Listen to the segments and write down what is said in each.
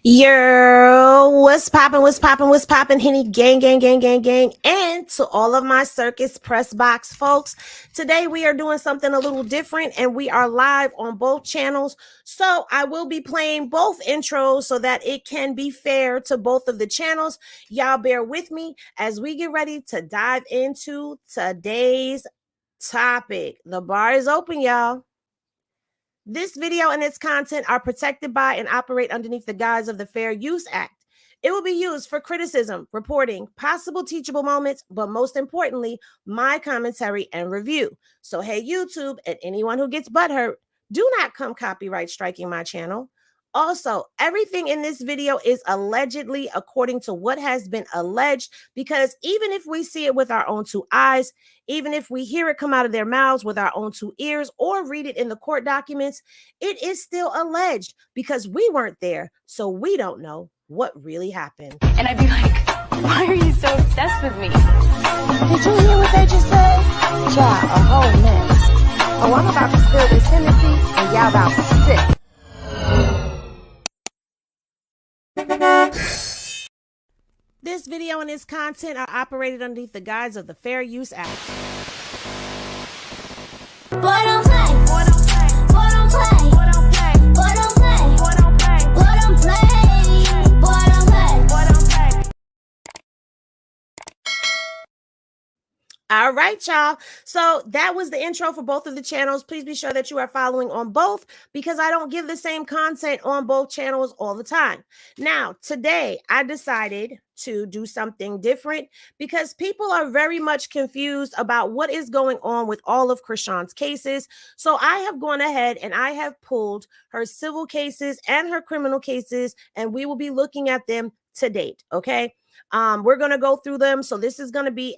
Yo, what's poppin', Henny gang. And to all of my circus press box folks, today we are doing something a little different and we are live on both channels. So I will be playing both intros so that it can be fair to both of the channels. Y'all bear with me as we get ready to dive into today's topic. The bar is open, y'all. This video and its content are protected by and operate underneath the guise of the Fair Use Act. It will be used for criticism, reporting, possible teachable moments, but most importantly, my commentary and review. So, hey, YouTube, and anyone who gets butthurt, do not come copyright striking my channel. Also, everything in this video is allegedly according to what has been alleged, because even if we see it with our own two eyes, even if we hear it come out of their mouths with our own two ears or read it in the court documents, it is still alleged because we weren't there. So we don't know what really happened. And I'd be like, why are you so obsessed with me? Did you hear what they just said? Child, a whole mess. Oh, I'm about to spill this Hennessy and y'all about to sit. This video and its content are operated underneath the guise of the Fair Use Act. Boy, don't play. Boy, don't play. Boy, don't play. Boy, don't play. Boy, don't play. Boy, don't play. Boy, don't play. Boy, don't play. Boy, don't play. All right, y'all. So that was the intro for both of the channels. Please be sure that you are following on both because I don't give the same content on both channels all the time. Now, today I decided to do something different because people are very much confused about what is going on with all of Chrisean's cases. So I have gone ahead and I have pulled her civil cases and her criminal cases, and we will be looking at them to date. Okay. We're going to go through them. So this is going to be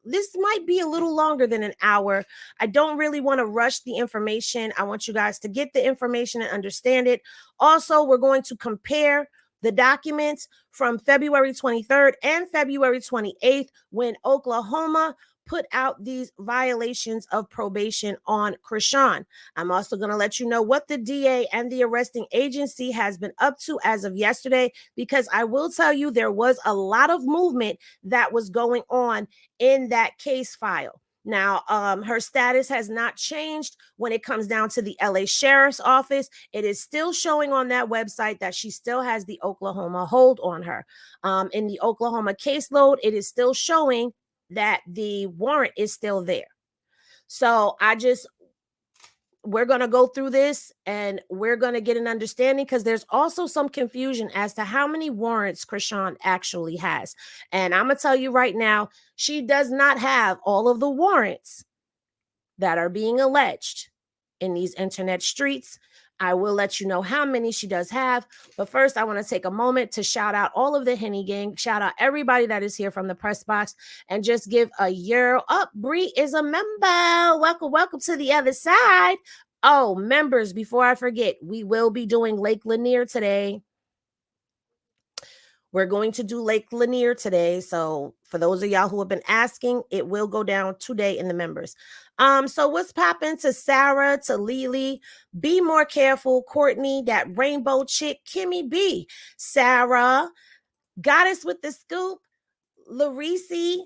this might be a little longer than an hour. I don't really want to rush the information. I want you guys to get the information and understand it. Also, we're going to compare the documents from February 23rd and February 28th when Oklahoma put out these violations of probation on Chrisean. I'm also going to let you know what the DA and the arresting agency has been up to as of yesterday, because I will tell you there was a lot of movement that was going on in that case file. Now, her status has not changed when it comes down to the LA Sheriff's Office. It is still showing on that website that she still has the Oklahoma hold on her. In the Oklahoma caseload, it is still showing that the warrant is still there. So we're going to go through this and we're going to get an understanding, because there's also some confusion as to how many warrants Chrisean actually has. And I'm going to tell you right now, she does not have all of the warrants that are being alleged in these internet streets. I will let you know how many she does have. But first, I want to take a moment to shout out all of the Henny gang. Shout out everybody that is here from the press box and just give a year up. Bree is a member. Welcome to the other side. Oh, members, before I forget, we will be doing Lake Lanier today. We're going to do Lake Lanier today. So for those of y'all who have been asking, it will go down today in the members. So what's popping to Sarah, to Lily? Be more careful, Courtney, that rainbow chick, Kimmy B, Sarah, Goddess with the Scoop, Larisi,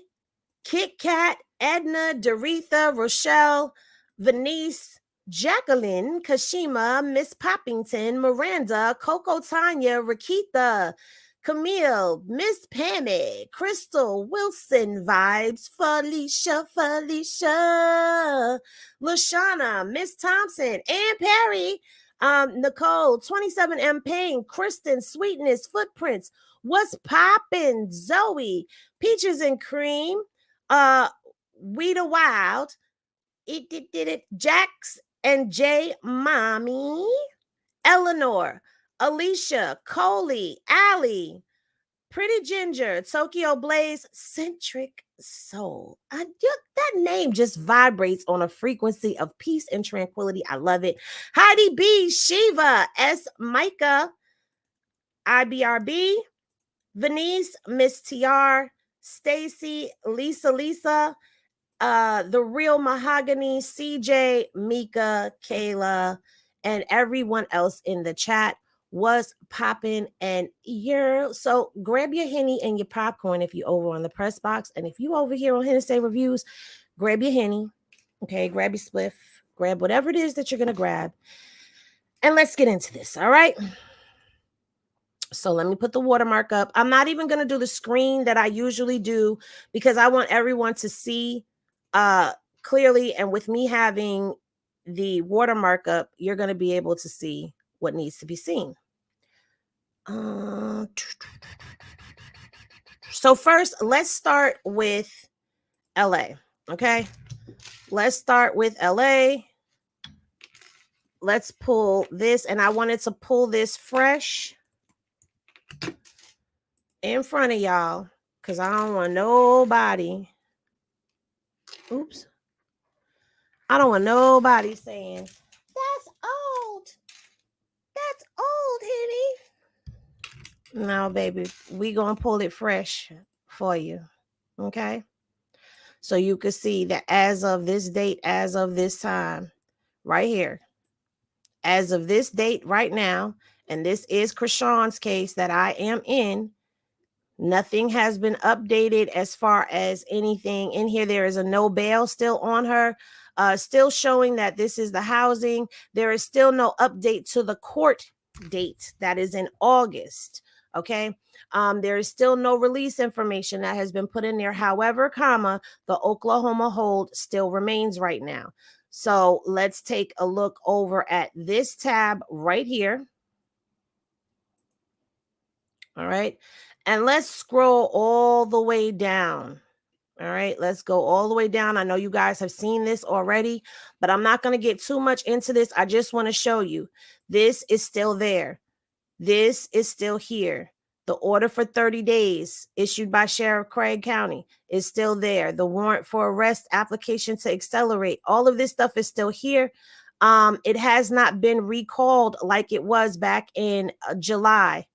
Kit Kat, Edna, Doretha, Rochelle, Venice, Jacqueline, Kashima, Miss Poppington, Miranda, Coco, Tanya, Rakitha, Camille, Miss Pammy, Crystal, Wilson Vibes, Felicia, Lashana, Miss Thompson, Ann Perry, Nicole, 27M Payne, Kristen, Sweetness, Footprints, What's Poppin', Zoe, Peaches and Cream, Weeda Wild, it, Jax and J Mommy, Eleanor, Alicia, Coley, Allie, Pretty Ginger, Tokyo Blaze, Centric Soul. That name just vibrates on a frequency of peace and tranquility. I love it. Heidi B, Shiva, S, Micah, IBRB, Venice, Miss TR, Stacy, Lisa, The Real Mahogany, CJ, Mika, Kayla, and everyone else in the chat. What's popping? And so grab your Henny and your popcorn if you over on the press box, and if you over here on Henny Say Reviews, grab your Henny, okay, grab your spliff, grab whatever it is that you're gonna grab, and let's get into this. All right, so let me put the watermark up. I'm not even gonna do the screen that I usually do because I want everyone to see clearly, and with me having the watermark up, you're gonna be able to see what needs to be seen. So first, let's start with LA. Okay, let's start with LA. Let's pull this, and I wanted to pull this fresh in front of y'all because I don't want nobody. Oops. I don't want nobody saying that's old. That's old, Henny. No, baby, we gonna pull it fresh for you, okay? So you can see that as of this date, as of this time, right here, as of this date right now, and this is Chrisean's case that I am in, nothing has been updated as far as anything in here. There is a no bail still on her, still showing that this is the housing. There is still no update to the court date that is in August. Okay. There is still no release information that has been put in there. However, the Oklahoma hold still remains right now. So let's take a look over at this tab right here. All right. And let's scroll all the way down. All right, let's go all the way down. I know you guys have seen this already, but I'm not going to get too much into this. I just want to show you this is still there. This is still here. The order for 30 days issued by Sheriff Craig County is still there. The warrant for arrest application to accelerate, all of this stuff is still here. It has not been recalled like it was back in July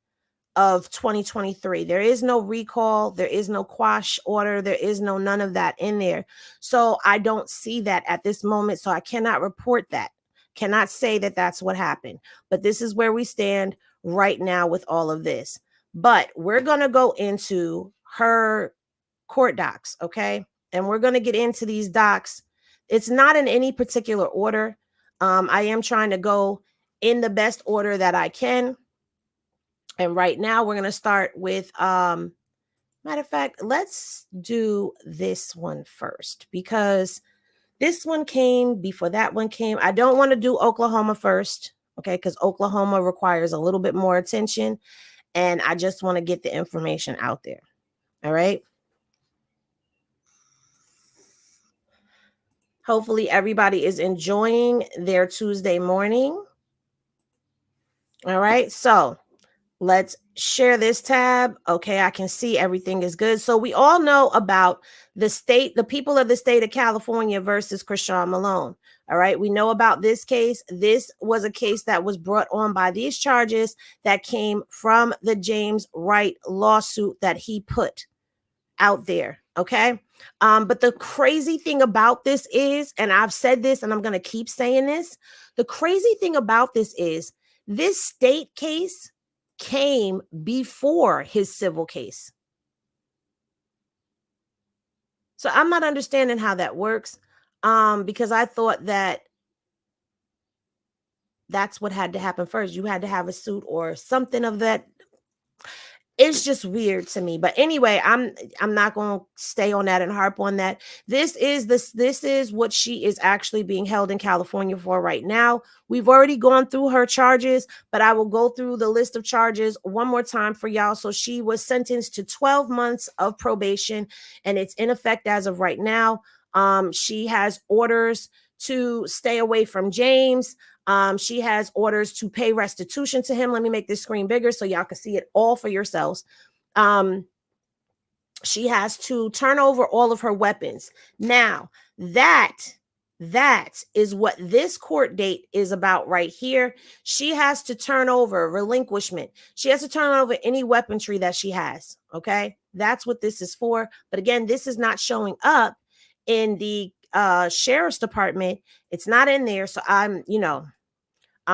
of 2023. There is no recall. There is no quash order. There is no none of that in there. So I don't see that at this moment. So I cannot report that. Cannot say that that's what happened. But this is where we stand right now with all of this. But we're going to go into her court docs, okay? And we're going to get into these docs. It's not in any particular order. I am trying to go in the best order that I can. And right now we're going to start with, matter of fact, let's do this one first because this one came before that one came. I don't want to do Oklahoma first, okay, because Oklahoma requires a little bit more attention. And I just want to get the information out there. All right. Hopefully everybody is enjoying their Tuesday morning. All right. So let's share this tab. Okay, I can see everything is good. So we all know about the people of the state of California versus Chrisean Malone. All right, we know about this case. This was a case that was brought on by these charges that came from the James Wright lawsuit that he put out there. Okay, but the crazy thing about this is, and I've said this and I'm going to keep saying this, the crazy thing about this is this state case came before his civil case. So I'm not understanding how that works, because I thought that that's what had to happen first. You had to have a suit or something of that. It's just weird to me. But anyway, I'm not going to stay on that and harp on that. This is what she is actually being held in California for right now. We've already gone through her charges, but I will go through the list of charges one more time for y'all. So she was sentenced to 12 months of probation, and it's in effect as of right now. She has orders to stay away from James. She has orders to pay restitution to him. Let me make this screen bigger so y'all can see it all for yourselves. She has to turn over all of her weapons. Now, that is what this court date is about right here. She has to turn over relinquishment. She has to turn over any weaponry that she has. Okay, that's what this is for. But again, this is not showing up in the sheriff's department. It's not in there. So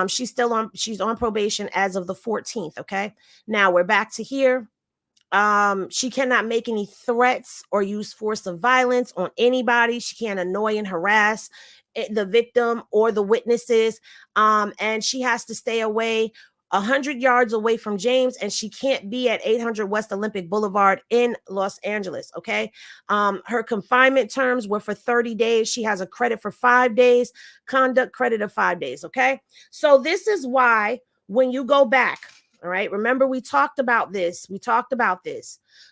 She's on probation as of the 14th. Okay. Now we're back to here. She cannot make any threats or use force of violence on anybody. She can't annoy and harass the victim or the witnesses. And she has to stay away 100 yards away from James, and she can't be at 800 West Olympic Boulevard in Los Angeles. Okay. Her confinement terms were for 30 days. She has a credit for 5 days, conduct credit of 5 days. Okay. So this is why when you go back, all right, remember we talked about this.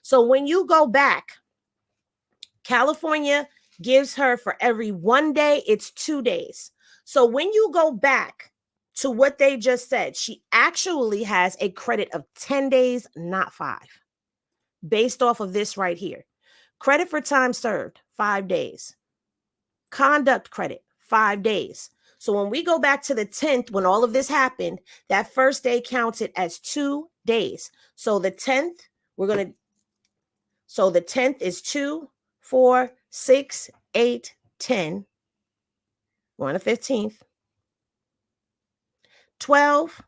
So when you go back, California gives her for every 1 day, it's 2 days. So when you go back to what they just said, she actually has a credit of 10 days, not 5, based off of this right here. Credit for time served, 5 days. Conduct credit, 5 days. So when we go back to the 10th, when all of this happened, that first day counted as 2 days. So the 10th, so the 10th is 2, 4, 6, 8, 10. We're on the 15th. 12,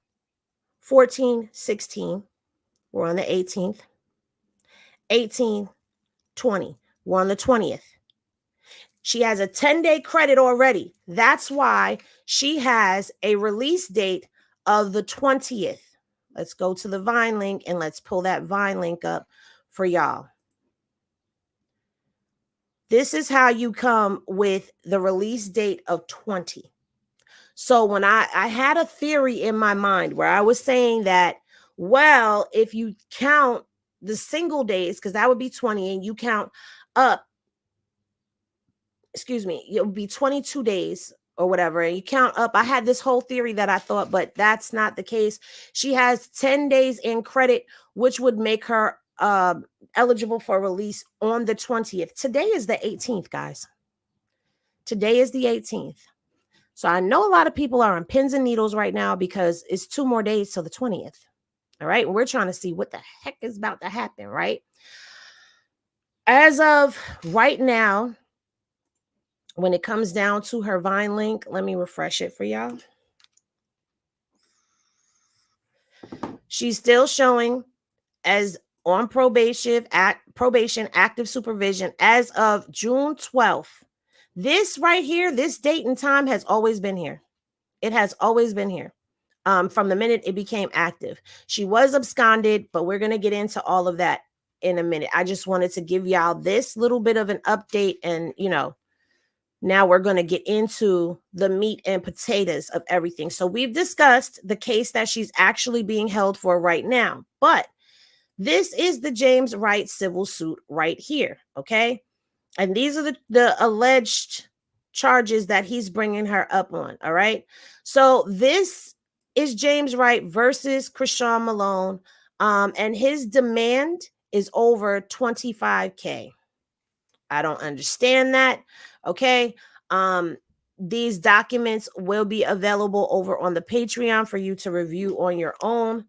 14, 16. We're on the 18th. 18, 20. We're on the 20th. She has a 10-day credit already. That's why she has a release date of the 20th. Let's go to the Vine link and let's pull that Vine link up for y'all. This is how you come with the release date of 20. So when I had a theory in my mind where I was saying that, well, if you count the single days, because that would be 20, and you count up, it would be 22 days or whatever, and you count up. I had this whole theory that I thought, but that's not the case. She has 10 days in credit, which would make her eligible for release on the 20th. Today is the 18th, guys. Today is the 18th. So I know a lot of people are on pins and needles right now because it's 2 more days till the 20th. All right. And we're trying to see what the heck is about to happen, right? As of right now, when it comes down to her Vine link, let me refresh it for y'all. She's still showing as on probation, active supervision as of June 12th. This right here, this date and time has always been here. It has always been here from the minute it became active. She was absconded, but we're going to get into all of that in a minute. I just wanted to give y'all this little bit of an update, and, now we're going to get into the meat and potatoes of everything. So we've discussed the case that she's actually being held for right now, but this is the James Wright civil suit right here, okay? And these are the alleged charges that he's bringing her up on, all right? So this is James Wright versus Chrisean Malone, and his demand is over $25K. I don't understand that, okay? These documents will be available over on the Patreon for you to review on your own,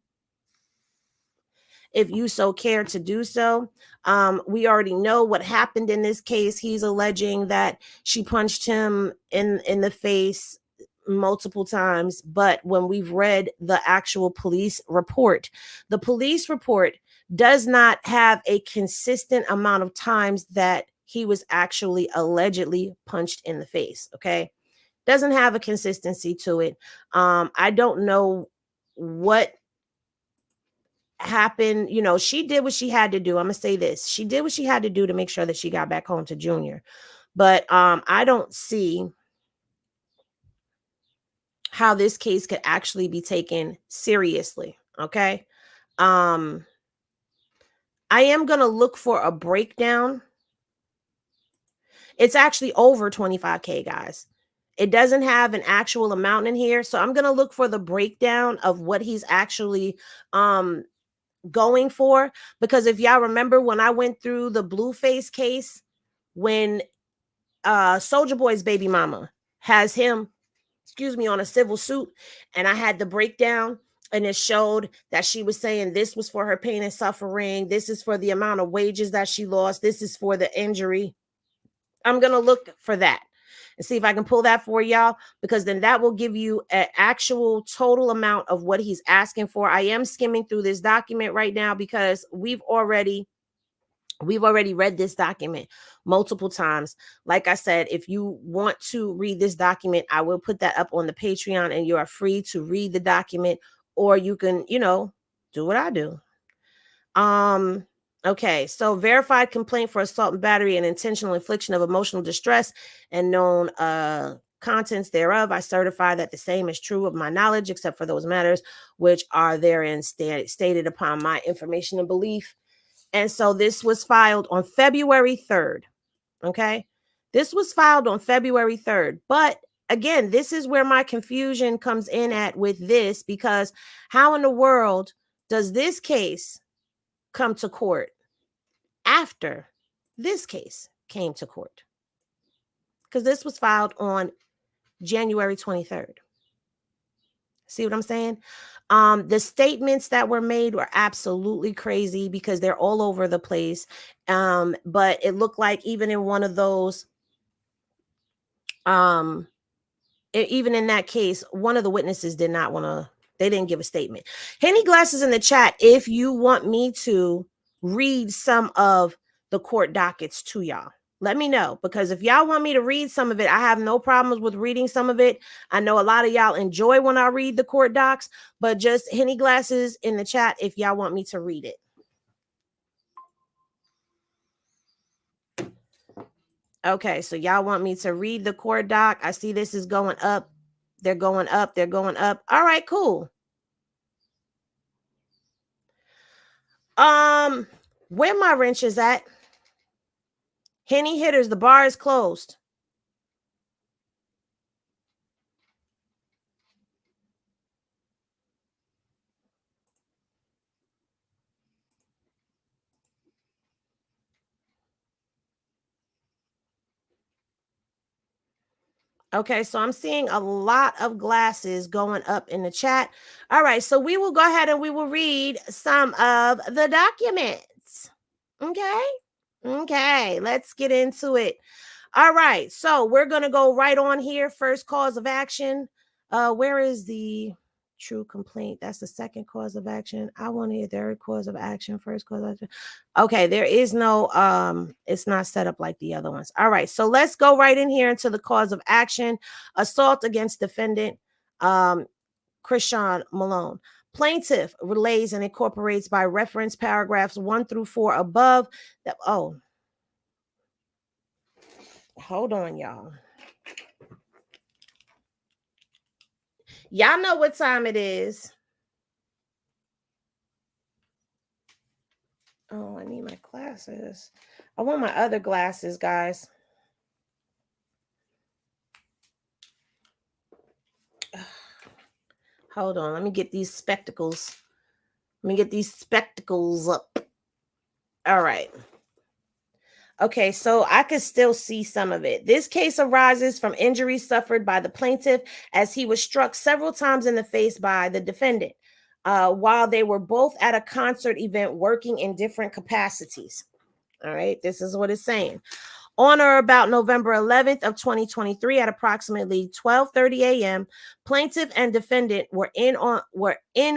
if you so care to do so. We already know what happened in this case. He's alleging that she punched him in the face multiple times, but when we've read the actual police report, the police report does not have a consistent amount of times that he was actually allegedly punched in the face, okay? Doesn't have a consistency to it. I don't know what happened. She did what she had to do. I'm gonna say this. She did what she had to do to make sure that she got back home to Junior. But I don't see how this case could actually be taken seriously, okay? I am gonna look for a breakdown. It's actually over $25K, guys. It doesn't have an actual amount in here, so I'm gonna look for the breakdown of what he's actually going for, because if y'all remember when I went through the Blueface case, when Soulja Boy's baby mama has him, on a civil suit, and I had the breakdown, and it showed that she was saying this was for her pain and suffering, this is for the amount of wages that she lost, this is for the injury. I'm gonna look for that. and see if I can pull that for y'all, because then that will give you an actual total amount of what he's asking for. I am skimming through this document right now because we've already read this document multiple times. Like I said, if you want to read this document, I will put that up on the Patreon, and you are free to read the document, or you can, do what I do. Okay, so verified complaint for assault and battery and intentional infliction of emotional distress and known contents thereof. I certify that the same is true of my knowledge, except for those matters which are therein stated upon my information and belief. And so this was filed on February 3rd. Okay, this was filed on February 3rd. But again, this is where my confusion comes in at with this, because how in the world does this case come to court after this case came to court? Because this was filed on January 23rd. See what I'm saying? The statements that were made were absolutely crazy because they're all over the place. But it looked like even in one of those, even in that case, one of the witnesses did not want to, they didn't give a statement. Henny Glasses in the chat, if you want me to read some of the court dockets to y'all, let me know, because if y'all want me to read some of it, I have no problems with reading some of it. I know a lot of y'all enjoy when I read the court docs, but just Henny Glasses in the chat if y'all want me to read it. Okay, so y'all want me to read the court doc. I see this is going up. They're going up. They're going up. All right, cool. Where my wrench is at? Henny Hitters, the bar is closed. Okay, so I'm seeing a lot of glasses going up in the chat. All right, so we will go ahead and we will read some of the documents. Okay, let's get into it. All right, so we're going to go right on here. First cause of action. Where is the true complaint? That's the second cause of action. I want to hear third cause of action, first cause of action. Okay, there is no, it's not set up like the other ones. All right, so let's go right in here into the cause of action. Assault against defendant, Chrisean Malone. Plaintiff relays and incorporates by reference paragraphs 1 through 4 above. Hold on, y'all. Y'all know what time it is. Oh, I need my glasses. I want my other glasses, guys. Hold on. Let me get these spectacles. Let me get these spectacles up. All right. Okay, so I could still see some of it. This case arises from injuries suffered by the plaintiff as he was struck several times in the face by the defendant while they were both at a concert event working in different capacities. All right, this is what it's saying. On or about November 11th of 2023 at approximately 12:30 a.m., plaintiff and defendant were in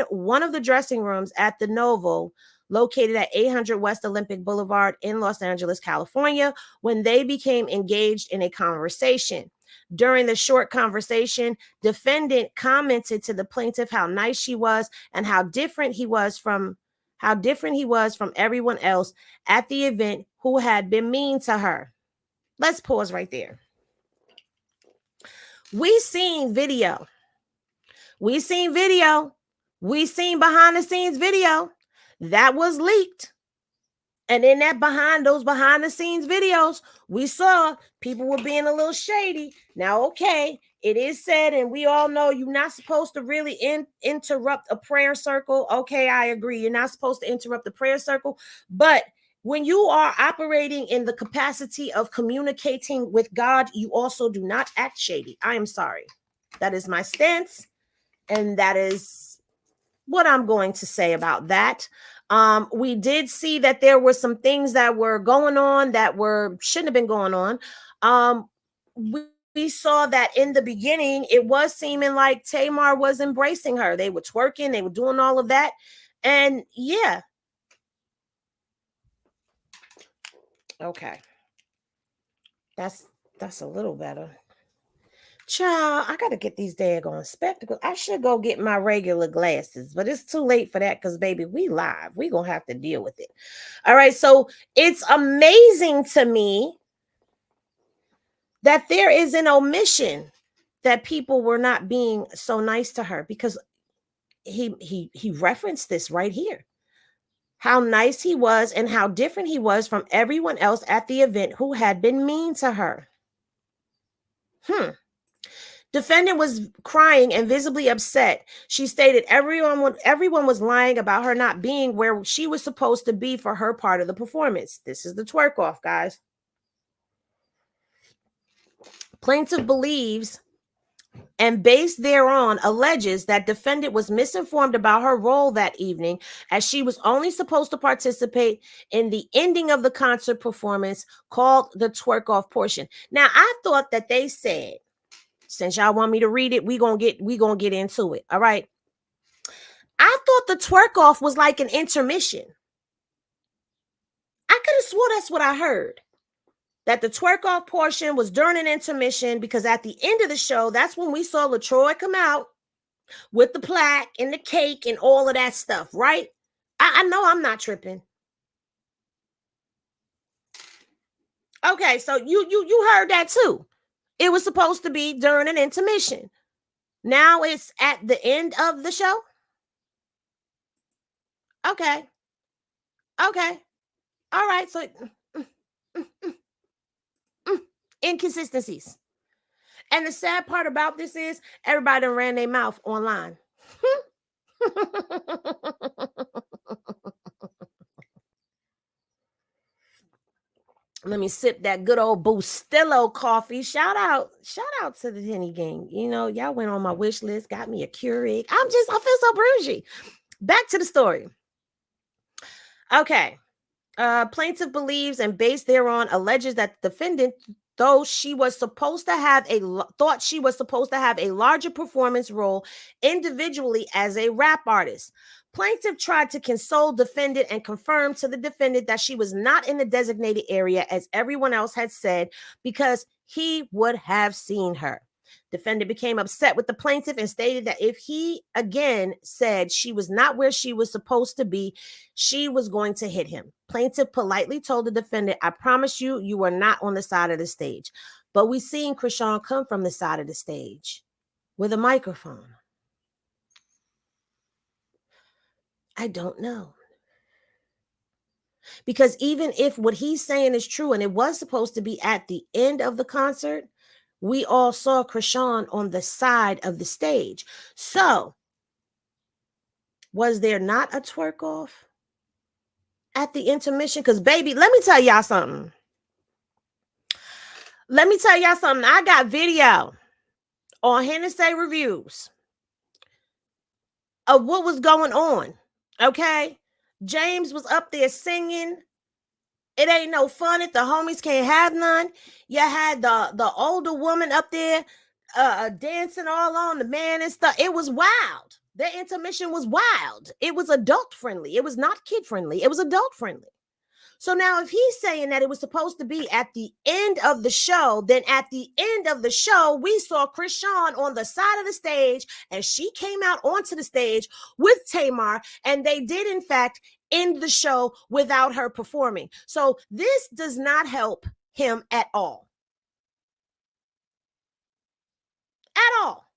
one of the dressing rooms at the Novo located at 800 West Olympic Boulevard in Los Angeles, California, when they became engaged in a conversation. During the short conversation, defendant commented to the plaintiff how nice she was and how different he was from everyone else at the event who had been mean to her. Let's pause right there. We seen video. We seen behind the scenes video that was leaked. And in that behind the scenes videos, we saw people were being a little shady. Now, okay, it is said, and we all know you're not supposed to really interrupt a prayer circle. Okay, I agree. You're not supposed to interrupt the prayer circle. But when you are operating in the capacity of communicating with God, you also do not act shady. I am sorry. That is my stance. And that is what I'm going to say about that. We did see that there were some things that were going on that shouldn't have been going on. we saw that in the beginning, it was seeming like Tamar was embracing her. They were twerking, they were doing all of that. And yeah. Okay. That's a little better. Child, I gotta get these daggone spectacles. I should go get my regular glasses, but it's too late for that because baby, we live. We gonna have to deal with it. All right, so it's amazing to me that there is an omission that people were not being so nice to her, because he referenced this right here. How nice he was and how different he was from everyone else at the event who had been mean to her. Defendant was crying and visibly upset. She stated everyone was lying about her not being where she was supposed to be for her part of the performance. This is the twerk off, guys. Plaintiff believes and based thereon alleges that defendant was misinformed about her role that evening, as she was only supposed to participate in the ending of the concert performance called the twerk off portion. Now, I thought that they said, since y'all want me to read it, we gonna get into it. All right. I thought the twerk off was like an intermission. I could have swore that's what I heard. That the twerk off portion was during an intermission, because at the end of the show, that's when we saw LaTroy come out with the plaque and the cake and all of that stuff, right? I know I'm not tripping. Okay, so you heard that too. It was supposed to be during an intermission. Now it's at the end of the show. Okay. All right. So inconsistencies. And the sad part about this is everybody done ran their mouth online. Let me sip that good old Bustillo coffee. Shout out to the Henny gang. You know, y'all went on my wish list, got me a Keurig. I feel so bougie. Back to the story. Okay. Plaintiff believes and based thereon alleges that the defendant, thought she was supposed to have a larger performance role individually as a rap artist. Plaintiff tried to console defendant and confirm to the defendant that she was not in the designated area as everyone else had said, because he would have seen her. Defendant became upset with the plaintiff and stated that if he again said she was not where she was supposed to be, she was going to hit him. Plaintiff politely told the defendant, "I promise you, you were not on the side of the stage." But we seen Chrisean come from the side of the stage with a microphone. I don't know. Because even if what he's saying is true and it was supposed to be at the end of the concert, we all saw Chrisean on the side of the stage. So, was there not a twerk off at the intermission? Because, baby, let me tell y'all something. I got video on Henny Reviews of what was going on. Okay? James was up there singing. It ain't no fun if the homies can't have none. You had the older woman up there dancing all on the man and stuff. It was wild. Their intermission was wild. It was adult friendly. It was not kid friendly. It was adult friendly. So now if he's saying that it was supposed to be at the end of the show, then at the end of the show, we saw Chrisean on the side of the stage, and she came out onto the stage with Tamar, and they did, in fact, end the show without her performing. So this does not help him at all. At all.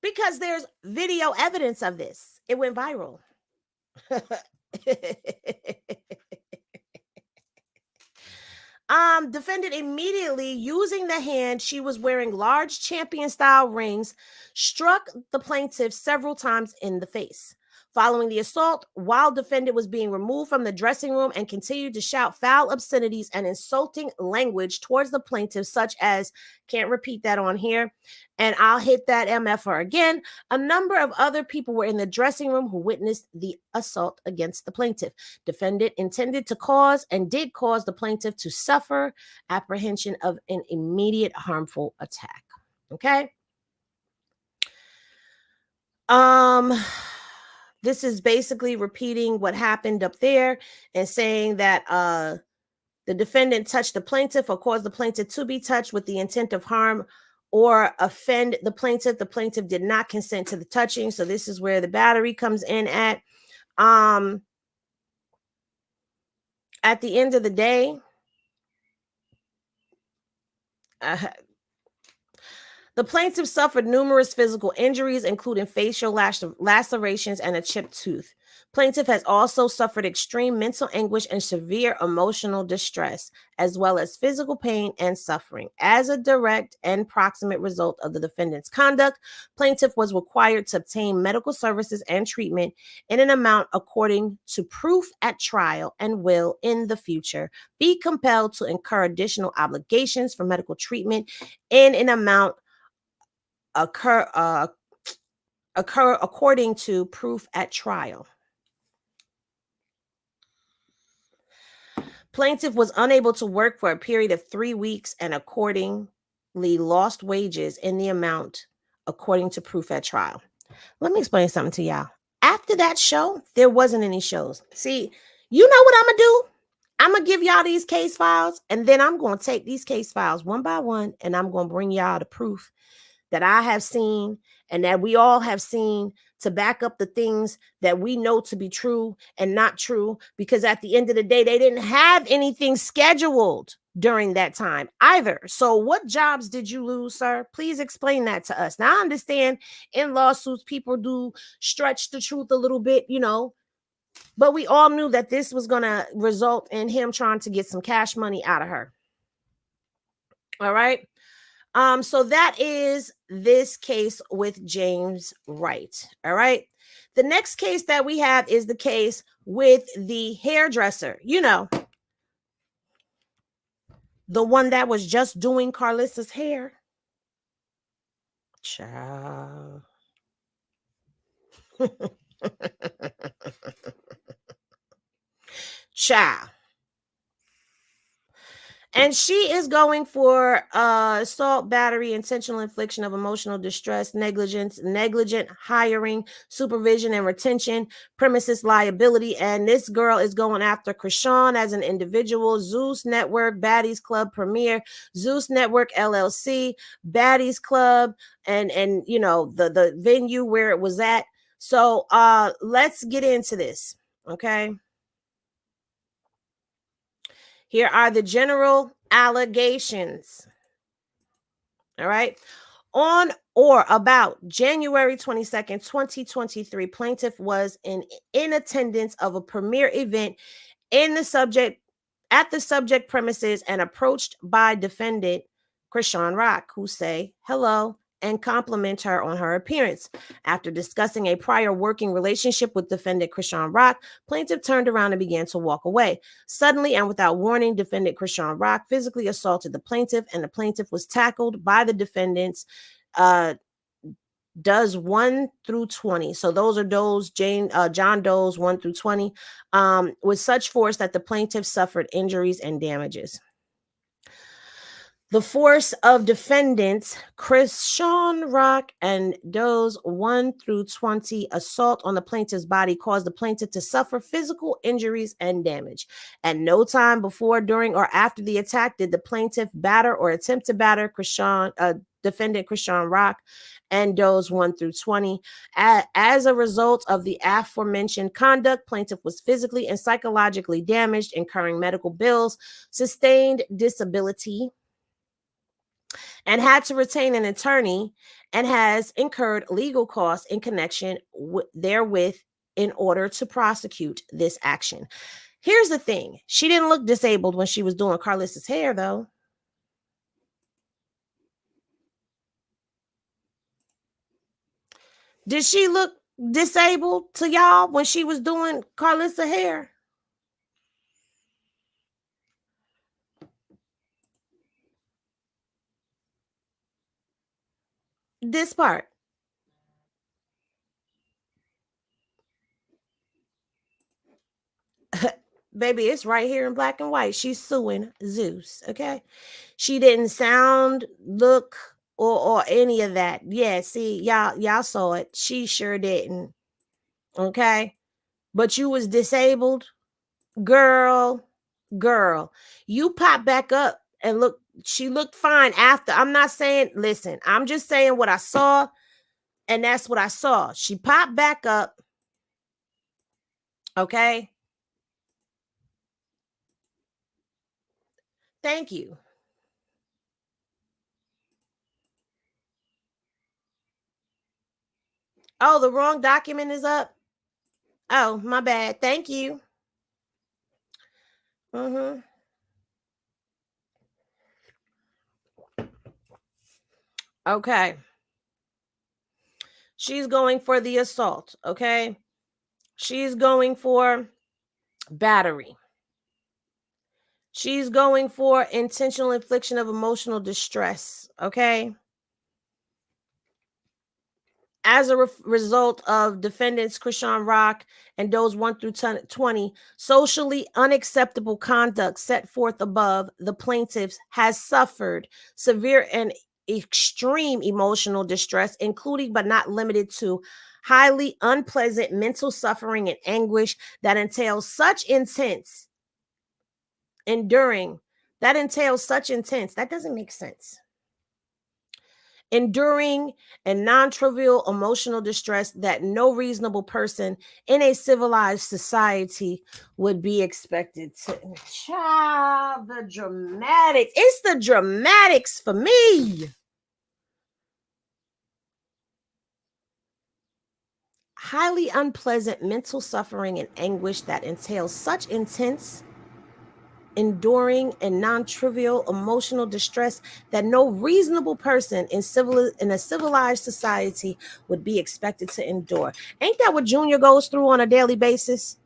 Because there's video evidence of this. It went viral. Defendant immediately, using the hand she was wearing large champion style rings, struck the plaintiff several times in the face. Following the assault, while defendant was being removed from the dressing room and continued to shout foul obscenities and insulting language towards the plaintiff, such as, can't repeat that on here, and I'll hit that MFR again. A number of other people were in the dressing room who witnessed the assault against the plaintiff. Defendant intended to cause and did cause the plaintiff to suffer apprehension of an immediate harmful attack. Okay. This is basically repeating what happened up there and saying that the defendant touched the plaintiff or caused the plaintiff to be touched with the intent of harm or offend the plaintiff. The plaintiff did not consent to the touching. So this is where the battery comes in at. At the end of the day, the plaintiff suffered numerous physical injuries, including facial lacerations and a chipped tooth. Plaintiff has also suffered extreme mental anguish and severe emotional distress, as well as physical pain and suffering. As a direct and proximate result of the defendant's conduct, plaintiff was required to obtain medical services and treatment in an amount according to proof at trial and will, in the future, be compelled to incur additional obligations for medical treatment in an amount occur according to proof at trial. Plaintiff was unable to work for a period of 3 weeks and accordingly lost wages in the amount according to proof at trial. Let me explain something to y'all. After that show, there wasn't any shows. See, you know what I'm going to do? I'm going to give y'all these case files, and then I'm going to take these case files one by one, and I'm going to bring y'all the proof that I have seen and that we all have seen to back up the things that we know to be true and not true, because at the end of the day, they didn't have anything scheduled during that time either. So what jobs did you lose, sir? Please explain that to us. Now, I understand in lawsuits, people do stretch the truth a little bit, you know, but we all knew that this was going to result in him trying to get some cash money out of her. All right. So that is this case with James Wright. All right. The next case that we have is the case with the hairdresser. You know, the one that was just doing Carlissa's hair. Child. Child. And she is going for assault, battery, intentional infliction of emotional distress, negligence, negligent hiring, supervision and retention, premises liability. And this girl is going after Chrisean as an individual, Zeus Network, Baddies Club Premier, Zeus Network LLC, Baddies Club, and you know, the venue where it was at. So let's get into this, okay? Here are the general allegations. All right. On or about January 22nd, 2023, plaintiff was in attendance of a premier event at the subject premises and approached by defendant Chrisean Rock, who say hello and compliment her on her appearance. After discussing a prior working relationship with defendant Chrisean Rock, plaintiff turned around and began to walk away. Suddenly and without warning, defendant Chrisean Rock physically assaulted the plaintiff, and the plaintiff was tackled by the defendants does 1 through 20. So those are John Doe's 1 through 20, with such force that the plaintiff suffered injuries and damages. The force of defendants Chrisean Rock and Doe's 1 through 20 assault on the plaintiff's body caused the plaintiff to suffer physical injuries and damage. At no time before, during, or after the attack did the plaintiff batter or attempt to batter defendant Chrisean Rock and Doe's 1 through 20. As a result of the aforementioned conduct, plaintiff was physically and psychologically damaged, incurring medical bills, sustained disability, and had to retain an attorney, and has incurred legal costs in connection therewith in order to prosecute this action. Here's the thing. She didn't look disabled when she was doing Carlissa's hair, though. Did she look disabled to y'all when she was doing Carlissa hair? This part. Baby, it's right here in black and white. She's suing Zeus, okay? She didn't sound, look, or any of that. Yeah, see, y'all saw it. She sure didn't. Okay? But you was disabled. Girl. You pop back up and look, she looked fine after. I'm not saying, listen, I'm just saying what I saw, and that's what I saw. She popped back up. Okay? Thank you. Oh, the wrong document is up. Oh, my bad. Thank you. Okay. She's going for the assault. Okay. She's going for battery. She's going for intentional infliction of emotional distress. Okay. As a result of defendants Chrisean Rock and those 1 through 20, socially unacceptable conduct set forth above, the plaintiffs has suffered severe and extreme emotional distress, including but not limited to highly unpleasant mental suffering and anguish that entails such intense enduring. That doesn't make sense. Enduring and non-trivial emotional distress that no reasonable person in a civilized society would be expected to. Child, the dramatics. It's the dramatics for me. Highly unpleasant mental suffering and anguish that entails such intense, enduring and non-trivial emotional distress that no reasonable person in a civilized society would be expected to endure. Ain't that what Junior goes through on a daily basis?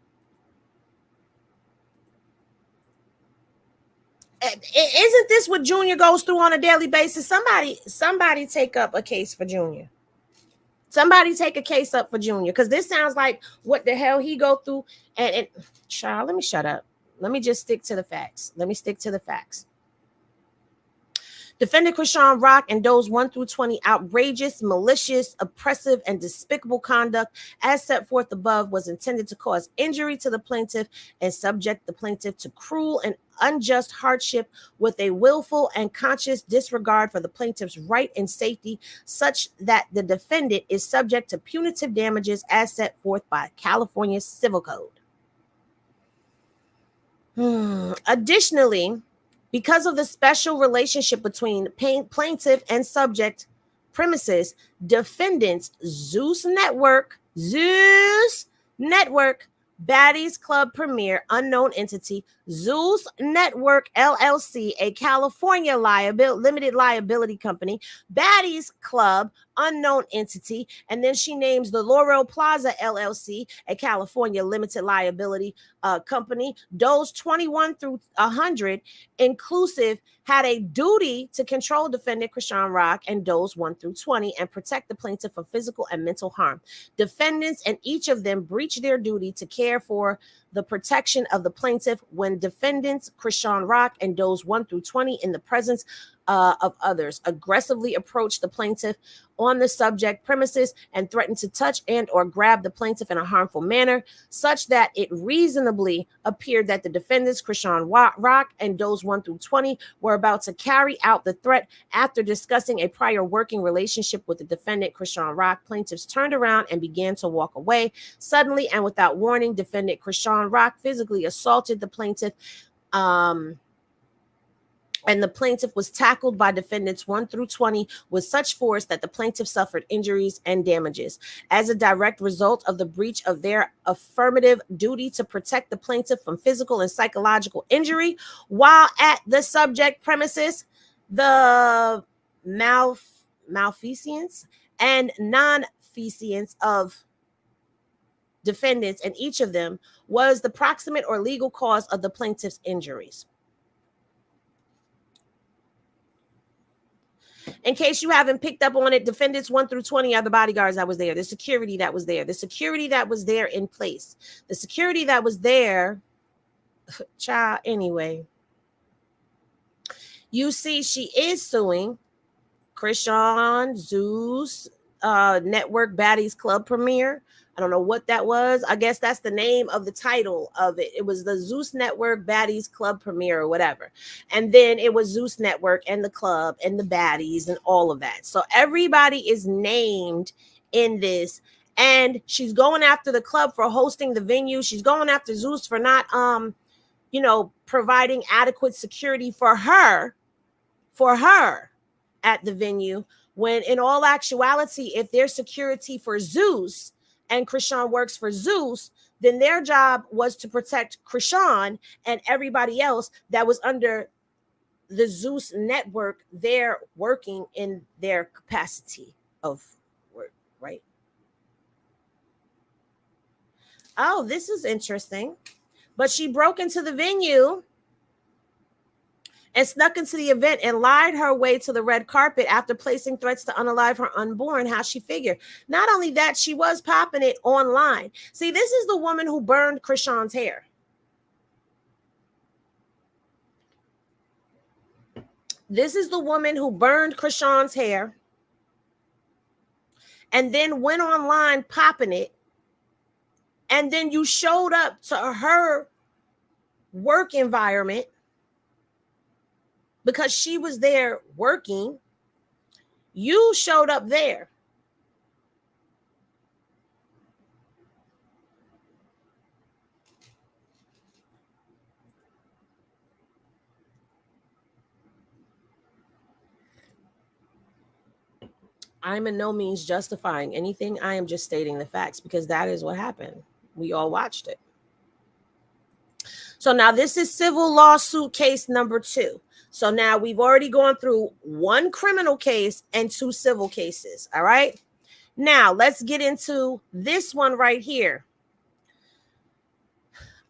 Isn't this what Junior goes through on a daily basis? Somebody take up a case for Junior. Somebody take a case up for Junior, because this sounds like what the hell he go through. And child, let me shut up. Let me just stick to the facts. Defendant Chrisean Rock and those 1 through 20 outrageous, malicious, oppressive, and despicable conduct as set forth above was intended to cause injury to the plaintiff and subject the plaintiff to cruel and unjust hardship with a willful and conscious disregard for the plaintiff's right and safety, such that the defendant is subject to punitive damages as set forth by California Civil Code. Additionally, because of the special relationship between plaintiff and subject premises, defendants Zeus Network, Baddies Club Premier, unknown entity, Zeus Network LLC, a California limited liability company, Baddies Club, unknown entity, and then she names the Laurel Plaza LLC, a California limited liability company. Those 21 through 100 inclusive had a duty to control defendant Chrisean Rock and those 1 through 20 and protect the plaintiff from physical and mental harm. Defendants and each of them breached their duty to care for the protection of the plaintiff when defendants Chrisean Rock and those 1 through 20 in the presence of others aggressively approached the plaintiff on the subject premises and threatened to touch and or grab the plaintiff in a harmful manner, such that it reasonably appeared that the defendants Chrisean Rock and those 1 through 20 were about to carry out the threat. After discussing a prior working relationship with the defendant Chrisean Rock, plaintiffs turned around and began to walk away. Suddenly and without warning, defendant Chrisean Rock physically assaulted the plaintiff, and the plaintiff was tackled by defendants 1 through 20 with such force that the plaintiff suffered injuries and damages. As a direct result of the breach of their affirmative duty to protect the plaintiff from physical and psychological injury while at the subject premises, the malfeasance and non-feasance of defendants, and each of them was the proximate or legal cause of the plaintiff's injuries. In case you haven't picked up on it, defendants 1 through 20 are the bodyguards that was there, the security that was there, the security that was there in place, the security that was there. Child, anyway. You see, she is suing Chrisean, Zeus, Network Baddies Club Premiere. I don't know what that was. I guess that's the name of the title of it. It was the Zeus Network Baddies Club Premiere or whatever. And then it was Zeus Network and the club and the baddies and all of that. So everybody is named in this. And she's going after the club for hosting the venue. She's going after Zeus for not, providing adequate security for her at the venue. When in all actuality, if there's security for Zeus, and Chrisean works for Zeus, then their job was to protect Chrisean and everybody else that was under the Zeus network. They're working in their capacity of work, right? Oh, this is interesting. But she broke into the venue and snuck into the event and lied her way to the red carpet after placing threats to unalive her unborn. How she figured. Not only that, she was popping it online. See, this is the woman who burned Chrisean's hair. This is the woman who burned Chrisean's hair and then went online popping it. And then you showed up to her work environment because she was there working. You showed up there. I'm in no means justifying anything. I am just stating the facts because that is what happened. We all watched it. So now this is civil lawsuit case number 2. So now we've already gone through 1 criminal case and 2 civil cases. All right. Now let's get into this one right here.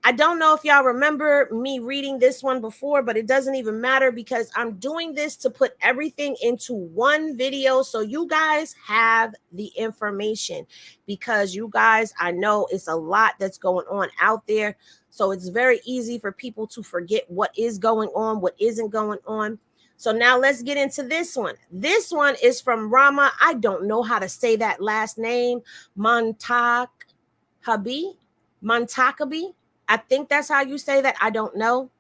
I don't know if y'all remember me reading this one before, but it doesn't even matter because I'm doing this to put everything into one video so you guys have the information, because you guys, I know it's a lot that's going on out there. So it's very easy for people to forget what is going on, what isn't going on. So now let's get into this one. This one is from Rama. I don't know how to say that last name. Montakabi. I think that's how you say that. I don't know.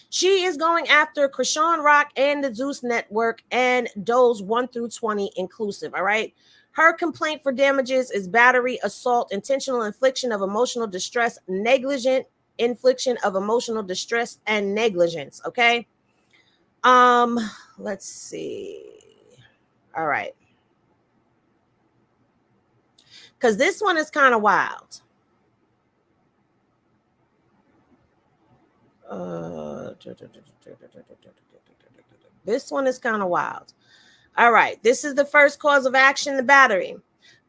She is going after Chrisean Rock and the Zeus Network and Does 1 through 20 inclusive. All right. Her complaint for damages is battery, assault, intentional infliction of emotional distress, negligent infliction of emotional distress, and negligence. Okay. Let's see. All right. Because this one is kind of wild. This one is kind of wild. All right. This is the first cause of action, the battery.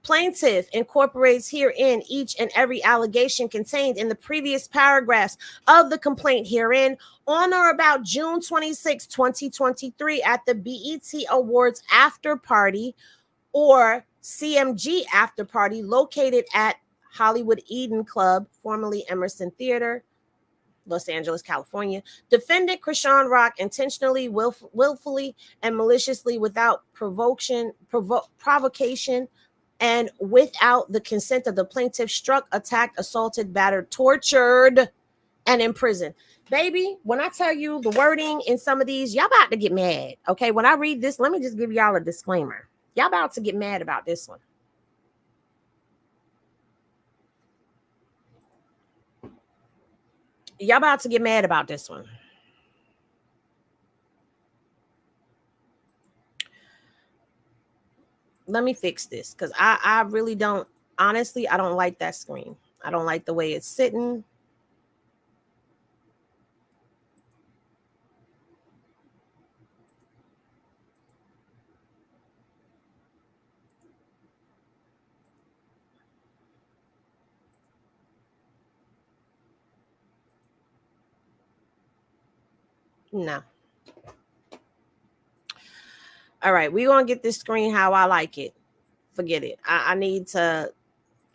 Plaintiff incorporates herein each and every allegation contained in the previous paragraphs of the complaint herein on or about June 26, 2023 at the BET Awards after party or CMG after party located at Hollywood Eden Club, formerly Emerson Theater, Los Angeles, California. Defendant Chrisean Rock intentionally, willfully, and maliciously without provocation, and without the consent of the plaintiff struck, attacked, assaulted, battered, tortured, and imprisoned. Baby, when I tell you the wording in some of these, y'all about to get mad. Okay, when I read this, let me just give y'all a disclaimer. Y'all about to get mad about this one. Y'all about to get mad about this one. Let me fix this because I really don't, honestly, I don't like that screen. I don't like the way it's sitting. No. All right, we're going to get this screen how I like it. Forget it. I need to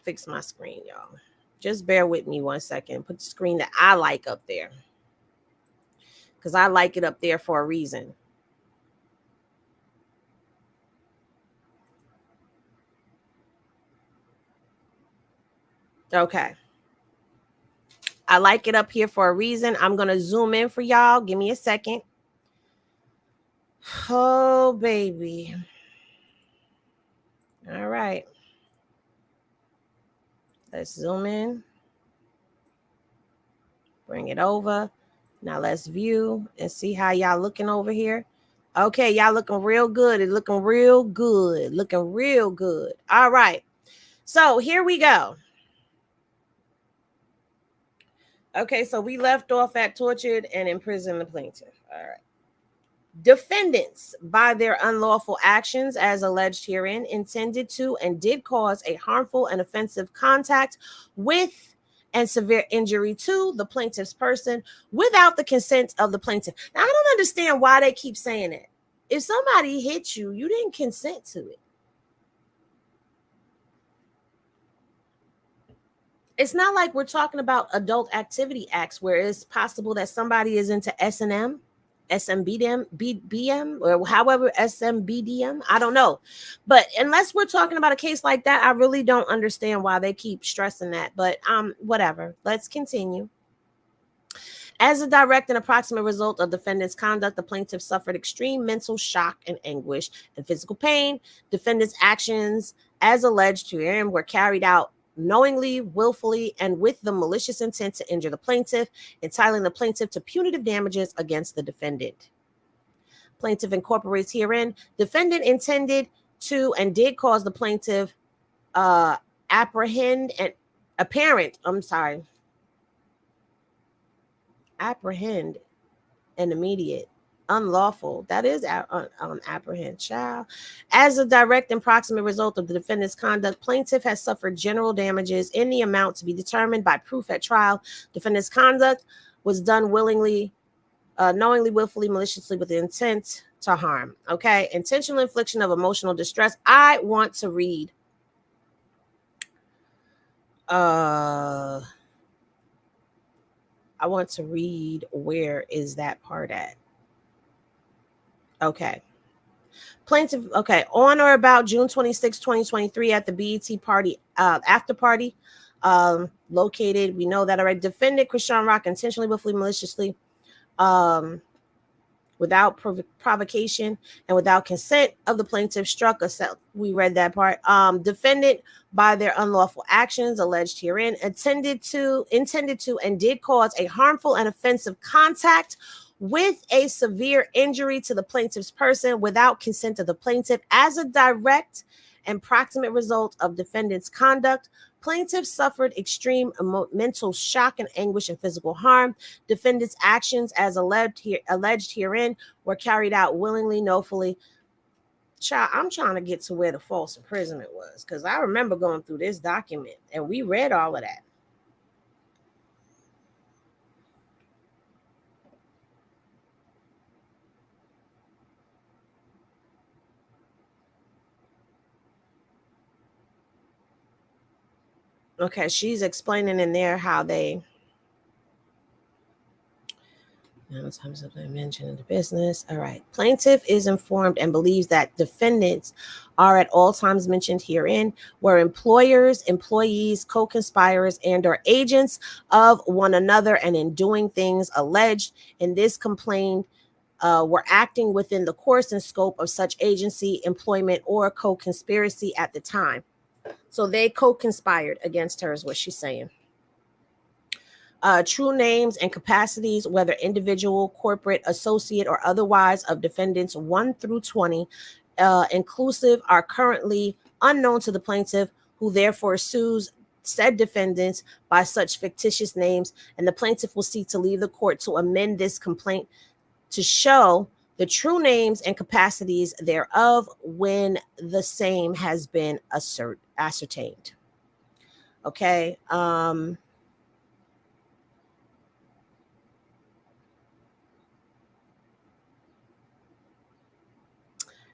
fix my screen, y'all. Just bear with me 1 second. Put the screen that I like up there. Because I like it up there for a reason. Okay. I like it up here for a reason. I'm going to zoom in for y'all. Give me a second. Oh, baby. All right. Let's zoom in. Bring it over. Now let's view and see how y'all looking over here. Okay, y'all looking real good. It's looking real good. Looking real good. All right. So here we go. Okay, so we left off at tortured and imprisoned the plaintiff. All right. Defendants, by their unlawful actions as alleged herein, intended to and did cause a harmful and offensive contact with and severe injury to the plaintiff's person without the consent of the plaintiff. Now, I don't understand why they keep saying it. If somebody hit you, you didn't consent to it. It's not like we're talking about adult activity acts where it's possible that somebody is into S&M. SMBDM, BM, or however SMBDM, I don't know. But unless we're talking about a case like that, I really don't understand why they keep stressing that. But whatever. Let's continue. As a direct and approximate result of defendant's conduct, the plaintiff suffered extreme mental shock and anguish and physical pain. Defendant's actions, as alleged herein, were carried out knowingly, willfully, and with the malicious intent to injure the plaintiff, entitling the plaintiff to punitive damages against the defendant. Plaintiff incorporates herein, defendant intended to and did cause the plaintiff apprehend and immediate, unlawful. That is apprehend, child. As a direct and proximate result of the defendant's conduct, plaintiff has suffered general damages in the amount to be determined by proof at trial. Defendant's conduct was done willingly, knowingly, willfully, maliciously, with the intent to harm. Okay, intentional infliction of emotional distress. I want to read. Where is that part at? Okay. Plaintiff, okay, on or about June 26, 2023 at the BET party, after party, located, we know that already. Defendant Chrisean Rock intentionally, willfully, maliciously, without provocation and without consent of the plaintiff struck a cell. We read that part. Defendant, by their unlawful actions alleged herein, intended to and did cause a harmful and offensive contact with a severe injury to the plaintiff's person without consent of the plaintiff. As a direct and proximate result of defendant's conduct, plaintiff suffered extreme mental shock and anguish and physical harm. Defendant's actions, as alleged herein, were carried out willingly, knowingly. Child, I'm trying to get to where the false imprisonment was, because I remember going through this document and we read all of that. Okay, she's explaining in there how they now times of I mentioned in the business. All right. Plaintiff is informed and believes that defendants are at all times mentioned herein were employers, employees, co-conspirators, and or agents of one another, and in doing things alleged in this complaint were acting within the course and scope of such agency, employment, or co-conspiracy at the time. So they co-conspired against her is what she's saying. True names and capacities, whether individual, corporate, associate, or otherwise, of defendants 1 through 20, inclusive, are currently unknown to the plaintiff, who therefore sues said defendants by such fictitious names, and the plaintiff will seek to leave the court to amend this complaint to show the true names and capacities thereof when the same has been ascertained. Okay. All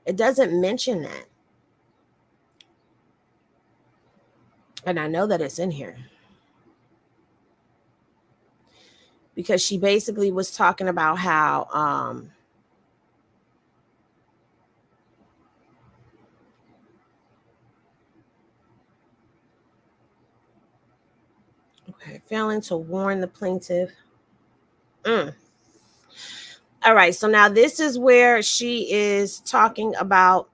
It doesn't mention that. And I know that it's in here. Because she basically was talking about how okay, failing to warn the plaintiff. All right, so now this is where she is talking about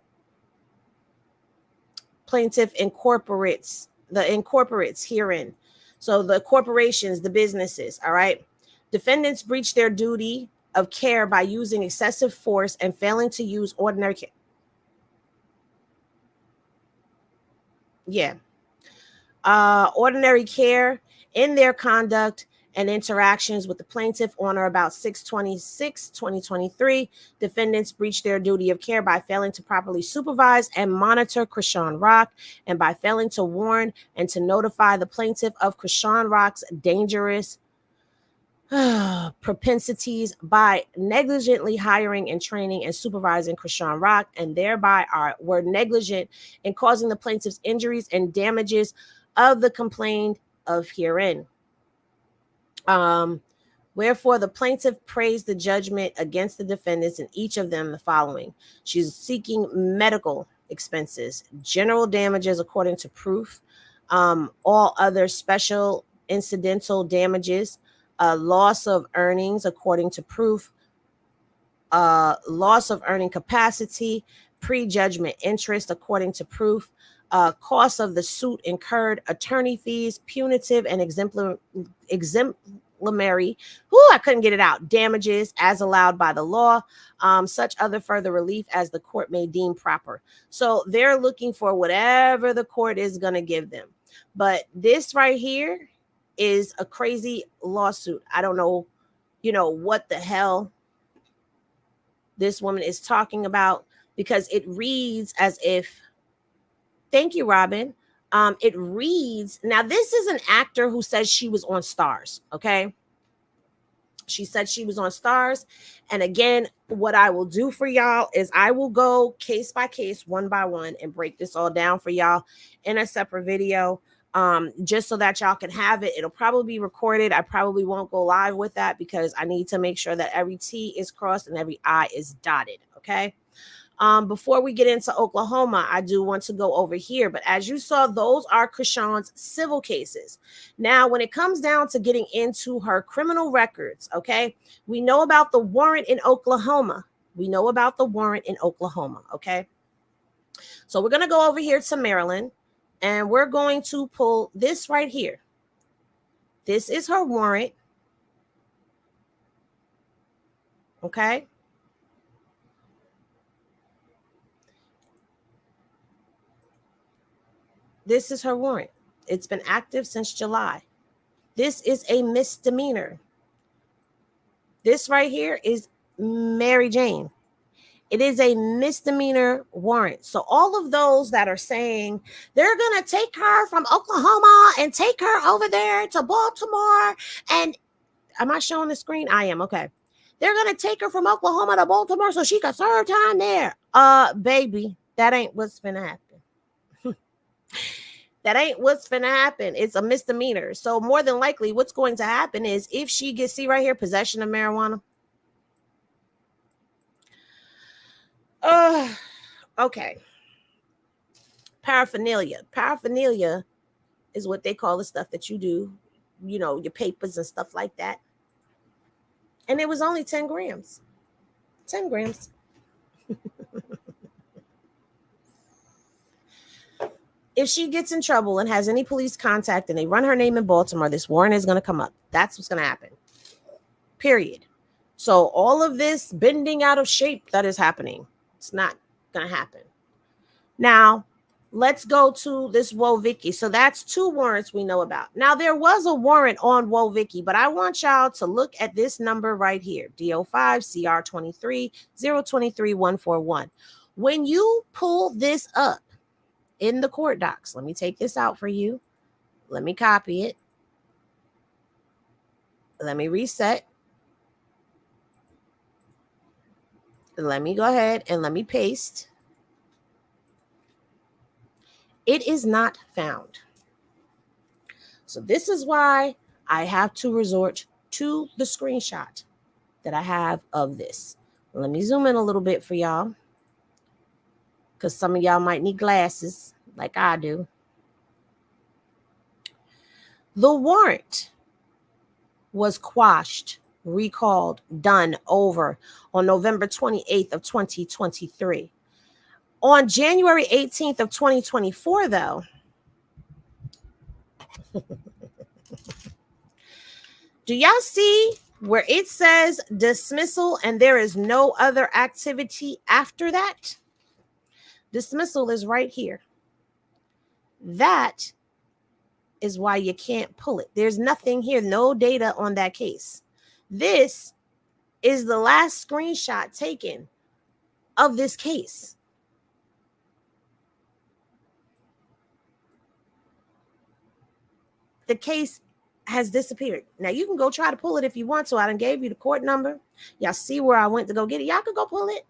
plaintiff incorporates herein. So the corporations, the businesses, all right. Defendants breach their duty of care by using excessive force and failing to use ordinary care. Yeah. Ordinary care in their conduct and interactions with the plaintiff on or about 6/26/2023. Defendants breached their duty of care by failing to properly supervise and monitor Chrisean Rock, and by failing to warn and to notify the plaintiff of Chrisean Rock's dangerous propensities by negligently hiring and training and supervising Chrisean Rock, and thereby were negligent in causing the plaintiff's injuries and damages of the complained of herein. Wherefore the plaintiff praised the judgment against the defendants in each of them the following. She's seeking medical expenses, general damages according to proof, all other special incidental damages, loss of earnings according to proof, loss of earning capacity, prejudgment interest according to proof, cost of the suit incurred, attorney fees, punitive and exemplary, I couldn't get it out, damages as allowed by the law, such other further relief as the court may deem proper. So they're looking for whatever the court is going to give them. But this right here is a crazy lawsuit. I don't know, what the hell this woman is talking about, because it reads as if, thank you, Robin. It reads, now this is an actor who says she was on Stars, okay? She said she was on Stars. And again, what I will do for y'all is I will go case by case, one by one, and break this all down for y'all in a separate video, just so that y'all can have it. It'll probably be recorded. I probably won't go live with that because I need to make sure that every T is crossed and every I is dotted, okay? Before we get into Oklahoma, I do want to go over here. But as you saw, those are Chrisean's civil cases. Now, when it comes down to getting into her criminal records, okay, we know about the warrant in Oklahoma. Okay? So we're going to go over here to Maryland, and we're going to pull this right here. This is her warrant. Okay? This is her warrant. It's been active since July. This is a misdemeanor. This right here is Mary Jane. It is a misdemeanor warrant. So all of those that are saying they're going to take her from Oklahoma and take her over there to Baltimore. And am I showing the screen? I am. Okay. They're going to take her from Oklahoma to Baltimore so she can serve time there. Baby, that ain't what's going to happen. That ain't what's finna happen. It's a misdemeanor. So more than likely what's going to happen is if she gets, see right here, possession of marijuana. Okay. Paraphernalia. Paraphernalia is what they call the stuff that you do, your papers and stuff like that. And it was only 10 grams. 10 grams. If she gets in trouble and has any police contact and they run her name in Baltimore, this warrant is going to come up. That's what's going to happen. Period. So all of this bending out of shape that is happening, it's not going to happen. Now, let's go to this Wovicki. So that's 2 warrants we know about. Now, there was a warrant on Wovicki, but I want y'all to look at this number right here, DO5 CR 23 023 141. When you pull this up in the court docs, let me take this out for you. Let me copy it. Let me reset. Let me go ahead and let me paste. It is not found. So this is why I have to resort to the screenshot that I have of this. Let me zoom in a little bit for y'all, because some of y'all might need glasses like I do. The warrant was quashed, recalled, done over on November 28th of 2023. On January 18th of 2024, though, do y'all see where it says dismissal and there is no other activity after that? Dismissal is right here. That is why you can't pull it. There's nothing here, no data on that case. This is the last screenshot taken of this case. The case has disappeared. Now you can go try to pull it if you want to. I done gave you the court number. Y'all see where I went to go get it. Y'all could go pull it.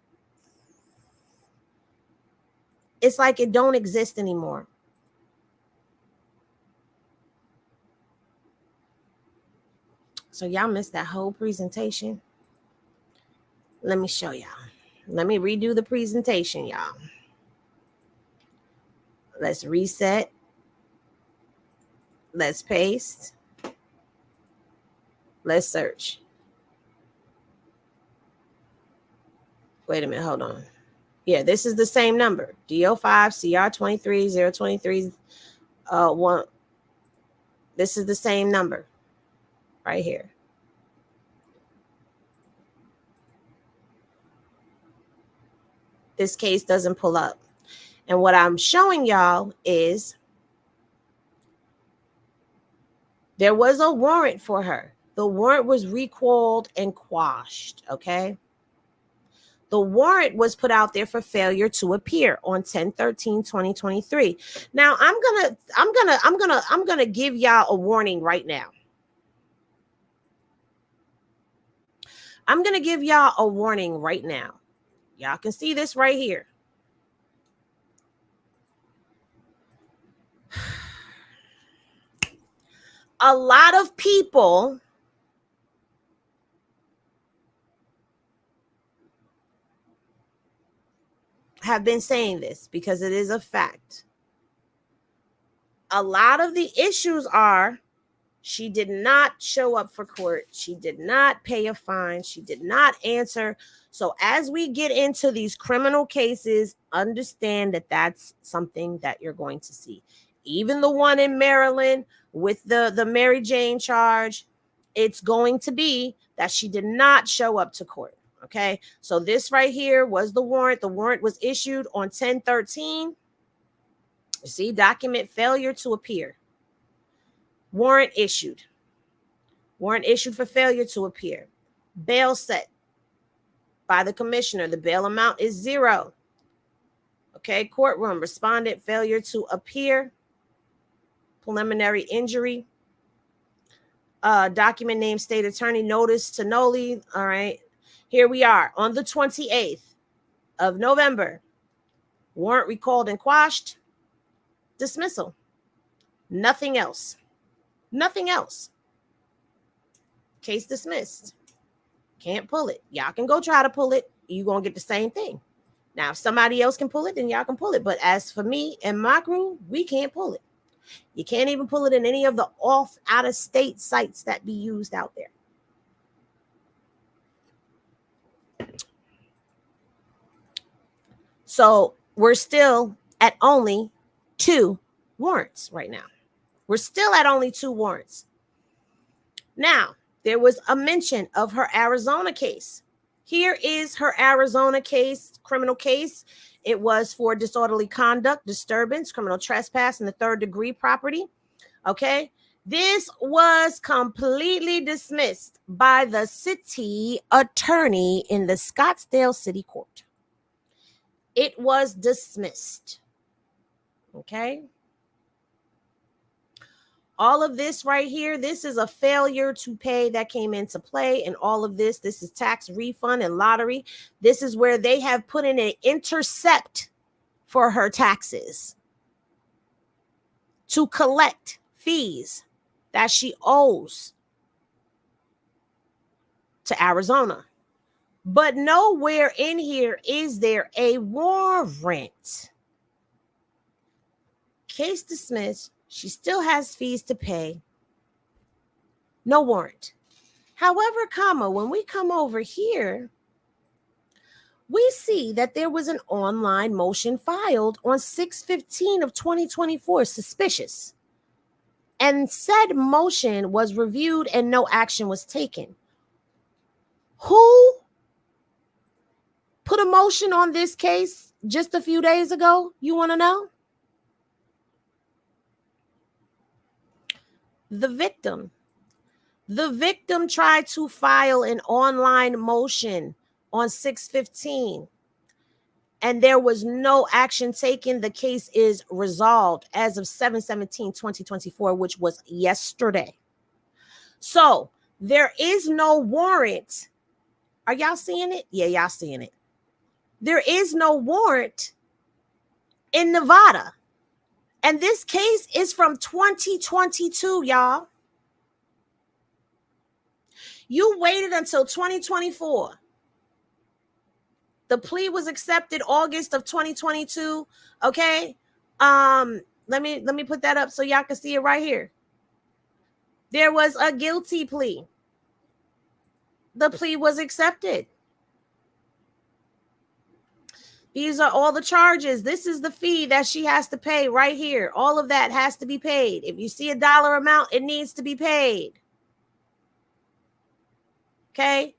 It's like it don't exist anymore. So y'all missed that whole presentation. Let me show y'all. Let me redo the presentation, y'all. Let's reset. Let's paste. Let's search. Wait a minute, hold on. Yeah, this is the same number. DO5 CR23 023 1. This is the same number right here. This case doesn't pull up. And what I'm showing y'all is there was a warrant for her. The warrant was recalled and quashed, okay? The warrant was put out there for failure to appear on 10/13/2023. Now, I'm gonna give y'all a warning right now. I'm gonna give y'all a warning right now. Y'all can see this right here. A lot of people have been saying this because it is a fact. A lot of the issues are she did not show up for court. She did not pay a fine. She did not answer. So as we get into these criminal cases, understand that that's something that you're going to see. Even the one in Maryland with the Mary Jane charge, it's going to be that she did not show up to court. Okay, so this right here was the warrant. The warrant was issued on 10/13. You see, document failure to appear. Warrant issued. Warrant issued for failure to appear. Bail set by the commissioner. The bail amount is 0. Okay, courtroom, respondent failure to appear. Preliminary injury. Document name state attorney, notice to noli. All right. Here we are on the 28th of November. Warrant recalled and quashed. Dismissal. Nothing else. Nothing else. Case dismissed. Can't pull it. Y'all can go try to pull it. You're going to get the same thing. Now, if somebody else can pull it, then y'all can pull it. But as for me and my crew, we can't pull it. You can't even pull it in any of the out-of-state sites that be used out there. So we're still at only 2 warrants right now. We're still at only 2 warrants. Now, there was a mention of her Arizona case. Here is her Arizona case, criminal case. It was for disorderly conduct, disturbance, criminal trespass, and the 3rd-degree property. Okay. This was completely dismissed by the city attorney in the Scottsdale City Court. It was dismissed. Okay. All of this right here, this is a failure to pay that came into play. And all of this is tax refund and lottery. This is where they have put in an intercept for her taxes. to collect fees that she owes to Arizona. But nowhere in here is there a warrant. Case dismissed. She still has fees to pay. No warrant. However, when we come over here, we see that there was an online motion filed on 6/15 of 2024, suspicious. And said motion was reviewed and no action was taken. Who put a motion on this case just a few days ago? You want to know? The victim. The victim tried to file an online motion on 6/15, and there was no action taken. The case is resolved as of 7/17/2024, which was yesterday. So there is no warrant. Are y'all seeing it? Yeah, y'all seeing it. There is no warrant in Nevada. And this case is from 2022, y'all. You waited until 2024. The plea was accepted August of 2022. Okay. Let me put that up so y'all can see it right here. There was a guilty plea. The plea was accepted. These are all the charges. This is the fee that she has to pay right here. All of that has to be paid. If you see a dollar amount, it needs to be paid. Okay.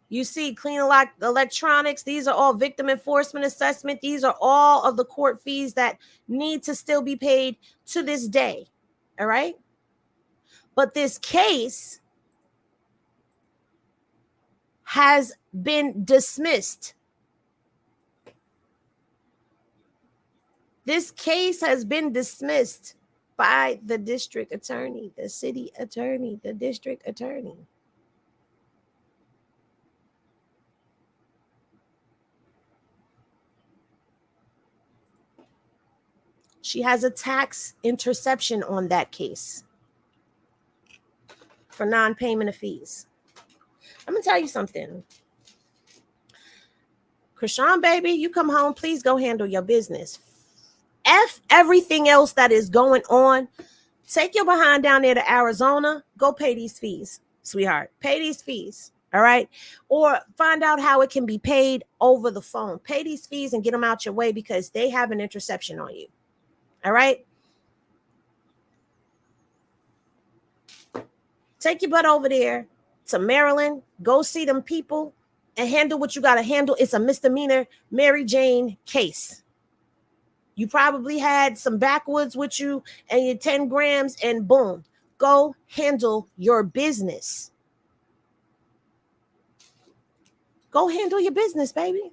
You see clean electronics. These are all victim enforcement assessment. These are all of the court fees that need to still be paid to this day. All right. But this case has been dismissed. This case has been dismissed by the district attorney, the city attorney, the district attorney. She has a tax interception on that case for non-payment of fees. I'm going to tell you something. Chrisean, baby, you come home, please go handle your business. F everything else that is going on. Take your behind down there to Arizona. Go pay these fees, sweetheart. Pay these fees, all right? Or find out how it can be paid over the phone. Pay these fees and get them out your way because they have an interception on you, all right? Take your butt over there to Maryland. Go see them people and handle what you got to handle. It's a misdemeanor Mary Jane case. You probably had some backwoods with you and your 10 grams and boom, go handle your business. Go handle your business, baby.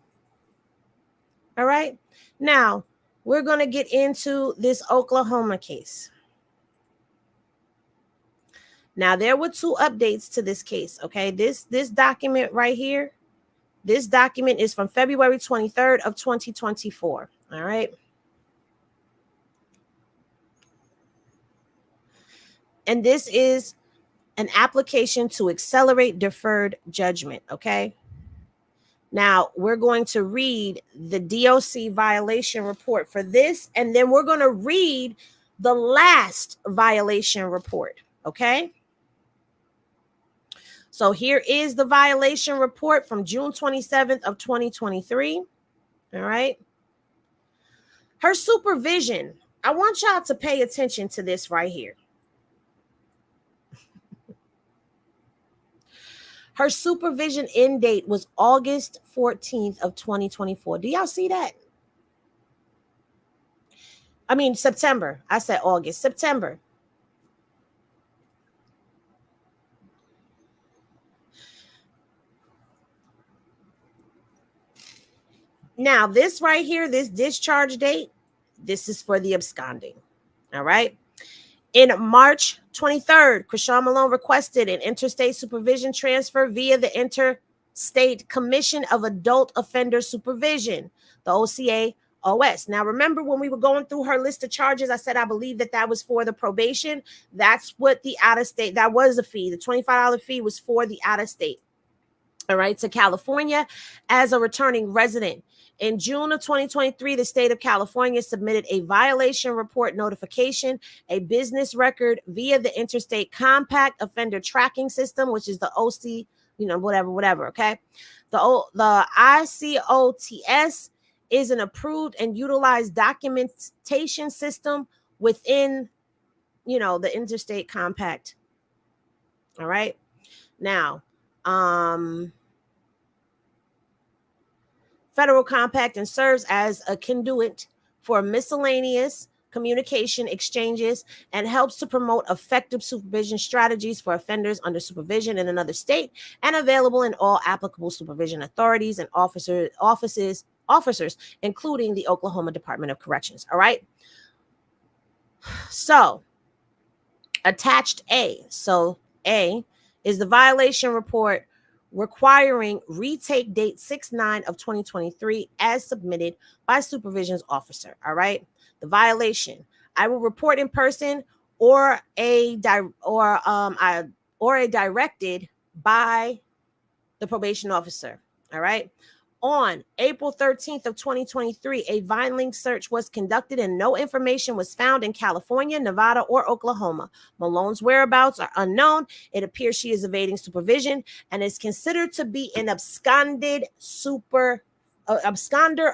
All right. Now we're going to get into this Oklahoma case. Now there were two updates to this case. Okay. This document right here, this document is from February 23rd of 2024. All right. And this is an application to accelerate deferred judgment, okay? Now, we're going to read the DOC violation report for this, and then we're going to read the last violation report, okay? So here is the violation report from June 27th of 2023, all right? Her supervision, I want y'all to pay attention to this right here. Her supervision end date was August 14th of 2024. Do y'all see that? I mean, September. I said August. September. Now, this right here, this discharge date, this is for the absconding. All right. In March 23rd, Chrisean Malone requested an interstate supervision transfer via the Interstate Commission of Adult Offender Supervision. the OCA OS. Now, remember when we were going through her list of charges, I said I believe that was for the probation. That's what the out-of-state, that was the fee. The $25 fee was for the out-of-state. All right, to California as a returning resident. In June of 2023, the state of California submitted a violation report notification, a business record via the Interstate Compact Offender Tracking System, which is the OC, whatever, okay? The ICOTS is an approved and utilized documentation system within, the Interstate Compact. All right? Now, Federal Compact and serves as a conduit for miscellaneous communication exchanges and helps to promote effective supervision strategies for offenders under supervision in another state and available in all applicable supervision authorities and officers, including the Oklahoma Department of Corrections. All right. So, attached A. So, A is the violation report requiring retake date 6/9 of 2023 as submitted by supervision's officer. All right. The violation: I will report in person or directed by the probation officer. All right. On April 13th of 2023, a Vineland search was conducted and no information was found in California, Nevada, or Oklahoma. Malone's whereabouts are unknown. It appears she is evading supervision and is considered to be an absconder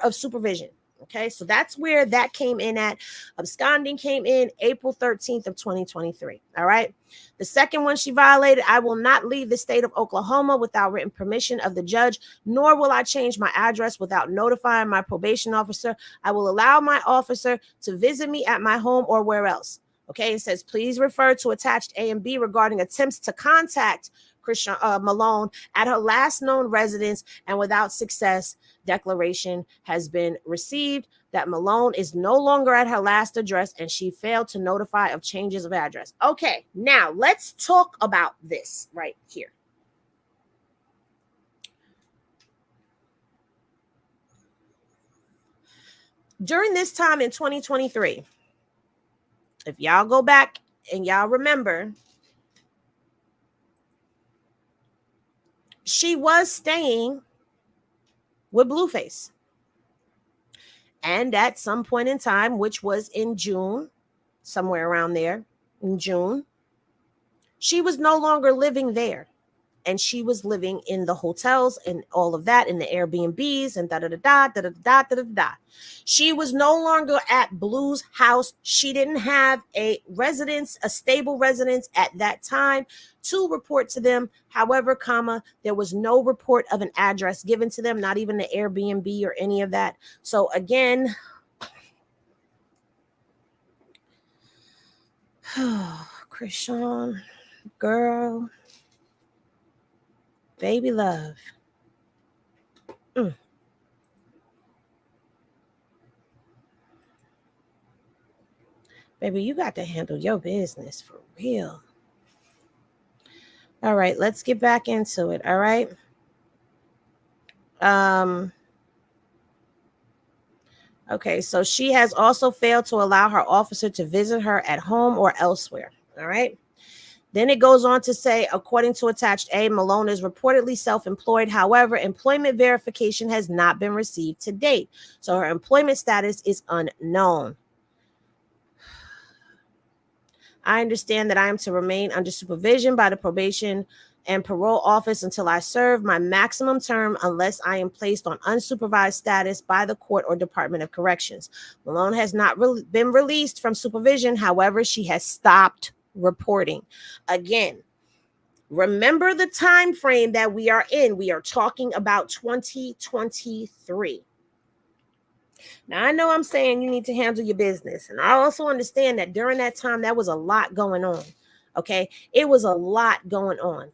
of supervision. Okay, so that's where that came in at. Absconding came in April 13th of 2023. All right. The second one she violated: I will not leave the state of Oklahoma without written permission of the judge, nor will I change my address without notifying my probation officer. I will allow my officer to visit me at my home or where else. Okay, it says, please refer to attached A and B regarding attempts to contact Chrisean Malone at her last known residence and without success. Declaration has been received that Malone is no longer at her last address and she failed to notify of changes of address. Okay, now let's talk about this right here. During this time in 2023, if y'all go back and y'all remember, she was staying with Blueface. And at some point in time, which was in June, somewhere around there, in June, she was no longer living there. And she was living in the hotels and all of that, in the Airbnbs and da-da-da-da. She was no longer at Blue's house. She didn't have a residence, a stable residence at that time to report to them. However, there was no report of an address given to them, not even the Airbnb or any of that. So again, Chrisean, girl, baby love. Baby, you got to handle your business for real. All right, let's get back into it. All right. Okay, so she has also failed to allow her officer to visit her at home or elsewhere. All right. Then it goes on to say, according to attached A, Malone is reportedly self-employed. However, employment verification has not been received to date. So her employment status is unknown. I understand that I am to remain under supervision by the probation and parole office until I serve my maximum term unless I am placed on unsupervised status by the court or Department of Corrections. Malone has not been released from supervision. However, she has stopped reporting. Again, remember the time frame that we are in. We are talking about 2023. Now, I know I'm saying you need to handle your business. And I also understand that during that time, there was a lot going on. Okay. It was a lot going on.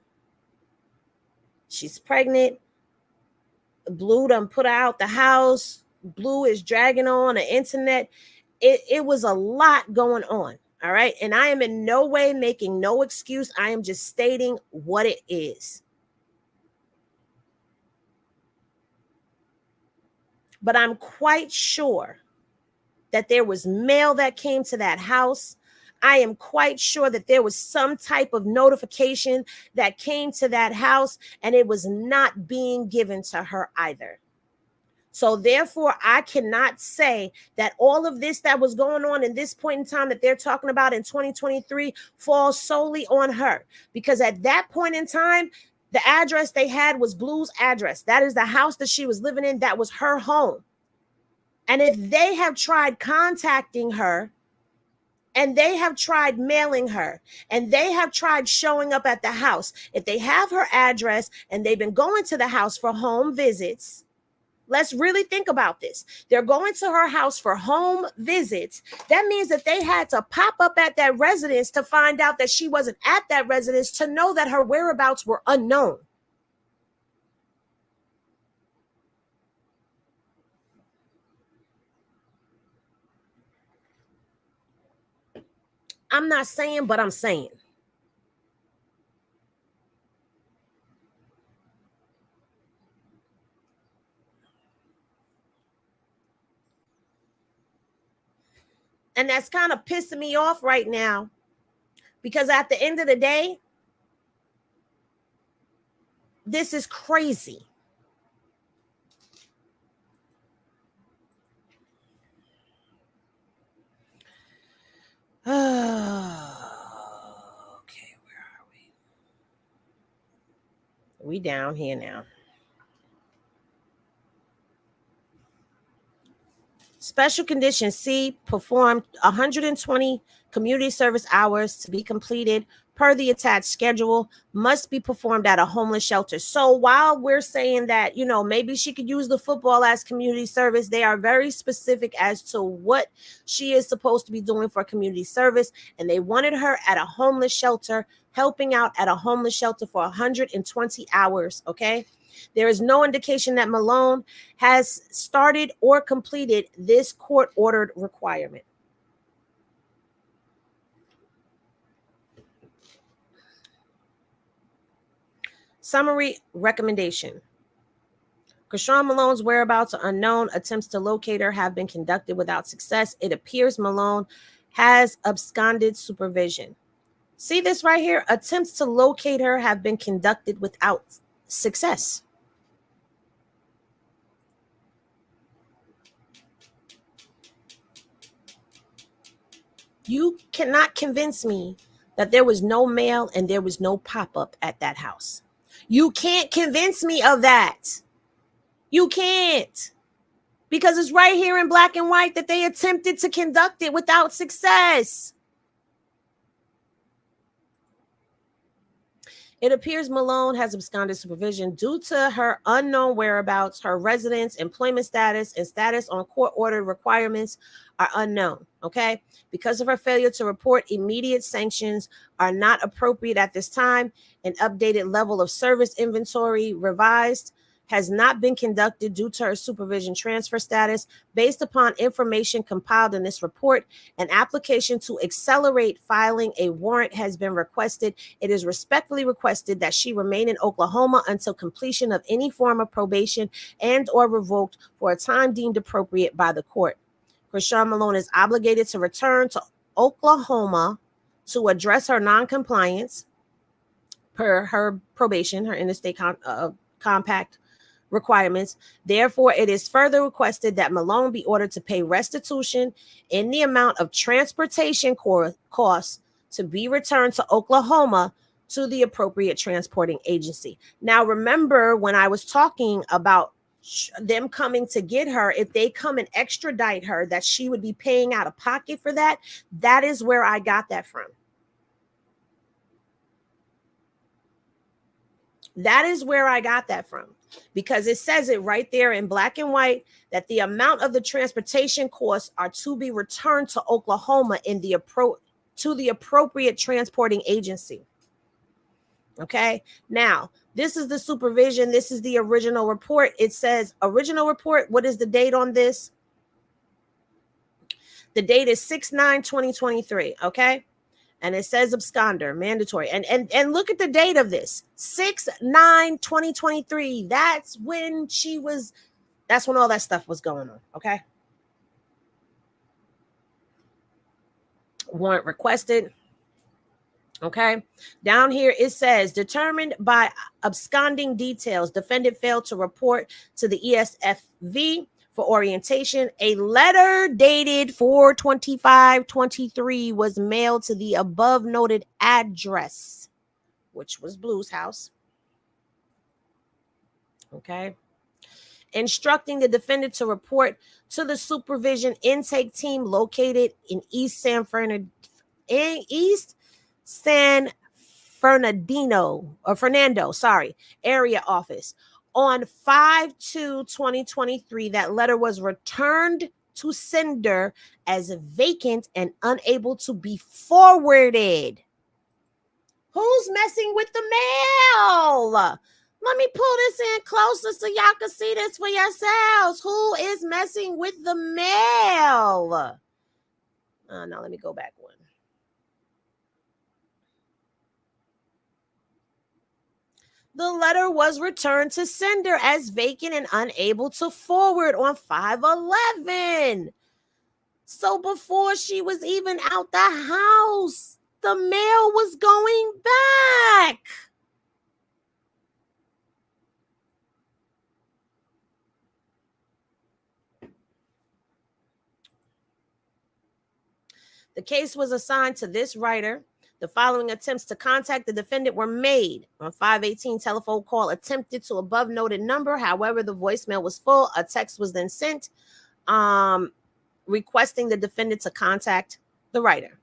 She's pregnant. Blue done put out the house. Blue is dragging on the internet. It was a lot going on. All right. And I am in no way making no excuse. I am just stating what it is. but I'm quite sure that there was mail that came to that house. I am quite sure that there was some type of notification that came to that house, and it was not being given to her either. So therefore, I cannot say that all of this that was going on in this point in time that they're talking about in 2023 falls solely on her. Because at that point in time, the address they had was Blue's address. That is the house that she was living in. That was her home. And if they have tried contacting her, and they have tried mailing her, and they have tried showing up at the house, if they have her address and they've been going to the house for home visits, let's really think about this. They're going to her house for home visits. That means that they had to pop up at that residence to find out that she wasn't at that residence, to know that her whereabouts were unknown. I'm not saying, but I'm saying. And that's kind of pissing me off right now, because at the end of the day, this is crazy. Okay, where are we? We down here now. Special condition C, performed 120 community service hours to be completed per the attached schedule, must be performed at a homeless shelter. So while we're saying that, you know, maybe she could use the football as community service, they are very specific as to what she is supposed to be doing for community service. And they wanted her at a homeless shelter, helping out at a homeless shelter for 120 hours. Okay. There is no indication that Malone has started or completed this court-ordered requirement. Summary recommendation. Chrisean Malone's whereabouts are unknown. Attempts to locate her have been conducted without success. It appears Malone has absconded supervision. See this right here? Attempts to locate her have been conducted without success. You cannot convince me that there was no mail and there was no pop-up at that house. You can't convince me of that. You can't. Because it's right here in black and white that they attempted to conduct it without success. It appears Malone has absconded supervision due to her unknown whereabouts. Her residence, employment status, and status on court-ordered requirements are unknown, okay? Because of her failure to report, immediate sanctions are not appropriate at this time. An updated level of service inventory revised has not been conducted due to her supervision transfer status. Based upon information compiled in this report, an application to accelerate filing a warrant has been requested. It is respectfully requested that she remain in Oklahoma until completion of any form of probation and or revoked for a time deemed appropriate by the court. Chrisean Malone is obligated to return to Oklahoma to address her noncompliance per her probation, her interstate compact requirements. Therefore, it is further requested that Malone be ordered to pay restitution in the amount of transportation costs to be returned to Oklahoma to the appropriate transporting agency. Now, remember when I was talking about them coming to get her, if they come and extradite her, that she would be paying out of pocket for that. That is where I got that from. That is where I got that from, because it says it right there in black and white that the amount of the transportation costs are to be returned to Oklahoma in the to the appropriate transporting agency. Okay. Now, this is the supervision. This is the original report. It says original report. What is the date on this? The date is 6/9/2023. Okay. And it says absconder, mandatory. And look at the date of this, 6/9/2023. That's when she was That's when all that stuff was going on, okay? Warrant requested. Okay, down here it says determined by absconding details, defendant failed to report to the ESFV for orientation. A letter dated 4/25/23 was mailed to the above noted address, which was Blue's house. Okay, instructing the defendant to report to the supervision intake team located in East San Fernandino area office. On 5/2/2023, that letter was returned to sender as vacant and unable to be forwarded. Who's messing with the mail? Let me pull this in closer so y'all can see this for yourselves. Who is messing with the mail? Now let me go back one. The letter was returned to sender as vacant and unable to forward on 5/11. So before she was even out the house, the mail was going back. The case was assigned to this writer. The following attempts to contact the defendant were made. On 5/18, telephone call attempted to above noted number. However, the voicemail was full. A text was then sent requesting the defendant to contact the writer.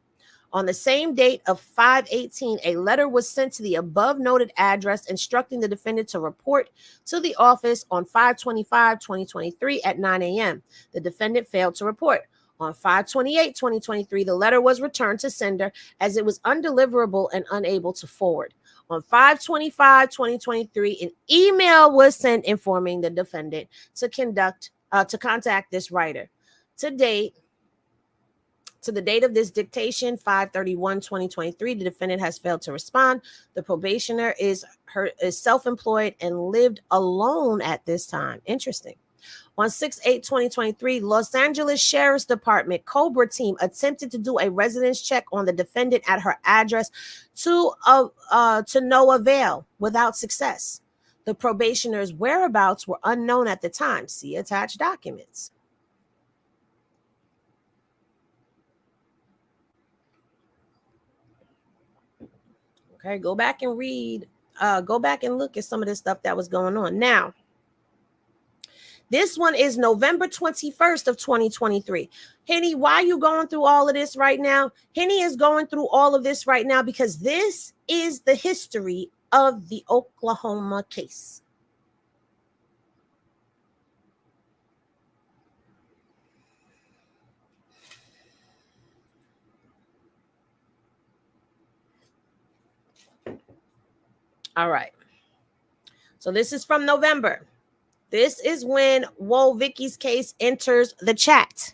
On the same date of 5/18, a letter was sent to the above noted address instructing the defendant to report to the office on 5/25/2023 at 9 a.m. The defendant failed to report. On 5/28/2023, the letter was returned to sender as it was undeliverable and unable to forward. On 5/25/2023, an email was sent informing the defendant to contact this writer. To the date of this dictation, 5/31/2023, the defendant has failed to respond. The probationer is self-employed and lived alone at this time. Interesting. On 6/8/2023, Los Angeles Sheriff's Department Cobra team attempted to do a residence check on the defendant at her address to no avail without success. The probationer's whereabouts were unknown at the time. See attached documents. Okay, go back and read. Go back and look at some of this stuff that was going on. Now, this one is November 21st of 2023. Henny, why are you going through all of this right now? Henny is going through all of this right now because this is the history of the Oklahoma case. All right. So this is from November. This is when Whoa Vicky's case enters the chat.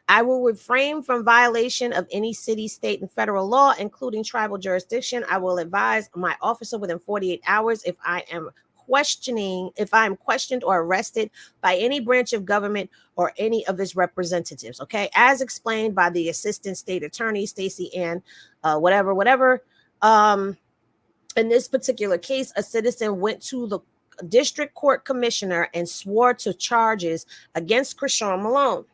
I will refrain from violation of any city, state, and federal law, including tribal jurisdiction. I will advise my officer within 48 hours if I am questioned or arrested by any branch of government or any of its representatives. Okay, as explained by the assistant state attorney, Stacey Ann, whatever. In this particular case, a citizen went to the district court commissioner and swore to charges against Chrisean Malone.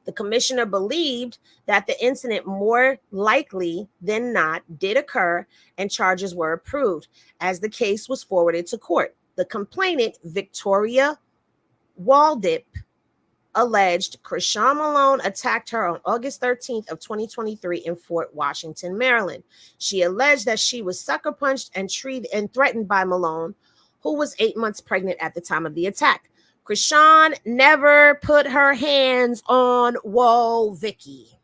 The commissioner believed that the incident more likely than not did occur and charges were approved as the case was forwarded to court. The complainant, Victoria Waldip, alleged Chrisean Malone attacked her on August 13th of 2023 in Fort Washington, Maryland. She alleged that she was sucker punched and threatened by Malone, who was 8 months pregnant at the time of the attack. Chrisean never put her hands on Whoa Vicky.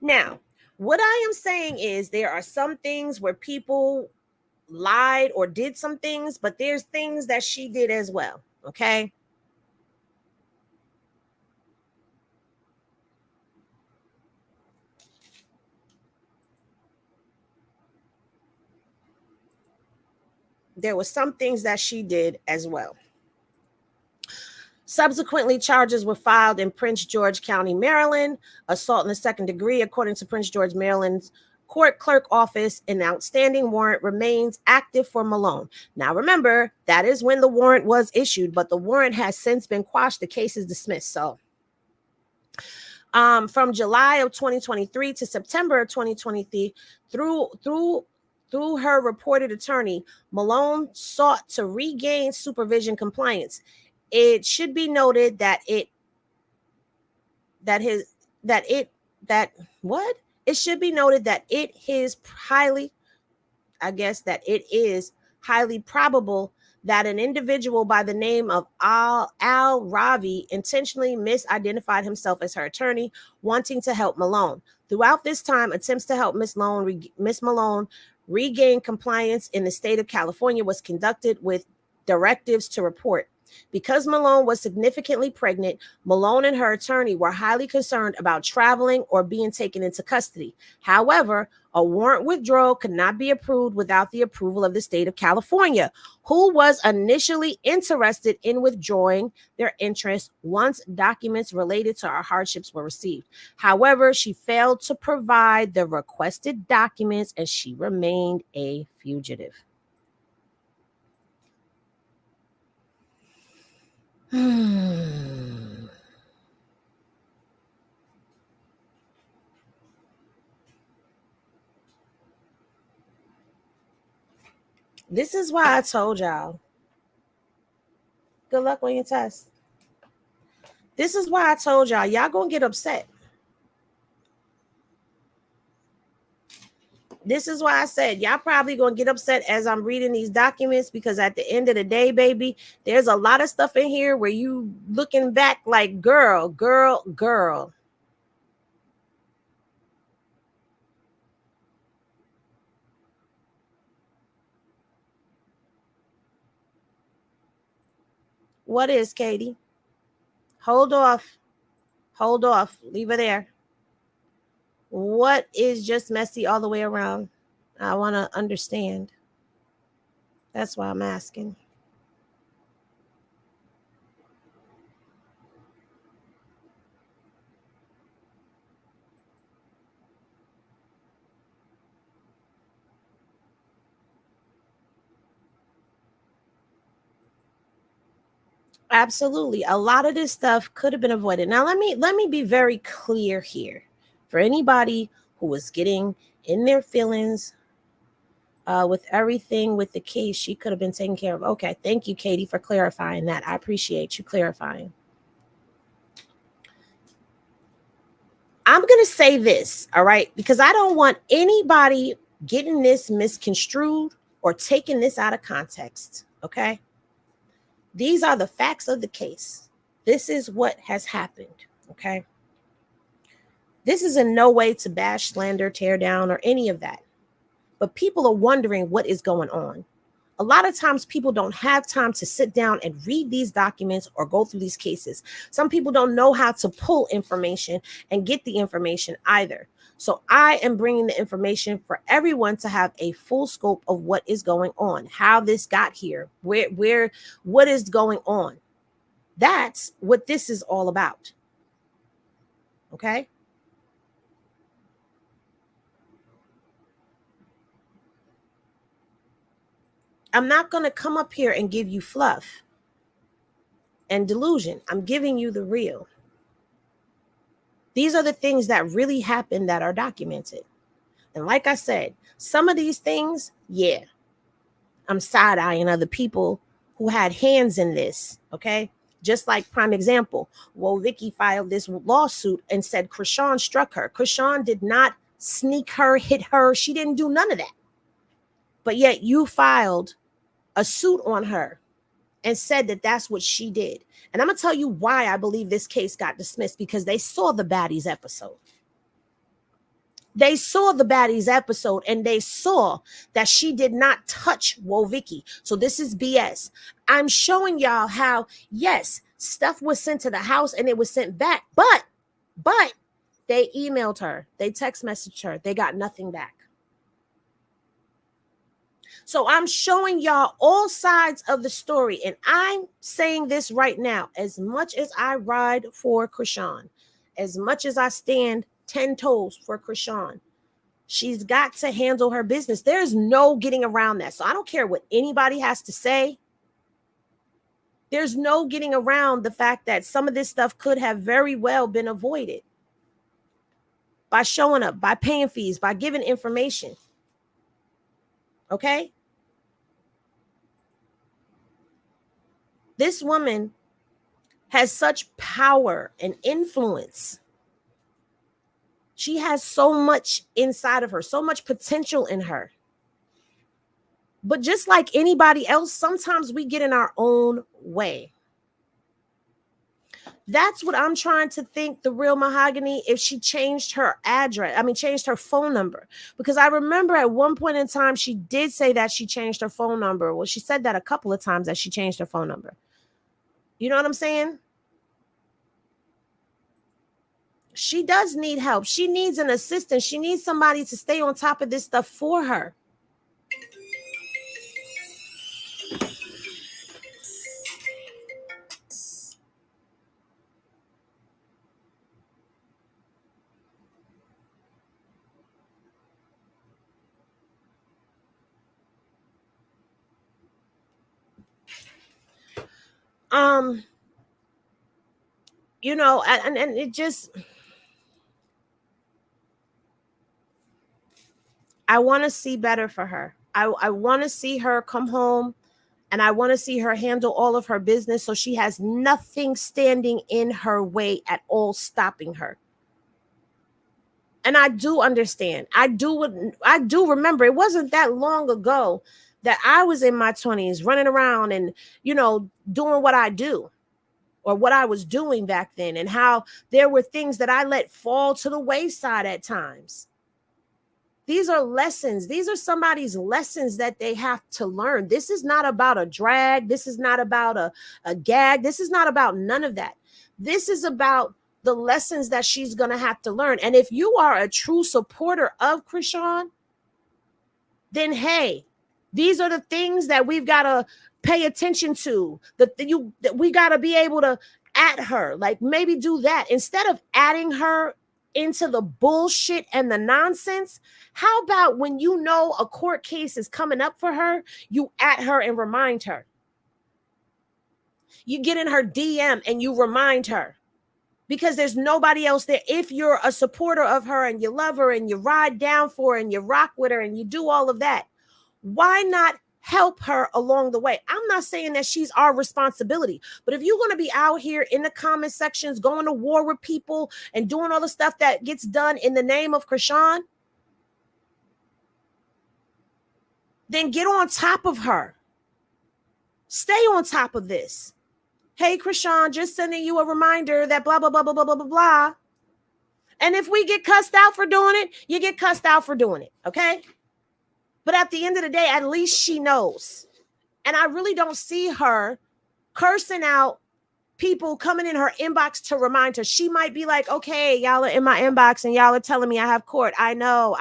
Now, what I am saying is there are some things where people lied or did some things, but there's things that she did as well. Okay. there were some things that she did as well. Subsequently, charges were filed in Prince George County, Maryland, assault in the second degree, according to Prince George, Maryland's court clerk office. An outstanding warrant remains active for Malone. Now, remember, that is when the warrant was issued, but the warrant has since been quashed. The case is dismissed. So, from July of 2023 to September of 2023, through her reported attorney, Malone sought to regain supervision compliance. It should be noted that it is highly probable that an individual by the name of Al Ravi intentionally misidentified himself as her attorney, wanting to help Malone. Throughout this time, attempts to help Miss Malone regain compliance in the state of California was conducted with directives to report. Because Malone was significantly pregnant, Malone and her attorney were highly concerned about traveling or being taken into custody. However, a warrant withdrawal could not be approved without the approval of the state of California, who was initially interested in withdrawing their interest once documents related to her hardships were received. However, she failed to provide the requested documents and she remained a fugitive. This is why I told y'all. Good luck on your test. This is why I told y'all gonna get upset. This is why I said y'all probably gonna get upset as I'm reading these documents, because at the end of the day, baby, there's a lot of stuff in here where you looking back like, girl. What is, Katie? Hold off. Leave her there. What is just messy all the way around? I want to understand. That's why I'm asking. Absolutely. A lot of this stuff could have been avoided. Now, let me be very clear here. For anybody who was getting in their feelings with everything with the case, she could have been taken care of. Okay, thank you, Katie, for clarifying that. I appreciate you clarifying. I'm going to say this, all right, because I don't want anybody getting this misconstrued or taking this out of context, okay? These are the facts of the case. This is what has happened, okay? This is in no way to bash, slander, tear down, or any of that. But people are wondering what is going on. A lot of times people don't have time to sit down and read these documents or go through these cases. Some people don't know how to pull information and get the information either. So I am bringing the information for everyone to have a full scope of what is going on, how this got here, what is going on. That's what this is all about. Okay? I'm not going to come up here and give you fluff and delusion. I'm giving you the real. These are the things that really happened that are documented. And like I said, some of these things, yeah, I'm side-eyeing other people who had hands in this, okay? Just like prime example, Vicky filed this lawsuit and said Chrisean struck her. Chrisean did not sneak her, hit her. She didn't do none of that. But yet you filed a suit on her and said that that's what she did. And I'm going to tell you why I believe this case got dismissed, because they saw the baddies episode. They saw the baddies episode and they saw that she did not touch Vicky. So this is BS. I'm showing y'all how, yes, stuff was sent to the house and it was sent back, but they emailed her, they text messaged her, they got nothing back. So I'm showing y'all all sides of the story. And I'm saying this right now. As much as I ride for Chrisean, as much as I stand 10 toes for Chrisean, she's got to handle her business. There's no getting around that. So I don't care what anybody has to say. There's no getting around the fact that some of this stuff could have very well been avoided by showing up, by paying fees, by giving information. Okay? This woman has such power and influence. She has so much inside of her, so much potential in her. But just like anybody else, sometimes we get in our own way. That's what I'm trying to think, the real Mahogany, if she changed her address, changed her phone number. Because I remember at one point in time, she did say that she changed her phone number. Well, she said that a couple of times that she changed her phone number. You know what I'm saying? She does need help. She needs an assistant. She needs somebody to stay on top of this stuff for her. You know, and it just, I want to see better for her. I want to see her come home, and I want to see her handle all of her business so she has nothing standing in her way at all, stopping her. And I do understand. I do remember it wasn't that long ago that I was in my 20s running around and, you know, doing what I do, or what I was doing back then, and how there were things that I let fall to the wayside at times. These are lessons. These are somebody's lessons that they have to learn. This is not about a drag. This is not about a gag. This is not about none of that. This is about the lessons that she's going to have to learn. And if you are a true supporter of Chrisean, then hey, these are the things that we've got to pay attention to. That we got to be able to at her, like maybe do that instead of adding her into the bullshit and the nonsense. How about when you know a court case is coming up for her, you at her and remind her. You get in her DM and you remind her, because there's nobody else there. If you're a supporter of her and you love her and you ride down for her and you rock with her and you do all of that, why not help her along the way? I'm not saying that she's our responsibility, but if you're going to be out here in the comment sections going to war with people and doing all the stuff that gets done in the name of Chrisean, then get on top of her. Stay on top of this. Hey, Chrisean, just sending you a reminder that blah, blah, blah, blah, blah, blah, blah, blah. And if we get cussed out for doing it, you get cussed out for doing it, okay? But at the end of the day, at least she knows. And I really don't see her cursing out people coming in her inbox to remind her. She might be like, okay, y'all are in my inbox and y'all are telling me I have court. I know.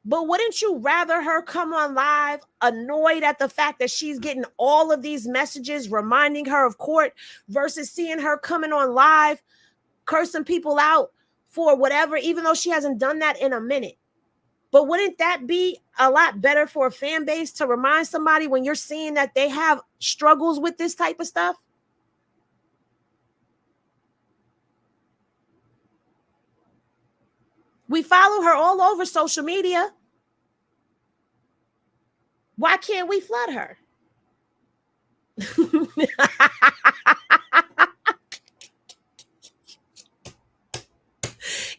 But wouldn't you rather her come on live annoyed at the fact that she's getting all of these messages reminding her of court versus seeing her coming on live cursing people out for whatever, even though she hasn't done that in a minute? But wouldn't that be a lot better for a fan base to remind somebody when you're seeing that they have struggles with this type of stuff? We follow her all over social media. Why can't we flood her?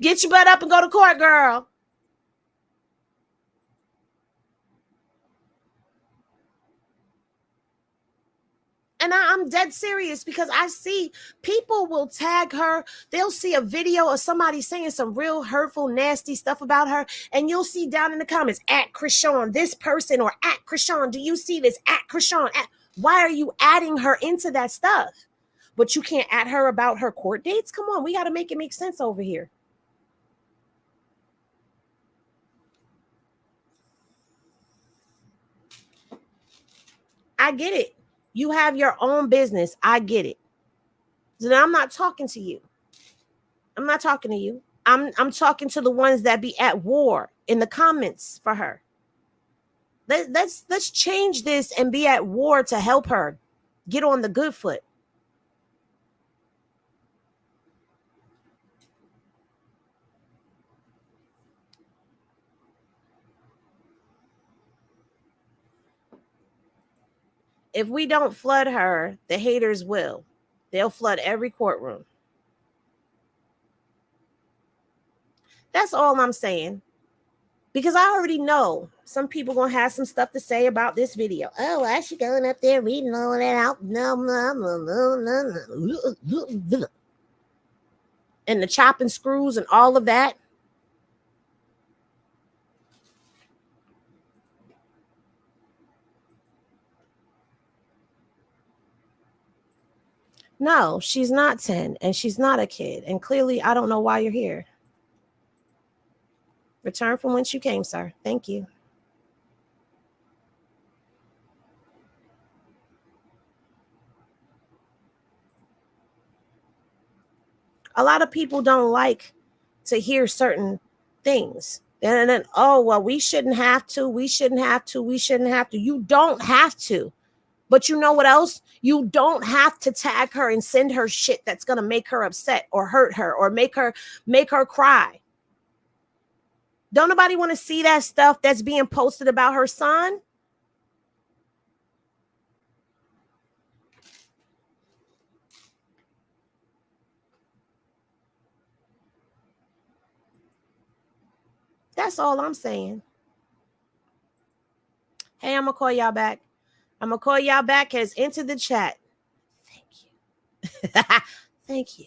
Get your butt up and go to court, girl. And I'm dead serious, because I see people will tag her. They'll see a video of somebody saying some real hurtful, nasty stuff about her. And you'll see down in the comments, at Chrisean, this person, or at Chrisean, do you see this? At Chrisean. Why are you adding her into that stuff? But you can't add her about her court dates? Come on, we got to make it make sense over here. I get it. You have your own business. I get it. So now I'm not talking to you. I'm not talking to you. I'm talking to the ones that be at war in the comments for her. Let's change this and be at war to help her get on the good foot. If we don't flood her, the haters will. They'll flood every courtroom. That's all I'm saying. Because I already know some people going to have some stuff to say about this video. Oh, why is she going up there reading all that out? And the chopping screws and all of that. No, she's not 10 and she's not a kid. And clearly, I don't know why you're here. Return from whence you came, sir. Thank you. A lot of people don't like to hear certain things. And then, oh, well, we shouldn't have to. We shouldn't have to. We shouldn't have to. You don't have to. But you know what else? You don't have to tag her and send her shit that's going to make her upset or hurt her or make her cry. Don't nobody want to see that stuff that's being posted about her son? That's all I'm saying. Hey, I'm going to call y'all back. I'm going to call y'all back as into the chat. Thank you. Thank you.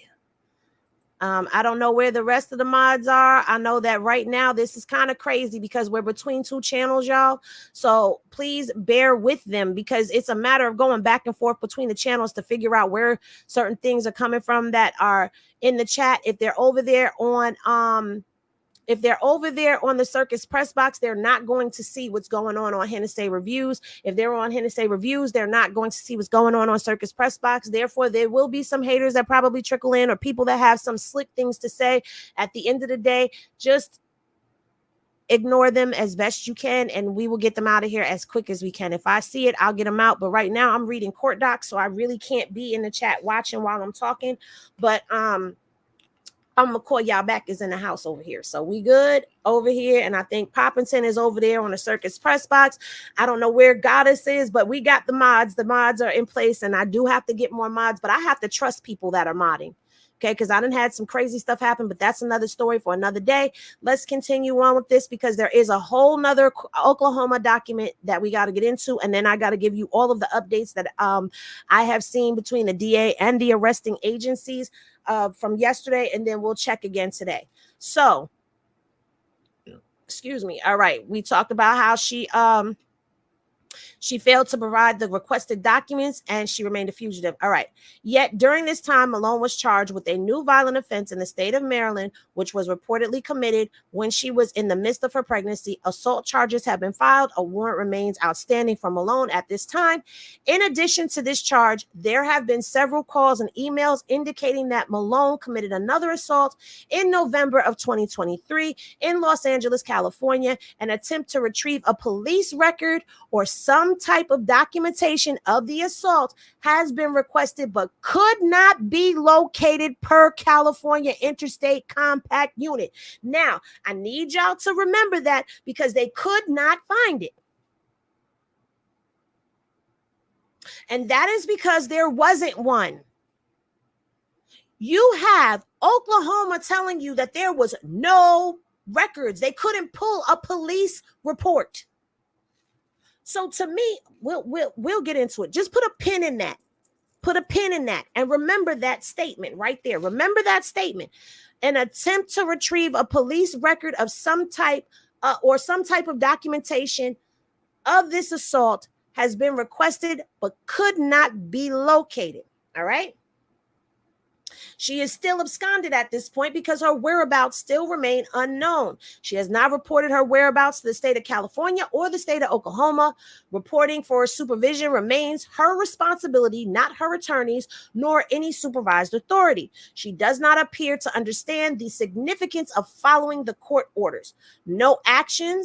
I don't know where the rest of the mods are. I know that right now this is kind of crazy because we're between two channels, y'all. So please bear with them because it's a matter of going back and forth between the channels to figure out where certain things are coming from that are in the chat. If they're over there on the Circus Press Box, they're not going to see what's going on Henny Reviews. If they're on Henny Reviews, they're not going to see what's going on Circus Press Box. Therefore, there will be some haters that probably trickle in or people that have some slick things to say. At the end of the day, just ignore them as best you can, and we will get them out of here as quick as we can. If I see it, I'll get them out. But right now, I'm reading court docs, so I really can't be in the chat watching while I'm talking. But I'm gonna call y'all back is in the house over here. So we good over here. And I think Poppington is over there on the Circus Press Box. I don't know where Goddess is, but we got the mods. The mods are in place. And I do have to get more mods, but I have to trust people that are modding. Okay, because I done had some crazy stuff happen, but that's another story for another day. Let's continue on with this because there is a whole nother Oklahoma document that we got to get into. And then I got to give you all of the updates that I have seen between the DA and the arresting agencies from yesterday. And then we'll check again today. So, excuse me. All right. We talked about how she failed to provide the requested documents and she remained a fugitive. All right. Yet during this time, Malone was charged with a new violent offense in the state of Maryland, which was reportedly committed when she was in the midst of her pregnancy. Assault charges have been filed. A warrant remains outstanding for Malone at this time. In addition to this charge, there have been several calls and emails indicating that Malone committed another assault in November of 2023 in Los Angeles, California. An attempt to retrieve a police record or some type of documentation of the assault has been requested but could not be located per California Interstate Compact Unit. Now, I need y'all to remember that because they could not find it. And that is because there wasn't one. You have Oklahoma telling you that there was no records. They couldn't pull a police report. So to me, we'll get into it. Just put a pin in that. Put a pin in that. And remember that statement right there. Remember that statement. An attempt to retrieve a police record of some type or some type of documentation of this assault has been requested but could not be located. All right. She is still absconded at this point because her whereabouts still remain unknown. She has not reported her whereabouts to the state of California or the state of Oklahoma. Reporting for supervision remains her responsibility, not her attorney's nor any supervised authority. She does not appear to understand the significance of following the court orders. No action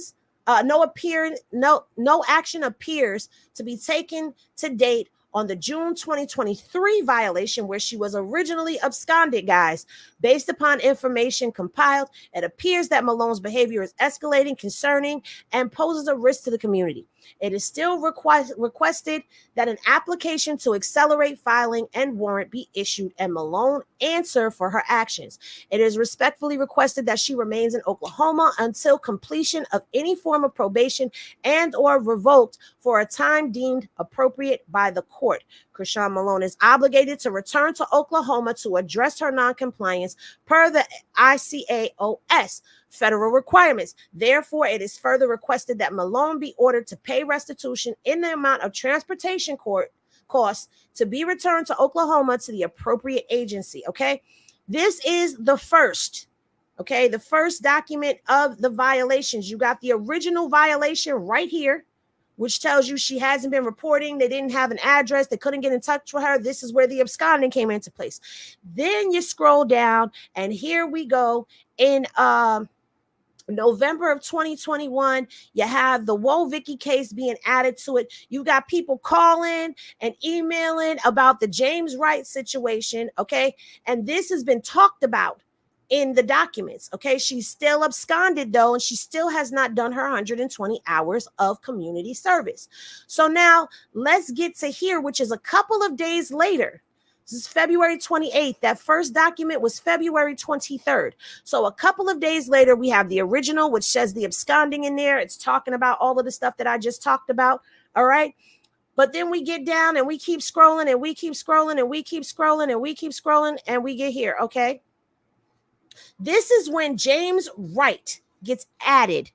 appears to be taken to date on the June 2023 violation where she was originally absconded, guys. Based upon information compiled, it appears that Malone's behavior is escalating, concerning, and poses a risk to the community. It is still requested that an application to accelerate filing and warrant be issued and Malone answer for her actions. It is respectfully requested that she remains in Oklahoma until completion of any form of probation and or revoked for a time deemed appropriate by the court. Chrisean Malone is obligated to return to Oklahoma to address her noncompliance per the ICAOS federal requirements. Therefore, it is further requested that Malone be ordered to pay restitution in the amount of transportation costs to be returned to Oklahoma to the appropriate agency. Okay, this is the first. Okay, the first document of the violations. You got the original violation right here, which tells you she hasn't been reporting. They didn't have an address. They couldn't get in touch with her. This is where the absconding came into place. Then you scroll down, and here we go. In November of 2021, you have the Whoa Vicky case being added to it. You got people calling and emailing about the James Wright situation, okay? And this has been talked about in the documents, okay? She's still absconded though, and she still has not done her 120 hours of community service. So now let's get to here, which is a couple of days later. This is February 28th. That first document was February 23rd. So a couple of days later, we have the original, which says the absconding in there. It's talking about all of the stuff that I just talked about, all right? But then we get down and we keep scrolling and we keep scrolling and we keep scrolling and we keep scrolling and we get here, okay? This is when James Wright gets added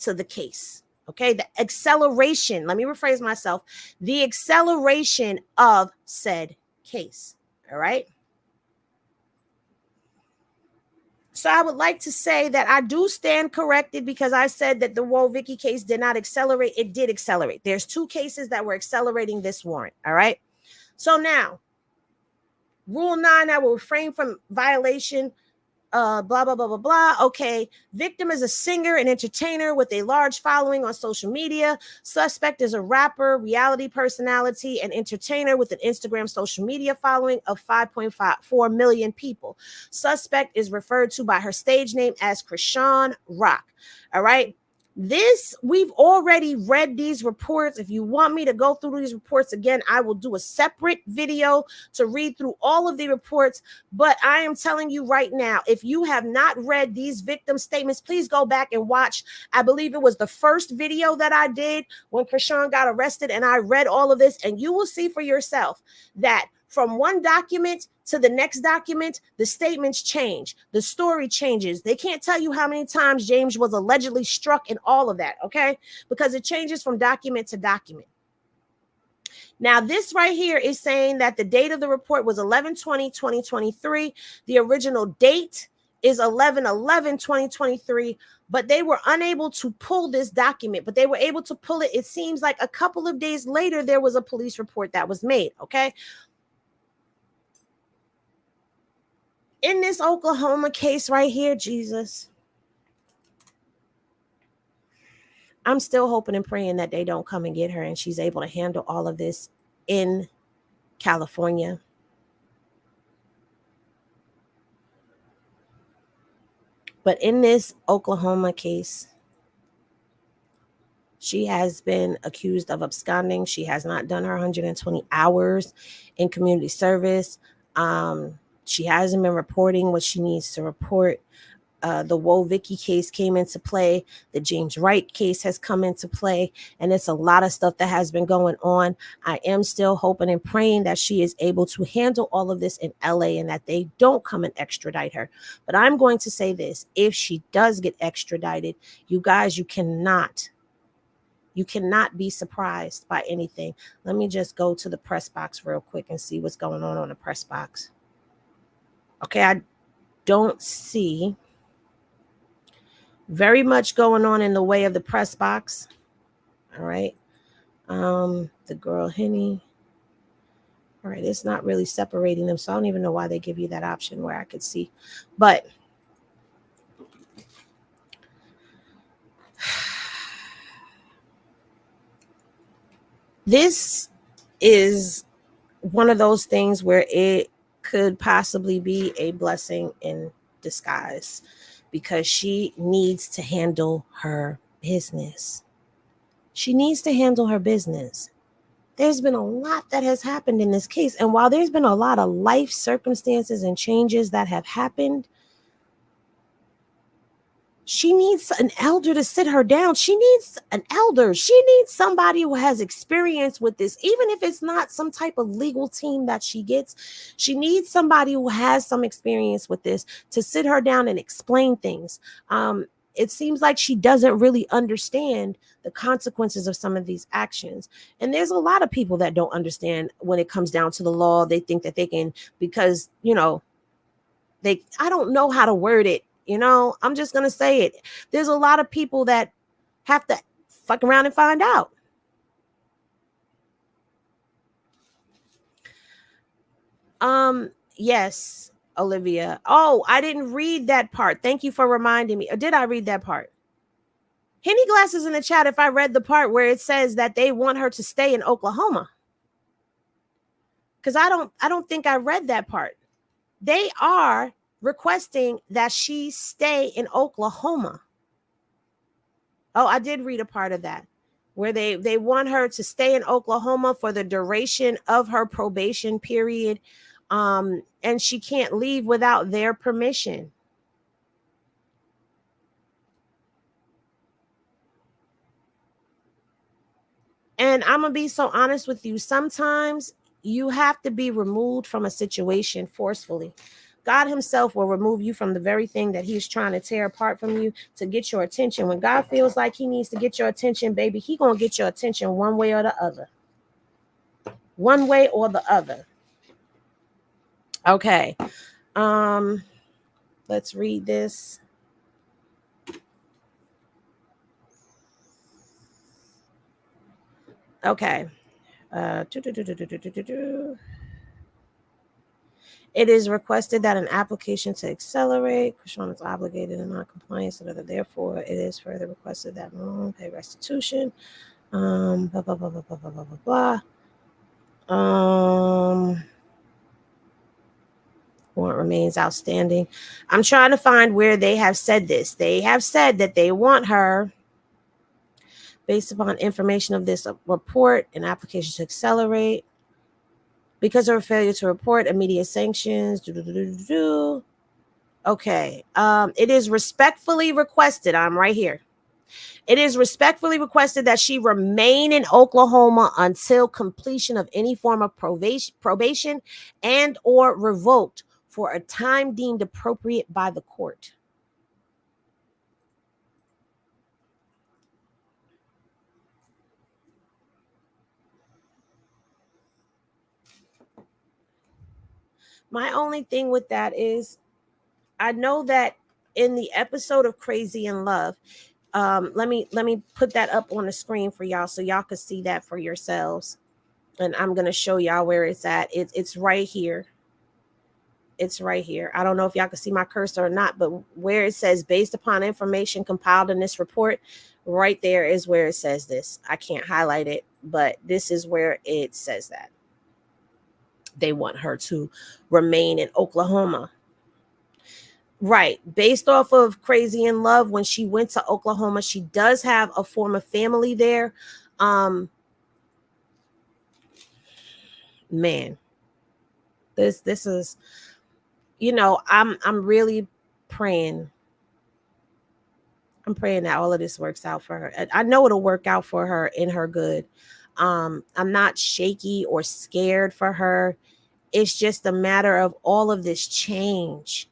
to the case, okay? The acceleration, let me rephrase myself, the acceleration of said case, all right? So I would like to say that I do stand corrected because I said that the Whoa Vicky case did not accelerate. It did accelerate. There's two cases that were accelerating this warrant, all right? So now, Rule 9, I will refrain from violation blah, blah, blah, blah, blah. Okay. Victim is a singer and entertainer with a large following on social media. Suspect is a rapper, reality personality, and entertainer with an Instagram social media following of 5.4 million people. Suspect is referred to by her stage name as Chrisean Rock. All right. This, we've already read these reports. If you want me to go through these reports again, I will do a separate video to read through all of the reports. But I am telling you right now, if you have not read these victim statements, please go back and watch. I believe it was the first video that I did when Chrisean got arrested, and I read all of this, and you will see for yourself that from one document to the next document, the statements change. The story changes. They can't tell you how many times James was allegedly struck and all of that, okay? Because it changes from document to document. Now, this right here is saying that the date of the report was 11/20/2023. The original date is 11/11/2023, but they were unable to pull this document, but they were able to pull it. It seems like a couple of days later, there was a police report that was made, okay? In this Oklahoma case right here, Jesus, I'm still hoping and praying that they don't come and get her and she's able to handle all of this in California. But in this Oklahoma case, she has been accused of absconding. She has not done her 120 hours in community service. She hasn't been reporting what she needs to report. The Whoa Vicky case came into play. The James Wright case has come into play. And it's a lot of stuff that has been going on. I am still hoping and praying that she is able to handle all of this in LA and that they don't come and extradite her. But I'm going to say this. If she does get extradited, you guys, you cannot be surprised by anything. Let me just go to the press box real quick and see what's going on the press box. Okay, I don't see very much going on in the way of the press box. All right. The girl Henny. All right, it's not really separating them, so I don't even know why they give you that option where I could see. But this is one of those things where it could possibly be a blessing in disguise because she needs to handle her business. She needs to handle her business. There's been a lot that has happened in this case. And while there's been a lot of life circumstances and changes that have happened, she needs an elder to sit her down. She needs an elder. She needs somebody who has experience with this, even if it's not some type of legal team that she gets. She needs somebody who has some experience with this to sit her down and explain things. It seems like she doesn't really understand the consequences of some of these actions. And there's a lot of people that don't understand when it comes down to the law. They think that they can, because, I don't know how to word it. I'm just going to say it. There's a lot of people that have to fuck around and find out. Yes, Olivia. Oh, I didn't read that part. Thank you for reminding me. Or did I read that part? Henny Glasses in the chat if I read the part where it says that they want her to stay in Oklahoma. Because I don't think I read that part. They are requesting that she stay in Oklahoma. Oh, I did read a part of that where they want her to stay in Oklahoma for the duration of her probation period. And she can't leave without their permission. And I'm going to be so honest with you. Sometimes you have to be removed from a situation forcefully. God himself will remove you from the very thing that he's trying to tear apart from you to get your attention. When God feels like he needs to get your attention, baby, he going to get your attention one way or the other. One way or the other. Okay. Let's read this. Okay. It is requested that an application to accelerate, Chrisean is obligated in non-compliance, so therefore it is further requested that pay restitution. Blah, blah, blah, blah, blah, blah, blah, blah. Warrant remains outstanding. I'm trying to find where they have said this. They have said that they want her, based upon information of this report, an application to accelerate because of her failure to report immediate sanctions. Okay. It is respectfully requested. I'm right here. It is respectfully requested that she remain in Oklahoma until completion of any form of probation and or revoked for a time deemed appropriate by the court. My only thing with that is I know that in the episode of Chrisean Love, let me put that up on the screen for y'all so y'all can see that for yourselves. And I'm going to show y'all where it's at. It's right here. It's right here. I don't know if y'all can see my cursor or not, but where it says based upon information compiled in this report, right there is where it says this. I can't highlight it, but this is where it says that they want her to remain in Oklahoma. Right. Based off of Chrisean Love, when she went to Oklahoma, she does have a form of family there. Man, this is, I'm really praying. I'm praying that all of this works out for her. I know it'll work out for her in her good. I'm not shaky or scared for her. It's just a matter of all of this change.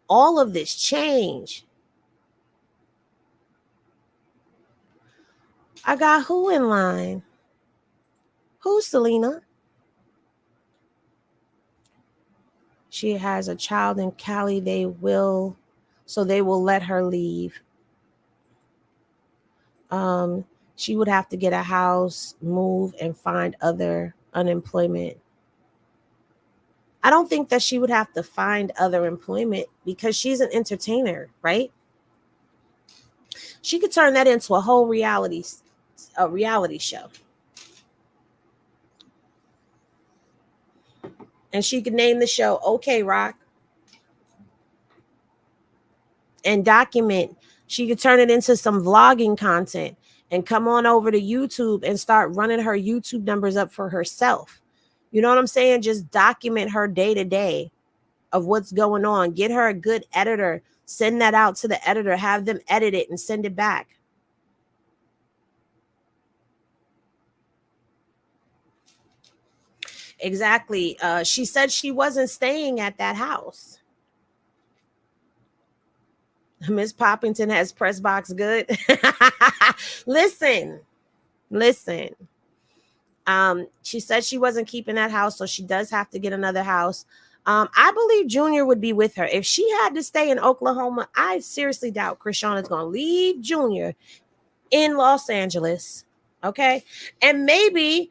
All of this change. I got who in line? Who's Selena? She has a child in Cali. They will let her leave. She would have to get a house, move, and find other unemployment. I don't think that she would have to find other employment because she's an entertainer, right? She could turn that into a whole reality show. And she could name the show Okay Rock and document. She could turn it into some vlogging content and come on over to YouTube and start running her YouTube numbers up for herself. You know what I'm saying? Just document her day to day of what's going on. Get her a good editor. Send that out to the editor. Have them edit it and send it back. Exactly. She said she wasn't staying at that house. Miss Poppington has press box good. Listen. She said she wasn't keeping that house, so she does have to get another house. I believe Junior would be with her. If she had to stay in Oklahoma, I seriously doubt Chrisean is going to leave Junior in Los Angeles. Okay. And maybe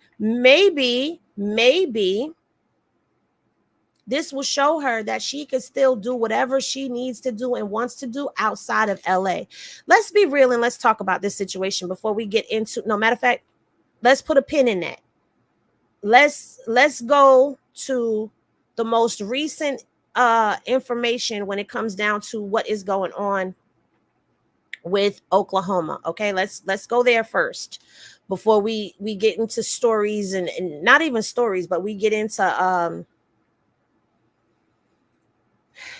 this will show her that she can still do whatever she needs to do and wants to do outside of LA. Let's be real and let's talk about this situation before we get into, no matter of fact, let's put a pin in that. Let's go to the most recent information when it comes down to what is going on with Oklahoma. Okay, let's go there first before we get into stories and not even stories, but we get into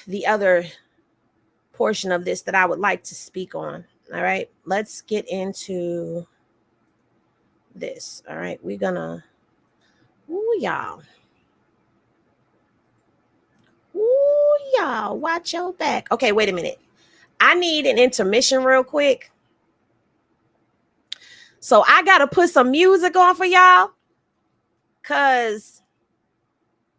the other portion of this that I would like to speak on. All right, let's get into this. All right, we're gonna, ooh, y'all, watch your back. Okay, wait a minute. I need an intermission real quick. So I got to put some music on for y'all because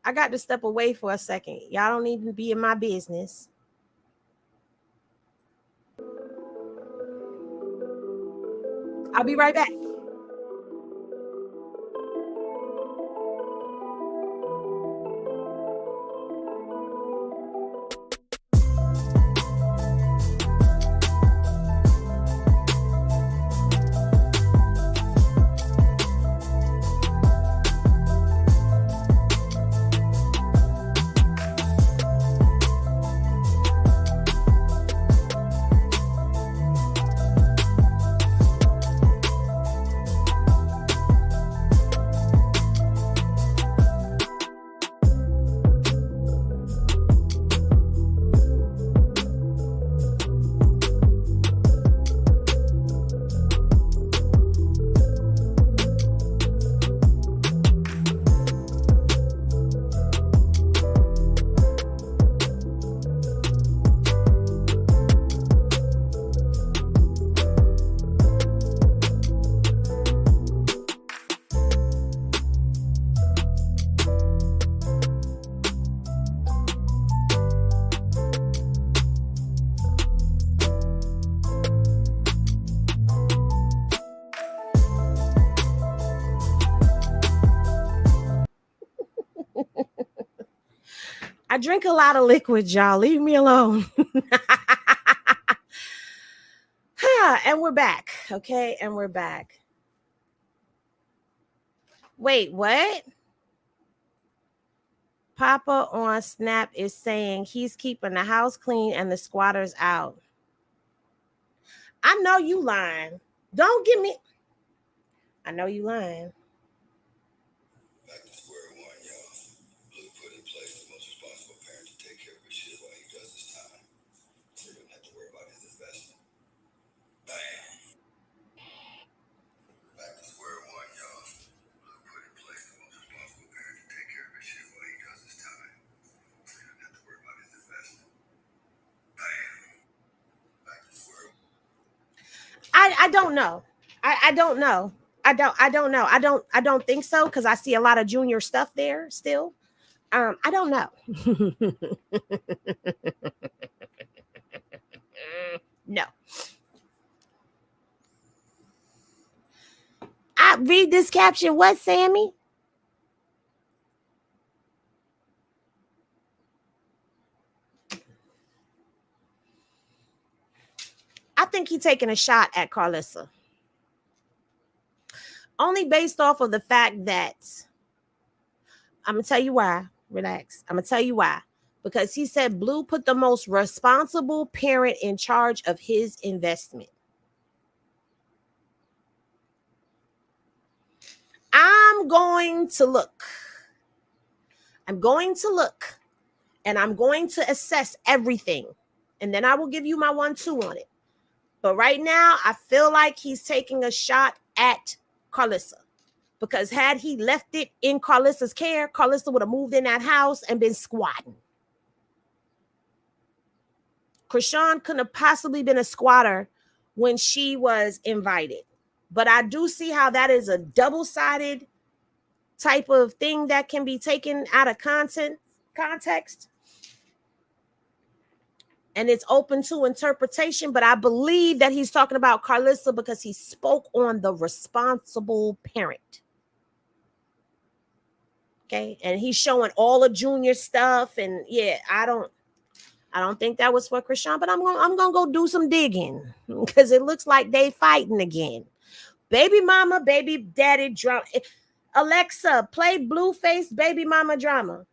I got to step away for a second. Y'all don't need to be in my business. I'll be right back. I drink a lot of liquid, y'all. Leave me alone. And we're back. Okay. And we're back. Wait, what? Papa on Snap is saying he's keeping the house clean and the squatters out. I know you lying. Don't give me. I know you lying. Back to square one, y'all. Blue put in place the most responsible parent to take care of his shit while he does his time. So he doesn't have to worry about his investment. Bam. Back to square one, y'all. Blue put in place the most responsible parent to take care of his shit while he does his time. So he doesn't have to worry about his investment. Bam. Back to square one. I don't know. I don't know. I don't know. I don't think so because I see a lot of Junior stuff there still. I don't know. No. I read this caption. What, Sammy? I think he's taking a shot at Carlissa. Only based off of the fact that I'm going to tell you why. Relax. I'm going to tell you why. Because he said Blue put the most responsible parent in charge of his investment. I'm going to look. And I'm going to assess everything. And then I will give you my 1-2 on it. But right now, I feel like he's taking a shot at Carlissa. Because had he left it in Carlissa's care, Carlissa would have moved in that house and been squatting. Chrisean couldn't have possibly been a squatter when she was invited. But I do see how that is a double-sided type of thing that can be taken out of context. And it's open to interpretation, but I believe that he's talking about Carlissa because he spoke on the responsible parent. Okay, and he's showing all the junior stuff, and yeah, I don't think that was for Chrisean, but I'm gonna go do some digging because it looks like they fighting again. Baby mama, baby daddy drama. Alexa, play Blueface baby mama drama.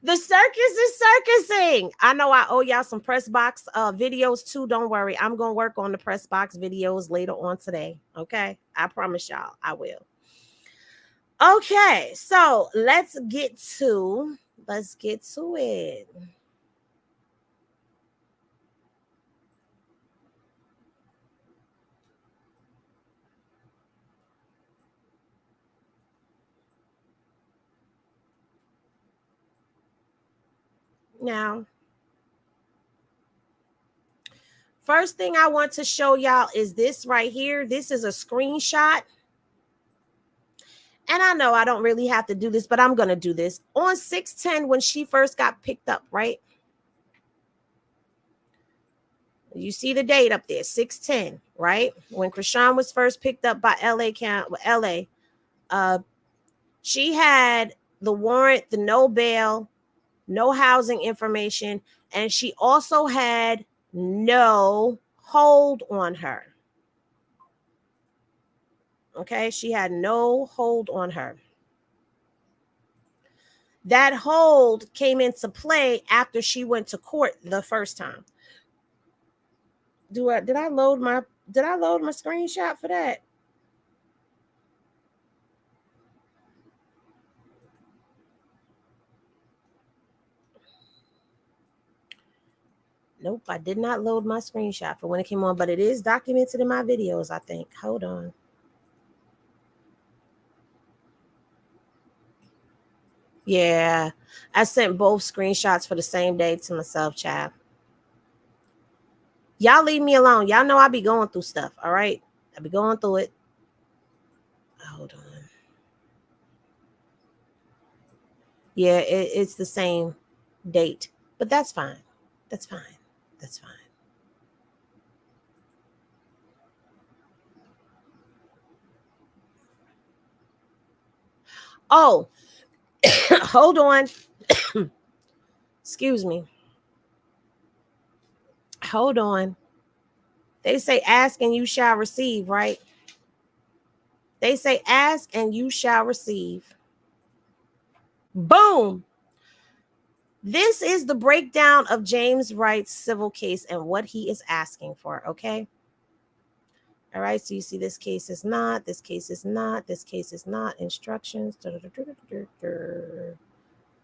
The circus is circusing. I know I owe y'all some press box videos too. Don't worry. I'm going to work on the press box videos later on today. Okay. I promise y'all I will. Okay. So let's get to it. Now, first thing I want to show y'all is this right here. This is a screenshot. And I know I don't really have to do this, but I'm going to do this. On 6/10, when she first got picked up, right? You see the date up there, 6/10, right? When Chrisean was first picked up by LA, she had the warrant, the no bail, no housing information, and she also had no hold on her. Okay, she had no hold on her. That hold came into play after she went to court the first time. Did I load my screenshot for that? Nope, I did not load my screenshot for when it came on, but it is documented in my videos, I think. Hold on. Yeah, I sent both screenshots for the same day to myself, child. Y'all leave me alone. Y'all know I be going through stuff, all right? I be going through it. Hold on. Yeah, it's the same date, but that's fine. That's fine. That's fine. Oh, hold on. Excuse me. Hold on. They say ask and you shall receive, right? They say ask and you shall receive. Boom. This is the breakdown of James Wright's civil case and what he is asking for, okay? All right, so you see this case is not, this case is not, this case is not, instructions.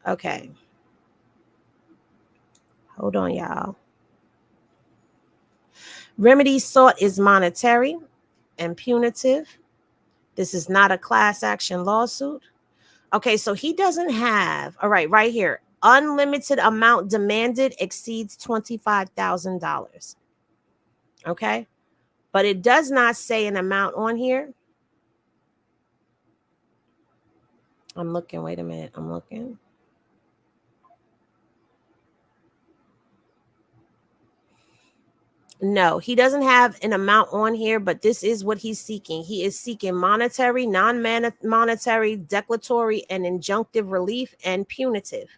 Okay. Hold on, y'all. Remedy sought is monetary and punitive. This is not a class action lawsuit. Okay, so he doesn't have, all right, right here. Unlimited amount demanded exceeds $25,000. Okay, but it does not say an amount on here. I'm looking, wait a minute, I'm looking. No, he doesn't have an amount on here, but this is what he's seeking. He is seeking monetary, non-monetary, declaratory, and injunctive relief and punitive.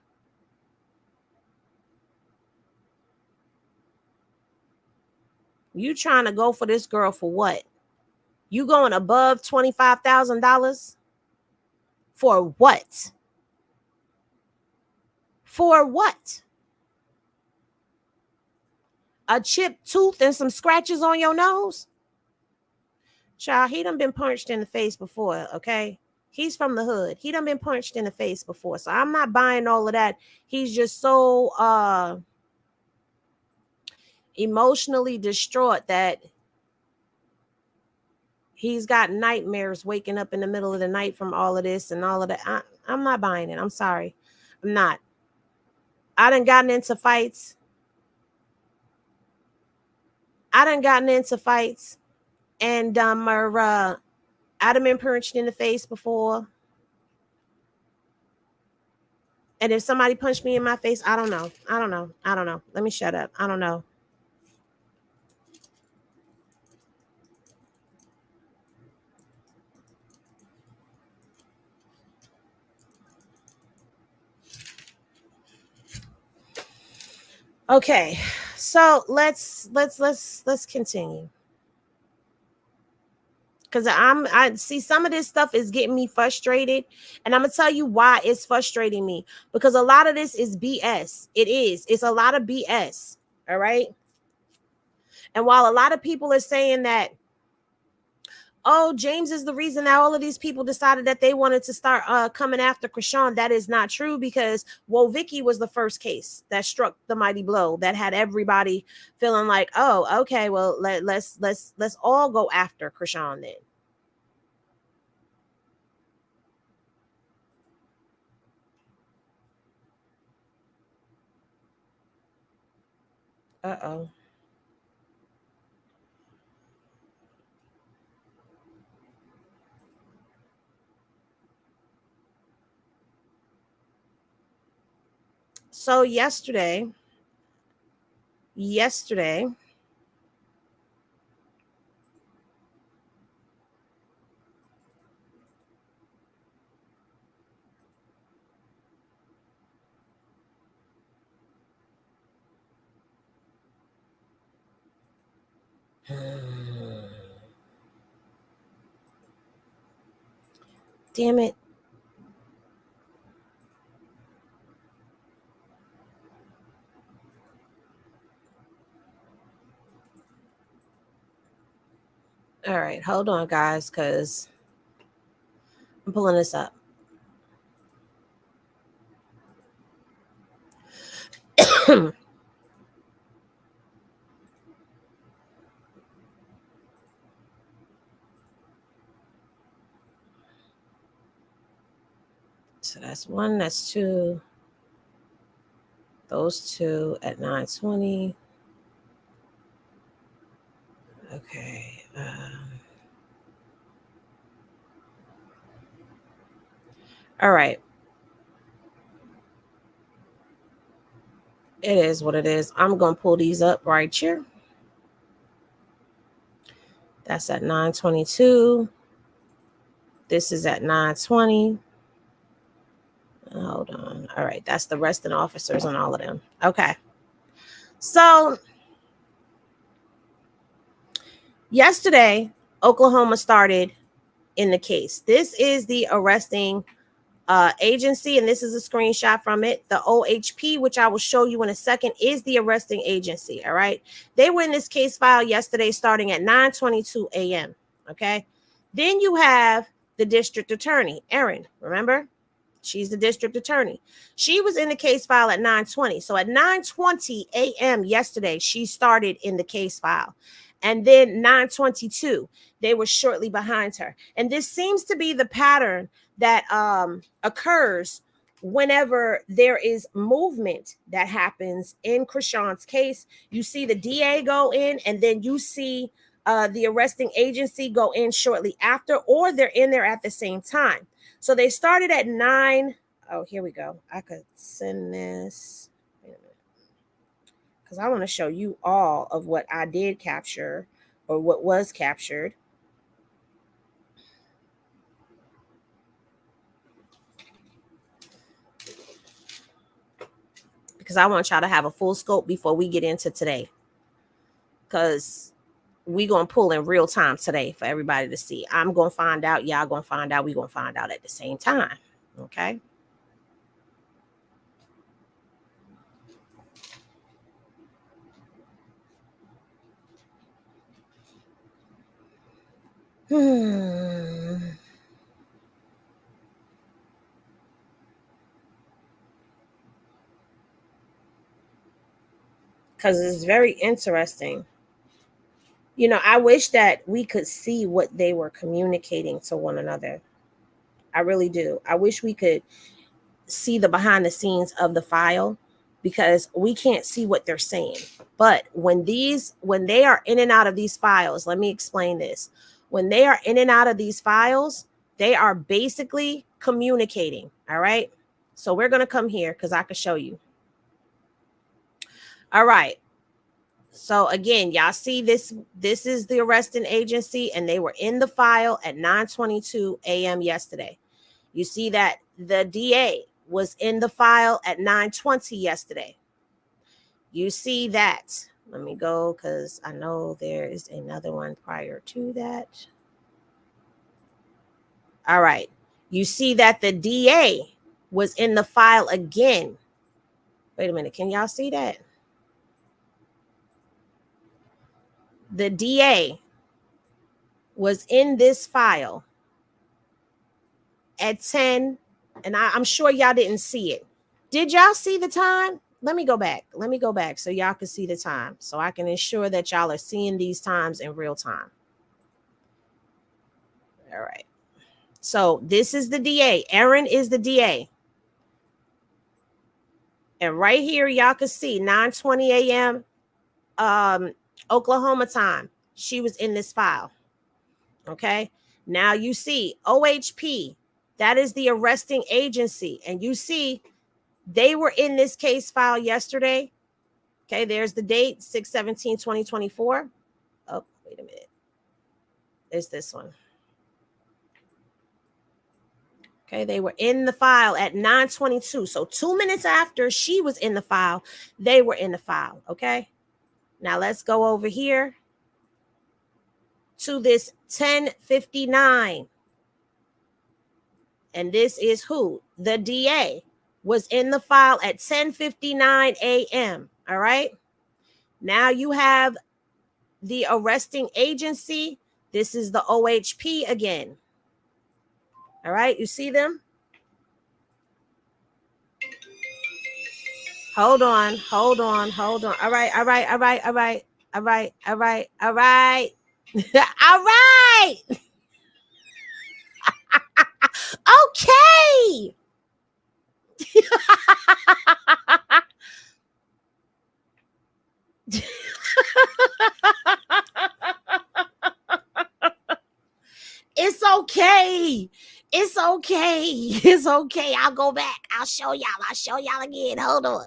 You trying to go for this girl for what? You going above $25,000? For what? For what? A chipped tooth and some scratches on your nose? Child, he done been punched in the face before, okay? He's from the hood. He done been punched in the face before. So I'm not buying all of that. He's just so emotionally distraught that he's got nightmares waking up in the middle of the night from all of this and all of that. I'm not buying it. I'm sorry. I'm not. I done gotten into fights. And I done been punched in the face before. And if somebody punched me in my face, I don't know. Let me shut up. I don't know. Okay, so let's continue. Because I see some of this stuff is getting me frustrated. And I'm gonna tell you why it's frustrating me. Because a lot of this is BS. It's a lot of BS. All right. And while a lot of people are saying that, oh, James is the reason that all of these people decided that they wanted to start coming after Chrisean, that is not true, because Vicky was the first case that struck the mighty blow that had everybody feeling like, oh, okay, well, let's all go after Chrisean then. Uh-oh. So yesterday, damn it. All right, hold on, guys, because I'm pulling this up. So that's one, that's two. Those two at 9:20. Okay. All right. It is what it is. I'm going to pull these up right here. That's at 9:22. This is at 9:20. Hold on. All right. That's the arresting officers and all of them. Okay. So yesterday, Oklahoma started in the case. This is the arresting agency, and this is a screenshot from it. The OHP, which I will show you in a second, is the arresting agency. All right. They were in this case file yesterday starting at 9:22 a.m. Okay. Then you have the district attorney, Erin. Remember? She's the district attorney. She was in the case file at 9:20. So at 9:20 a.m. yesterday, she started in the case file. And then 9:22, they were shortly behind her. And this seems to be the pattern that occurs whenever there is movement that happens in Chrisean's case. You see the DA go in, and then you see the arresting agency go in shortly after, or they're in there at the same time. So they started at 9. Oh, here we go. I could send this. Wait a minute. Because I want to show you all of what I did capture, or what was captured. Because I want y'all to have a full scope before we get into today. Because we're going to pull in real time today for everybody to see. I'm going to find out. Y'all going to find out. We're going to find out at the same time. Okay. Because it's very interesting. You know, I wish that we could see what they were communicating to one another. I really do. I wish we could see the behind the scenes of the file, because we can't see what they're saying. But when they are in and out of these files, let me explain this. When they are in and out of these files, they are basically communicating. All right. So we're going to come here because I can show you. All right. So again, y'all see this. This is the arresting agency, and they were in the file at 9:22 a.m. yesterday. You see that the DA was in the file at 9:20 yesterday. You see that. Let me go, because I know there is another one prior to that. All right. You see that the DA was in the file again. Wait a minute. Can y'all see that? The DA was in this file at 10, and I'm sure y'all didn't see it. Did y'all see the time? Let me go back. Let me go back so y'all can see the time, so I can ensure that y'all are seeing these times in real time. All right. So this is the DA. Aaron is the DA. And right here, y'all can see 9:20 a.m. Oklahoma time. She was in this file. Okay. Now you see OHP. That is the arresting agency. And you see they were in this case file yesterday. Okay. There's the date, 6/17/2024. Oh, wait a minute. There's this one. Okay, they were in the file at 9:22. So 2 minutes after she was in the file, they were in the file. Okay. Now let's go over here to this 10:59. And this is who? The DA was in the file at 10:59 a.m. All right. Now you have the arresting agency. This is the OHP again. All right. You see them? Hold on. Hold on. Hold on. All right. All right. All right. All right. All right. All right. All right. All right. Okay. It's okay. It's okay. It's okay. I'll go back. I'll show y'all. I'll show y'all again. Hold on.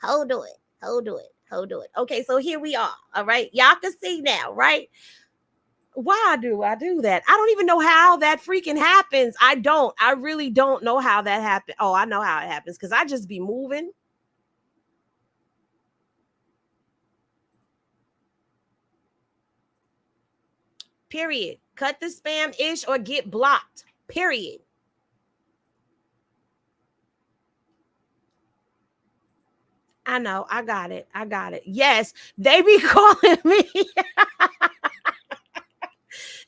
Hold on. Hold on. Hold on. Okay, so here we are. All right. Y'all can see now, right? Why do I do that? I don't even know how that freaking happens. I don't. I really don't know how that happened. Oh, I know how it happens, because I just be moving. Period. Cut the spam-ish or get blocked. Period. I know. I got it. I got it. Yes, they be calling me.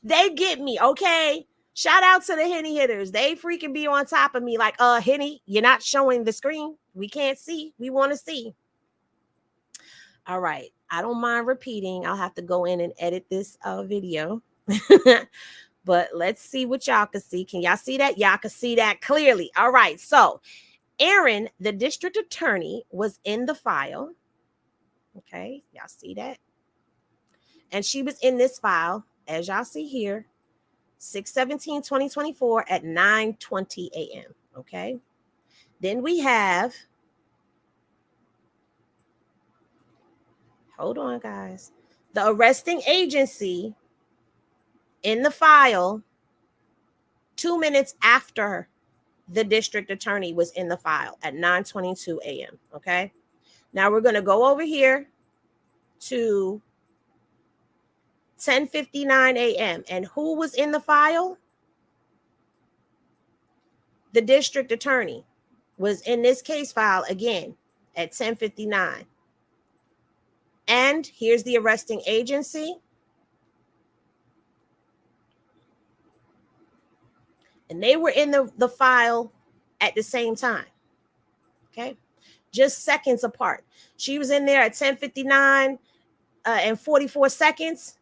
They get me. Okay. Shout out to the Henny hitters. They freaking be on top of me like, Henny, you're not showing the screen. We can't see. We want to see. All right. I don't mind repeating. I'll have to go in and edit this video. but let's see what y'all can see. Can y'all see that? Y'all can see that clearly. All right. So Aaron, the district attorney, was in the file. Okay. Y'all see that? And she was in this file, as y'all see here, 6/17/2024 at 9:20 a.m. Okay. Then we have, hold on, guys, the arresting agency in the file 2 minutes after the district attorney was in the file at 9:22 a.m. Okay. Now we're going to go over here to 10:59 a.m. And who was in the file? The district attorney was in this case file again at 10:59. And here's the arresting agency. And they were in the file at the same time. Okay. Just seconds apart. She was in there at 10:59 and 44 seconds.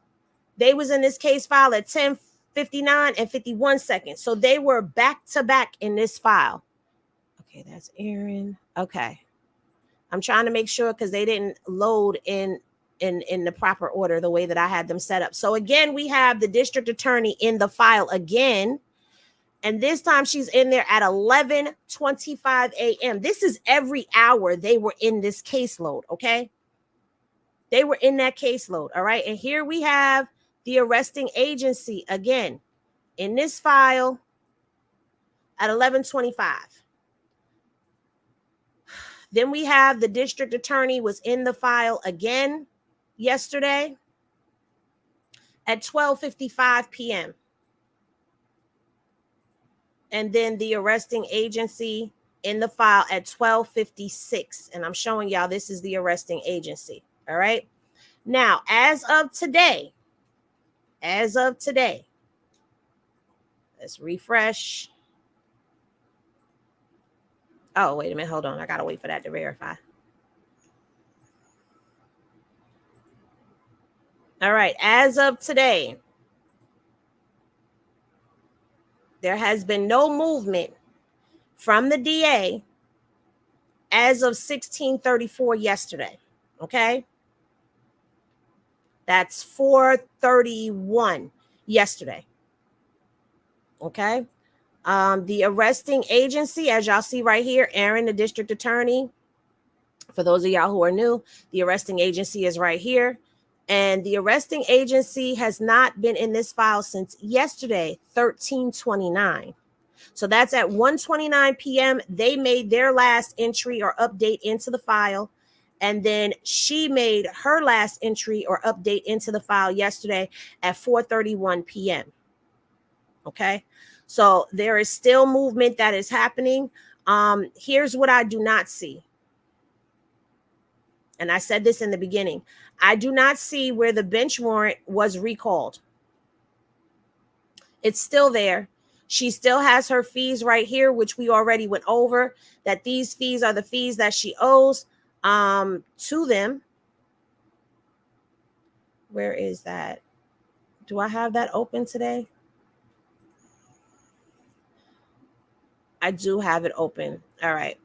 They was in this case file at 10:59 and 51 seconds. So they were back to back in this file. Okay, that's Aaron. Okay. I'm trying to make sure because they didn't load in the proper order the way that I had them set up. So again, we have the district attorney in the file again. And this time she's in there at 11:25 a.m. This is every hour they were in this caseload, okay? They were in that caseload, all right? And here we have the arresting agency again in this file at 11:25. Then we have the district attorney was in the file again yesterday at 12:55 p.m. And then the arresting agency in the file at 12:56. And I'm showing y'all this is the arresting agency. All right. Now, as of today, let's refresh. Oh, wait a minute. Hold on. I got to wait for that to verify. All right. As of today, there has been no movement from the DA as of 16:34 yesterday. Okay. That's 4:31 yesterday. Okay. The arresting agency, as y'all see right here, Aaron, the district attorney. For those of y'all who are new, the arresting agency is right here. And the arresting agency has not been in this file since yesterday, 13/29. So that's at 1:29 p.m. They made their last entry or update into the file. And then she made her last entry or update into the file yesterday at 4:31 p.m. Okay. So there is still movement that is happening. Here's what I do not see. And I said this in the beginning. I do not see where the bench warrant was recalled. It's still there. She still has her fees right here, which we already went over, that these fees are the fees that she owes to them. Where is that? Do I have that open today? I do have it open. All right.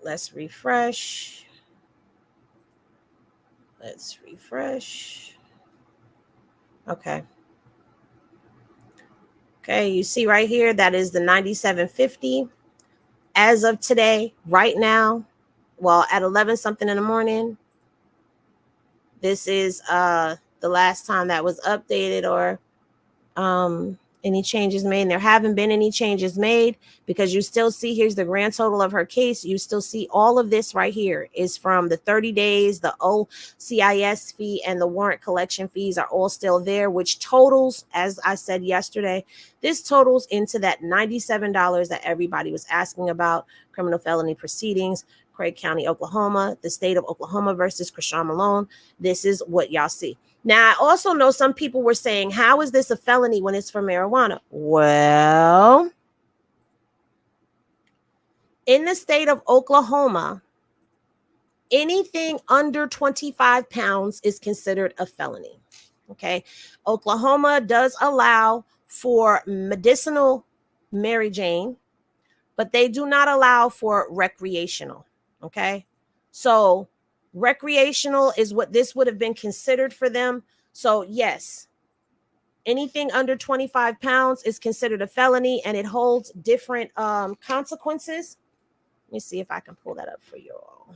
Let's refresh. Let's refresh. Okay. Okay, you see right here, that is the 9750. As of today, right now, well, at 11 something in the morning, this is the last time that was updated or any changes made. And there haven't been any changes made because you still see, here's the grand total of her case. You still see all of this right here is from the 30 days, the OCIS fee and the warrant collection fees are all still there, which totals, as I said yesterday, this totals into that $97 that everybody was asking about. Criminal felony proceedings, Craig County, Oklahoma, the state of Oklahoma versus Chrisean Malone. This is what y'all see. Now, I also know some people were saying, how is this a felony when it's for marijuana? Well, in the state of Oklahoma, anything under 25 pounds is considered a felony. Okay. Oklahoma does allow for medicinal Mary Jane, but they do not allow for recreational. Okay. So recreational is what this would have been considered for them. So, yes, anything under 25 pounds is considered a felony, and it holds different consequences. Let me see if I can pull that up for you all.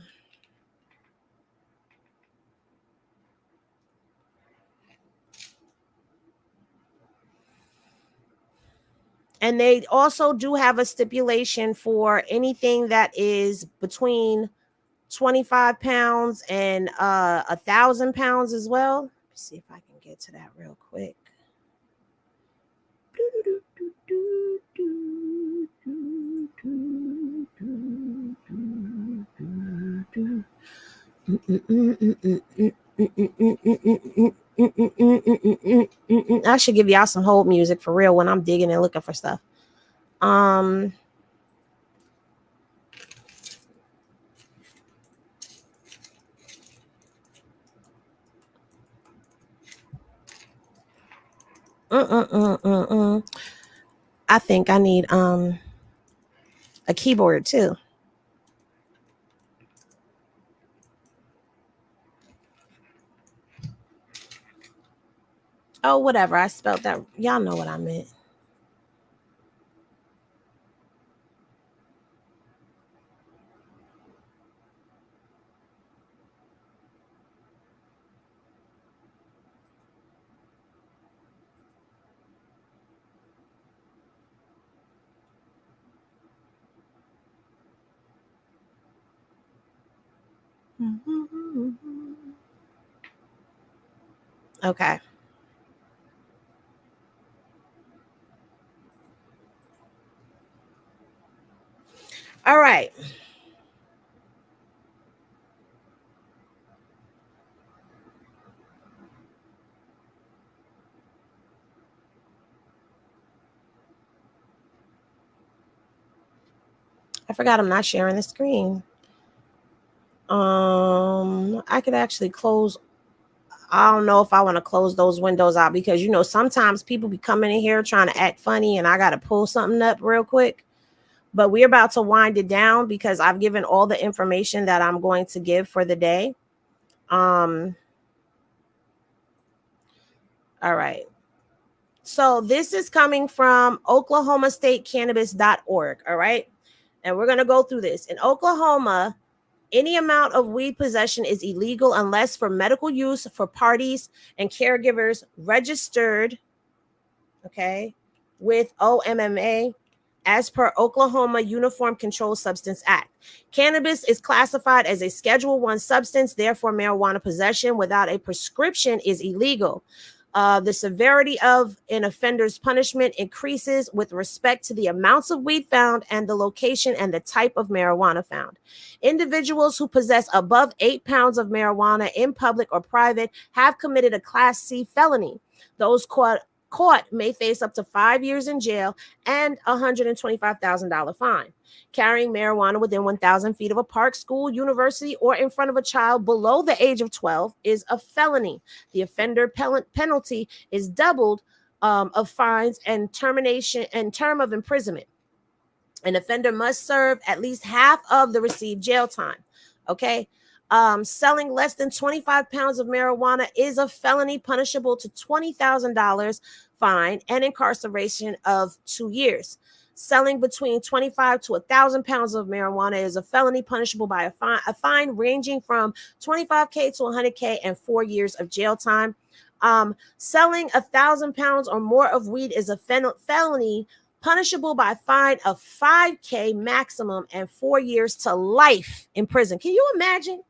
And they also do have a stipulation for anything that is between 25 pounds and 1,000 pounds as well. Let's see if I can get to that real quick. I should give y'all some hold music for real when I'm digging and looking for stuff. I think I need a keyboard too. Oh, whatever. I spelled that. Y'all know what I meant. Okay. All right. I forgot I'm not sharing the screen. I could actually close. I don't know if I want to close those windows out because, you know, sometimes people be coming in here trying to act funny and I got to pull something up real quick. But we're about to wind it down because I've given all the information that I'm going to give for the day. All right. So this is coming from oklahomastatecannabis.org. All right. And we're going to go through this. In Oklahoma, any amount of weed possession is illegal unless for medical use for parties and caregivers registered, okay, with OMMA as per Oklahoma Uniform Controlled Substance Act. Cannabis is classified as a Schedule I substance, therefore marijuana possession without a prescription is illegal. The severity of an offender's punishment increases with respect to the amounts of weed found and the location and the type of marijuana found. Individuals who possess above 8 pounds of marijuana in public or private have committed a Class C felony. Those caught may face up to 5 years in jail and a $125,000 fine. Carrying marijuana within 1,000 feet of a park, school, university, or in front of a child below the age of 12 is a felony. The offender penalty is doubled of fines and termination and term of imprisonment. An offender must serve at least half of the received jail time. Okay. Selling less than 25 pounds of marijuana is a felony punishable to $20,000 fine and incarceration of 2 years. Selling between 25 to 1,000 pounds of marijuana is a felony punishable by a fine ranging from $25K to $100K and 4 years of jail time. Selling 1,000 pounds or more of weed is a felony punishable by a fine of $5K maximum and 4 years to life in prison. Can you imagine?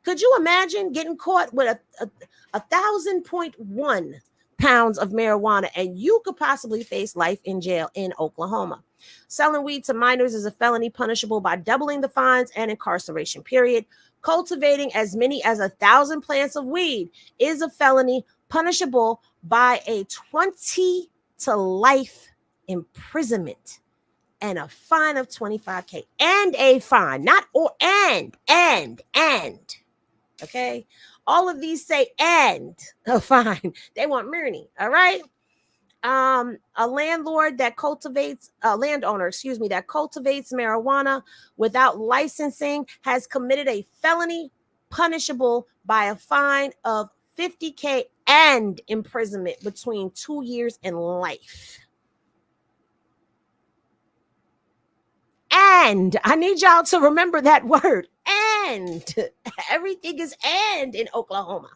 Could you imagine getting caught with a 1,000.1 pounds of marijuana and you could possibly face life in jail in Oklahoma? Selling weed to minors is a felony punishable by doubling the fines and incarceration period. Cultivating as many as 1,000 plants of weed is a felony punishable by a 20 to life imprisonment and a fine of $25K and a fine, not or and. Okay. All of these say and a fine. They want money. All right. A landowner that cultivates marijuana without licensing has committed a felony punishable by a fine of $50,000 and imprisonment between 2 years and life. And I need y'all to remember that word. And everything is and in Oklahoma.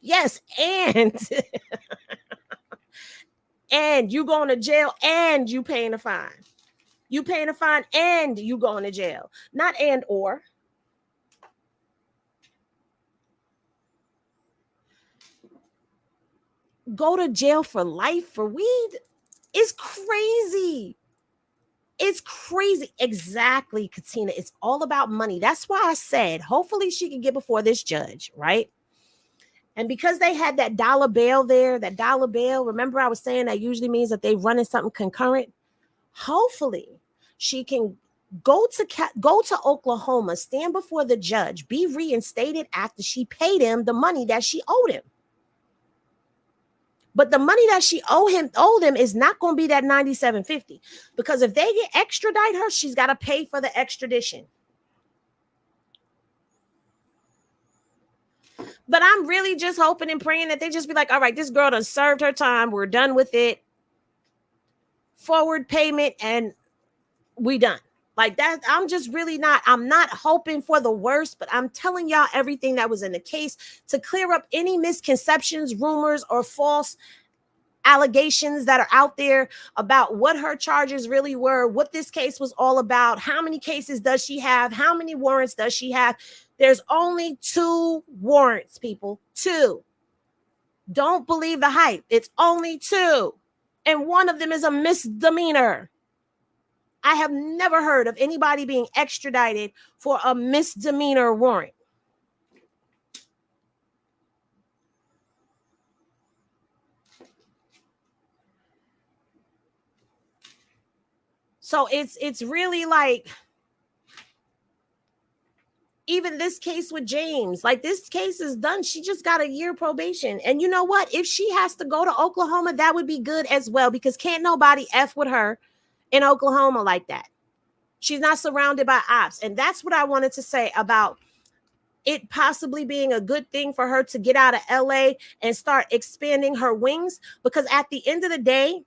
Yes, and and you going to jail and you paying a fine. You paying a fine and you going to jail. Not and or. Go to jail for life for weed is crazy. It's crazy. Exactly, Katina. It's all about money. That's why I said, hopefully she can get before this judge, right? And because they had that dollar bail there, that dollar bail, remember I was saying that usually means that they running something concurrent. Hopefully she can go to Oklahoma, stand before the judge, be reinstated after she paid him the money that she owed him. But the money that she owed him is not going to be that $97.50, because if they get extradite her, she's got to pay for the extradition. But I'm really just hoping and praying that they just be like, all right, this girl done served her time. We're done with it. Forward payment and we done. Like that. I'm not hoping for the worst, but I'm telling y'all everything that was in the case to clear up any misconceptions, rumors, or false allegations that are out there about what her charges really were, what this case was all about. How many cases does she have? How many warrants does she have? There's only 2 warrants, people. 2. Don't believe the hype. It's only 2. And one of them is a misdemeanor. I have never heard of anybody being extradited for a misdemeanor warrant. So it's really like, even this case with James, like this case is done. She just got a year probation. And you know what? If she has to go to Oklahoma, that would be good as well, because can't nobody F with her in Oklahoma like that. She's not surrounded by ops. And that's what I wanted to say about it possibly being a good thing for her to get out of LA and start expanding her wings. Because at the end of the day,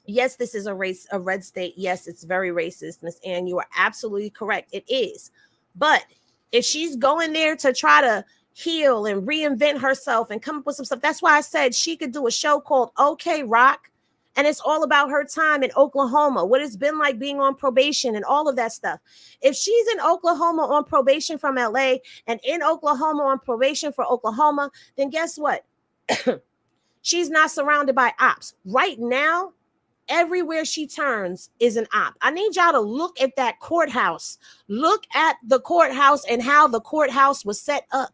yes, this is a red state. Yes, it's very racist, Miss Ann. You are absolutely correct. It is. But if she's going there to try to heal and reinvent herself and come up with some stuff, that's why I said she could do a show called OK Rock. And it's all about her time in Oklahoma, what it's been like being on probation and all of that stuff. If she's in Oklahoma on probation from LA and in Oklahoma on probation for Oklahoma, then guess what? She's not surrounded by ops. Right now, everywhere she turns is an op. I need y'all to look at that courthouse. Look at the courthouse and how the courthouse was set up.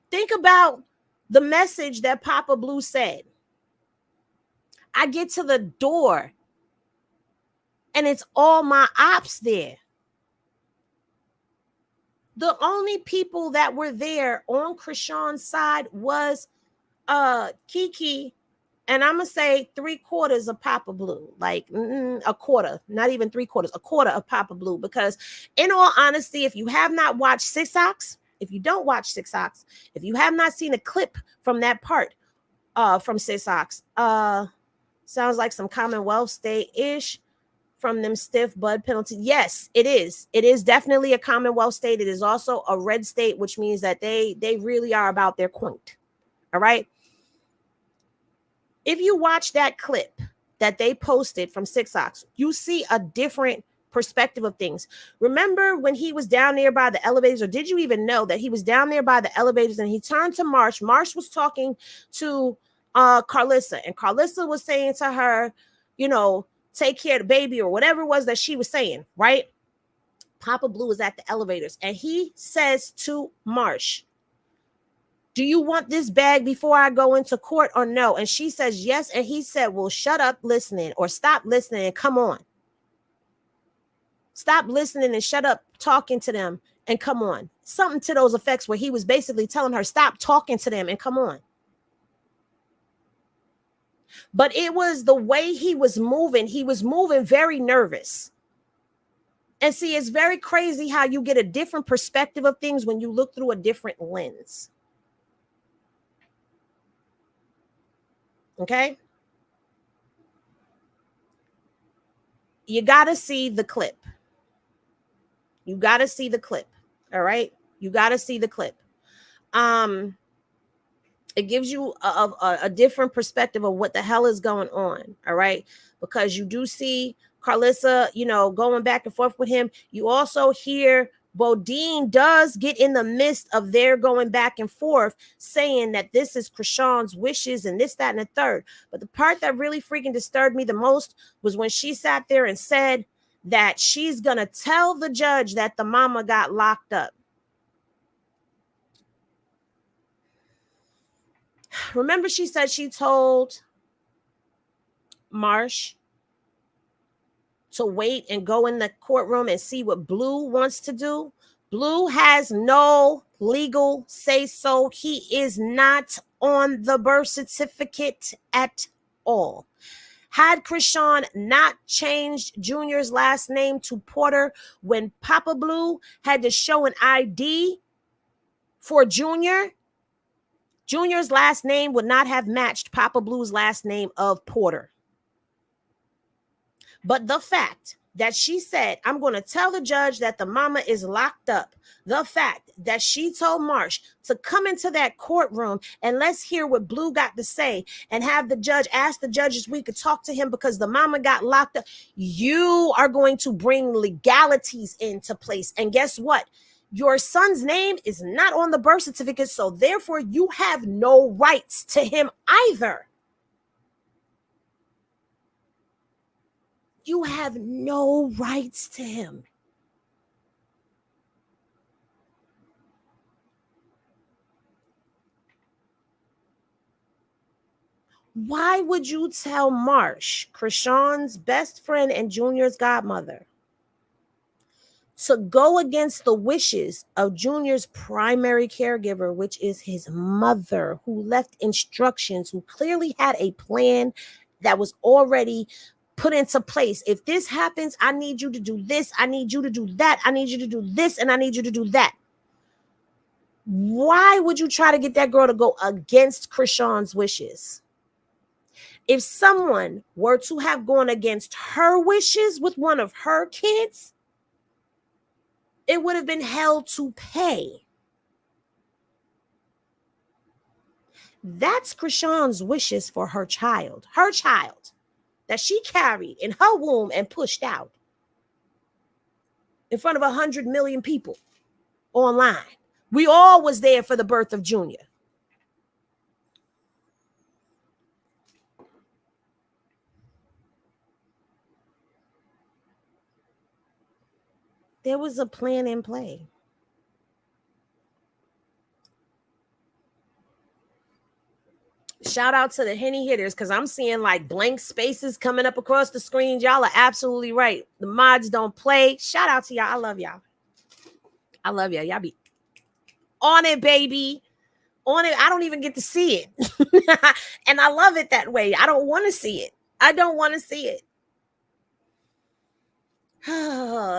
Think about the message that Papa Blue said. I get to the door and it's all my ops there. The only people that were there on Chrisean's side was Kiki, and I'm going to say 3/4 of Papa Blue, like a quarter, not even 3/4, a quarter of Papa Blue. Because in all honesty, if you have not watched Six Ox, if you don't watch Six Ox, if you have not seen a clip from that part from Six Ox, sounds like some Commonwealth state-ish from them stiff bud penalties. Yes, it is. It is definitely a Commonwealth state. It is also a red state, which means that they really are about their quaint. All right. If you watch that clip that they posted from Six Ox, you see a different perspective of things. Remember when he was down there by the elevators, or did you even know that he was down there by the elevators and he turned to Marsh? Marsh was talking to Carlissa, and Carlissa was saying to her, you know, take care of the baby or whatever it was that she was saying, right? Papa Blue is at the elevators, and he says to Marsh, do you want this bag before I go into court or no? And she says yes. And he said, well, shut up listening, or stop listening and come on. Stop listening and shut up talking to them and come on. Something to those effects, where he was basically telling her, stop talking to them and come on. But it was the way he was moving. He was moving very nervous. And see, it's very crazy how you get a different perspective of things when you look through a different lens. Okay? You got to see the clip. You got to see the clip. All right? You got to see the clip. It gives you a different perspective of what the hell is going on. All right? Because you do see Carlissa, going back and forth with him. You also hear Bodine does get in the midst of their going back and forth, saying that this is Chrisean's wishes and this, that, and the third. But the part that really freaking disturbed me the most was when she sat there and said that she's going to tell the judge that the mama got locked up. Remember, she said she told Marsh to wait and go in the courtroom and see what Blue wants to do. Blue has no legal say so. He is not on the birth certificate at all. Had Chrisean not changed Junior's last name to Porter when Papa Blue had to show an ID for Junior, Junior's last name would not have matched Papa Blue's last name of Porter. But the fact that she said, I'm going to tell the judge that the mama is locked up. The fact that she told Marsh to come into that courtroom and let's hear what Blue got to say, and have the judge ask the judges we could talk to him because the mama got locked up. You are going to bring legalities into place. And guess what? Your son's name is not on the birth certificate, so therefore you have no rights to him either. You have no rights to him. Why would you tell Marsh, Chrisean's best friend and Junior's godmother, to go against the wishes of Junior's primary caregiver, which is his mother, who left instructions, who clearly had a plan that was already put into place? If this happens, I need you to do this. I need you to do that. I need you to do this. And I need you to do that. Why would you try to get that girl to go against Chrisean's wishes? If someone were to have gone against her wishes with one of her kids, it would have been hell to pay. That's Chrisean's wishes for her child that she carried in her womb and pushed out in front of 100 million people online. We all was there for the birth of Junior. There was a plan in play. Shout out to the Henny hitters, because I'm seeing like blank spaces coming up across the screen. Y'all are absolutely right. The mods don't play. Shout out to y'all. I love y'all. I love y'all. Y'all be on it, baby. On it. I don't even get to see it. And I love it that way. I don't want to see it. I don't want to see it.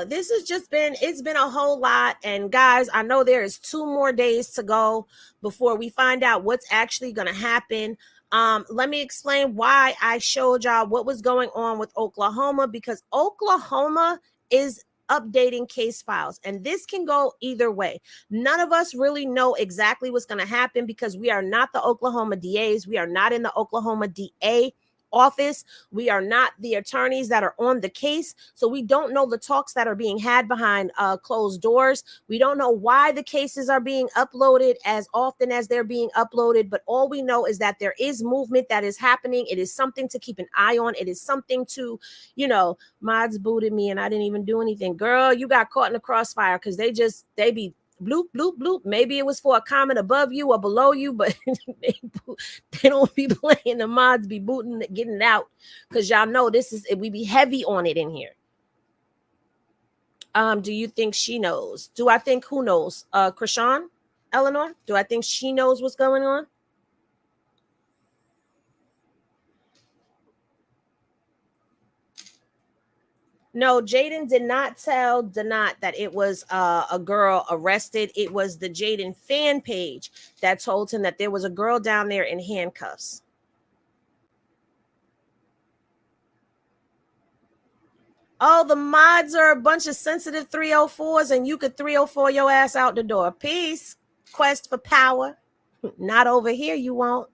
This has just been, it's been a whole lot. And guys, I know there is 2 more days to go before we find out what's actually going to happen. Let me explain why I showed y'all what was going on with Oklahoma, because Oklahoma is updating case files, and this can go either way. None of us really know exactly what's going to happen because we are not the Oklahoma DAs. We are not in the Oklahoma DA office. We are not the attorneys that are on the case. So we don't know the talks that are being had behind closed doors. We don't know why the cases are being uploaded as often as they're being uploaded. But all we know is that there is movement that is happening. It is something to keep an eye on. It is something to, you know, mods booted me and I didn't even do anything. Girl, you got caught in the crossfire because they be bloop, bloop, bloop. Maybe it was for a comment above you or below you, but they don't be playing. The mods be booting, getting it out because y'all know we be heavy on it in here. Do you think she knows? Do I think who knows? Chrisean, Eleanor? Do I think she knows what's going on? No, Jaden did not tell Donat that it was a girl arrested. It was the Jaden fan page that told him that there was a girl down there in handcuffs. Oh, the mods are a bunch of sensitive 304s and you could 304 your ass out the door. Peace. Quest for power. Not over here, you won't.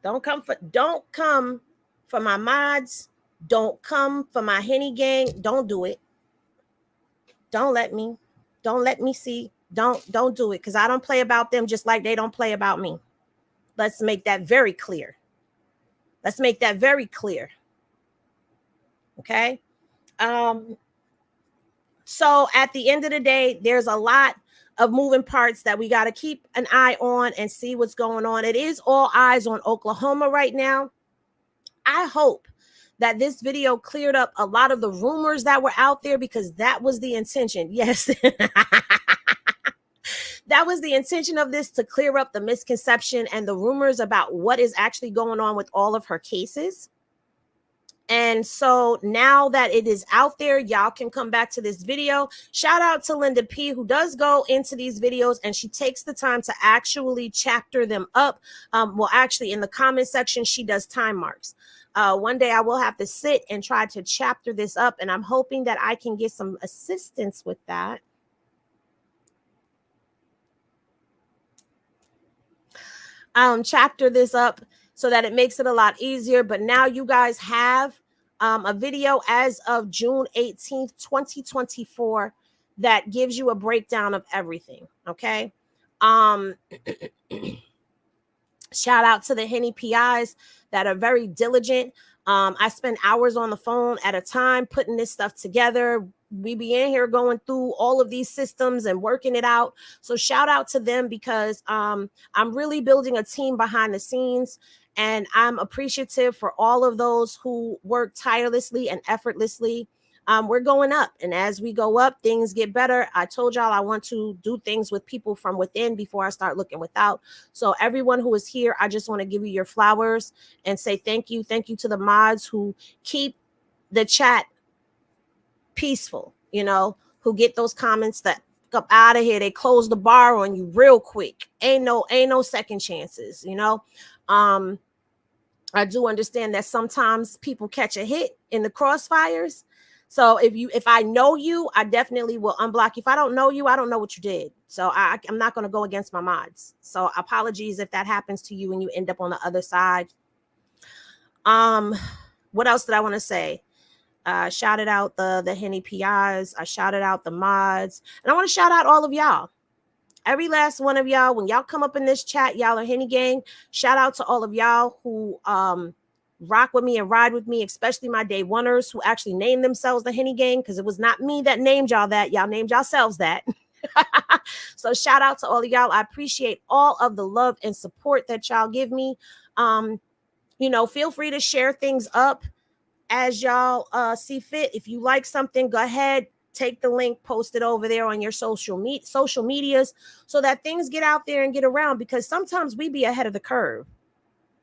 Don't come for my mods. Don't come for my Henny gang. Don't do it. Don't let me see. Don't do it because I don't play about them just like they don't play about me. Let's make that very clear. Okay. So at the end of the day, there's a lot of moving parts that we got to keep an eye on and see what's going on. It is all eyes on Oklahoma right now. I hope that this video cleared up a lot of the rumors that were out there because that was the intention. Yes. That was the intention of this, to clear up the misconception and the rumors about what is actually going on with all of her cases. And so now that it is out there, y'all can come back to this video. Shout out to Linda P, who does go into these videos and she takes the time to actually chapter them up. Well, actually in the comment section, she does time marks. One day I will have to sit and try to chapter this up, and I'm hoping that I can get some assistance with that. Chapter this up so that it makes it a lot easier. But now you guys have a video as of June 18th, 2024 that gives you a breakdown of everything. Okay. Shout out to the Henny PIs that are very diligent. I spend hours on the phone at a time putting this stuff together. We be in here going through all of these systems and working it out. So shout out to them because I'm really building a team behind the scenes, and I'm appreciative for all of those who work tirelessly and effortlessly. We're going up, and as we go up, things get better. I told y'all I want to do things with people from within before I start looking without. So everyone who is here, I just want to give you your flowers and say thank you. Thank you to the mods who keep the chat peaceful, you know, who get those comments that up out of here. They close the bar on you real quick. Ain't no second chances, you know. I do understand that sometimes people catch a hit in the crossfires. So if I know you, I definitely will unblock. If I don't know you, I don't know what you did. So I'm not going to go against my mods. So apologies if that happens to you and you end up on the other side. What else did I want to say? Shouted out the Henny PIs. I shouted out the mods. And I want to shout out all of y'all. Every last one of y'all. When y'all come up in this chat, y'all are Henny gang. Shout out to all of y'all who rock with me and ride with me, especially my day oneers who actually named themselves the Henny gang, because it was not me that named y'all that. Y'all named yourselves that. So shout out to all of y'all. I appreciate all of the love and support that y'all give me. You know, feel free to share things up as y'all see fit. If you like something, go ahead, take the link, post it over there on your social medias so that things get out there and get around, because sometimes we be ahead of the curve.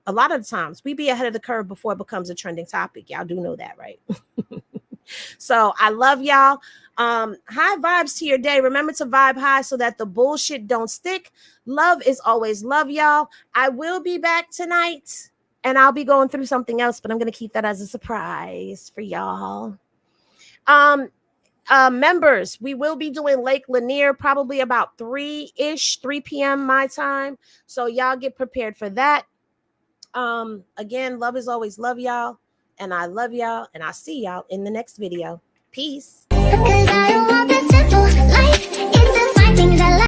A lot of the times we be ahead of the curve before it becomes a trending topic. Y'all do know that, right? So I love y'all. High vibes to your day. Remember to vibe high so that the bullshit don't stick. Love is always love, y'all. I will be back tonight. And I'll be going through something else, but I'm going to keep that as a surprise for y'all. Members, we will be doing Lake Lanier probably about 3 p.m. my time. So y'all get prepared for that. Again, love is always love, y'all. And I love y'all. And I'll see y'all in the next video. Peace. Cause I don't want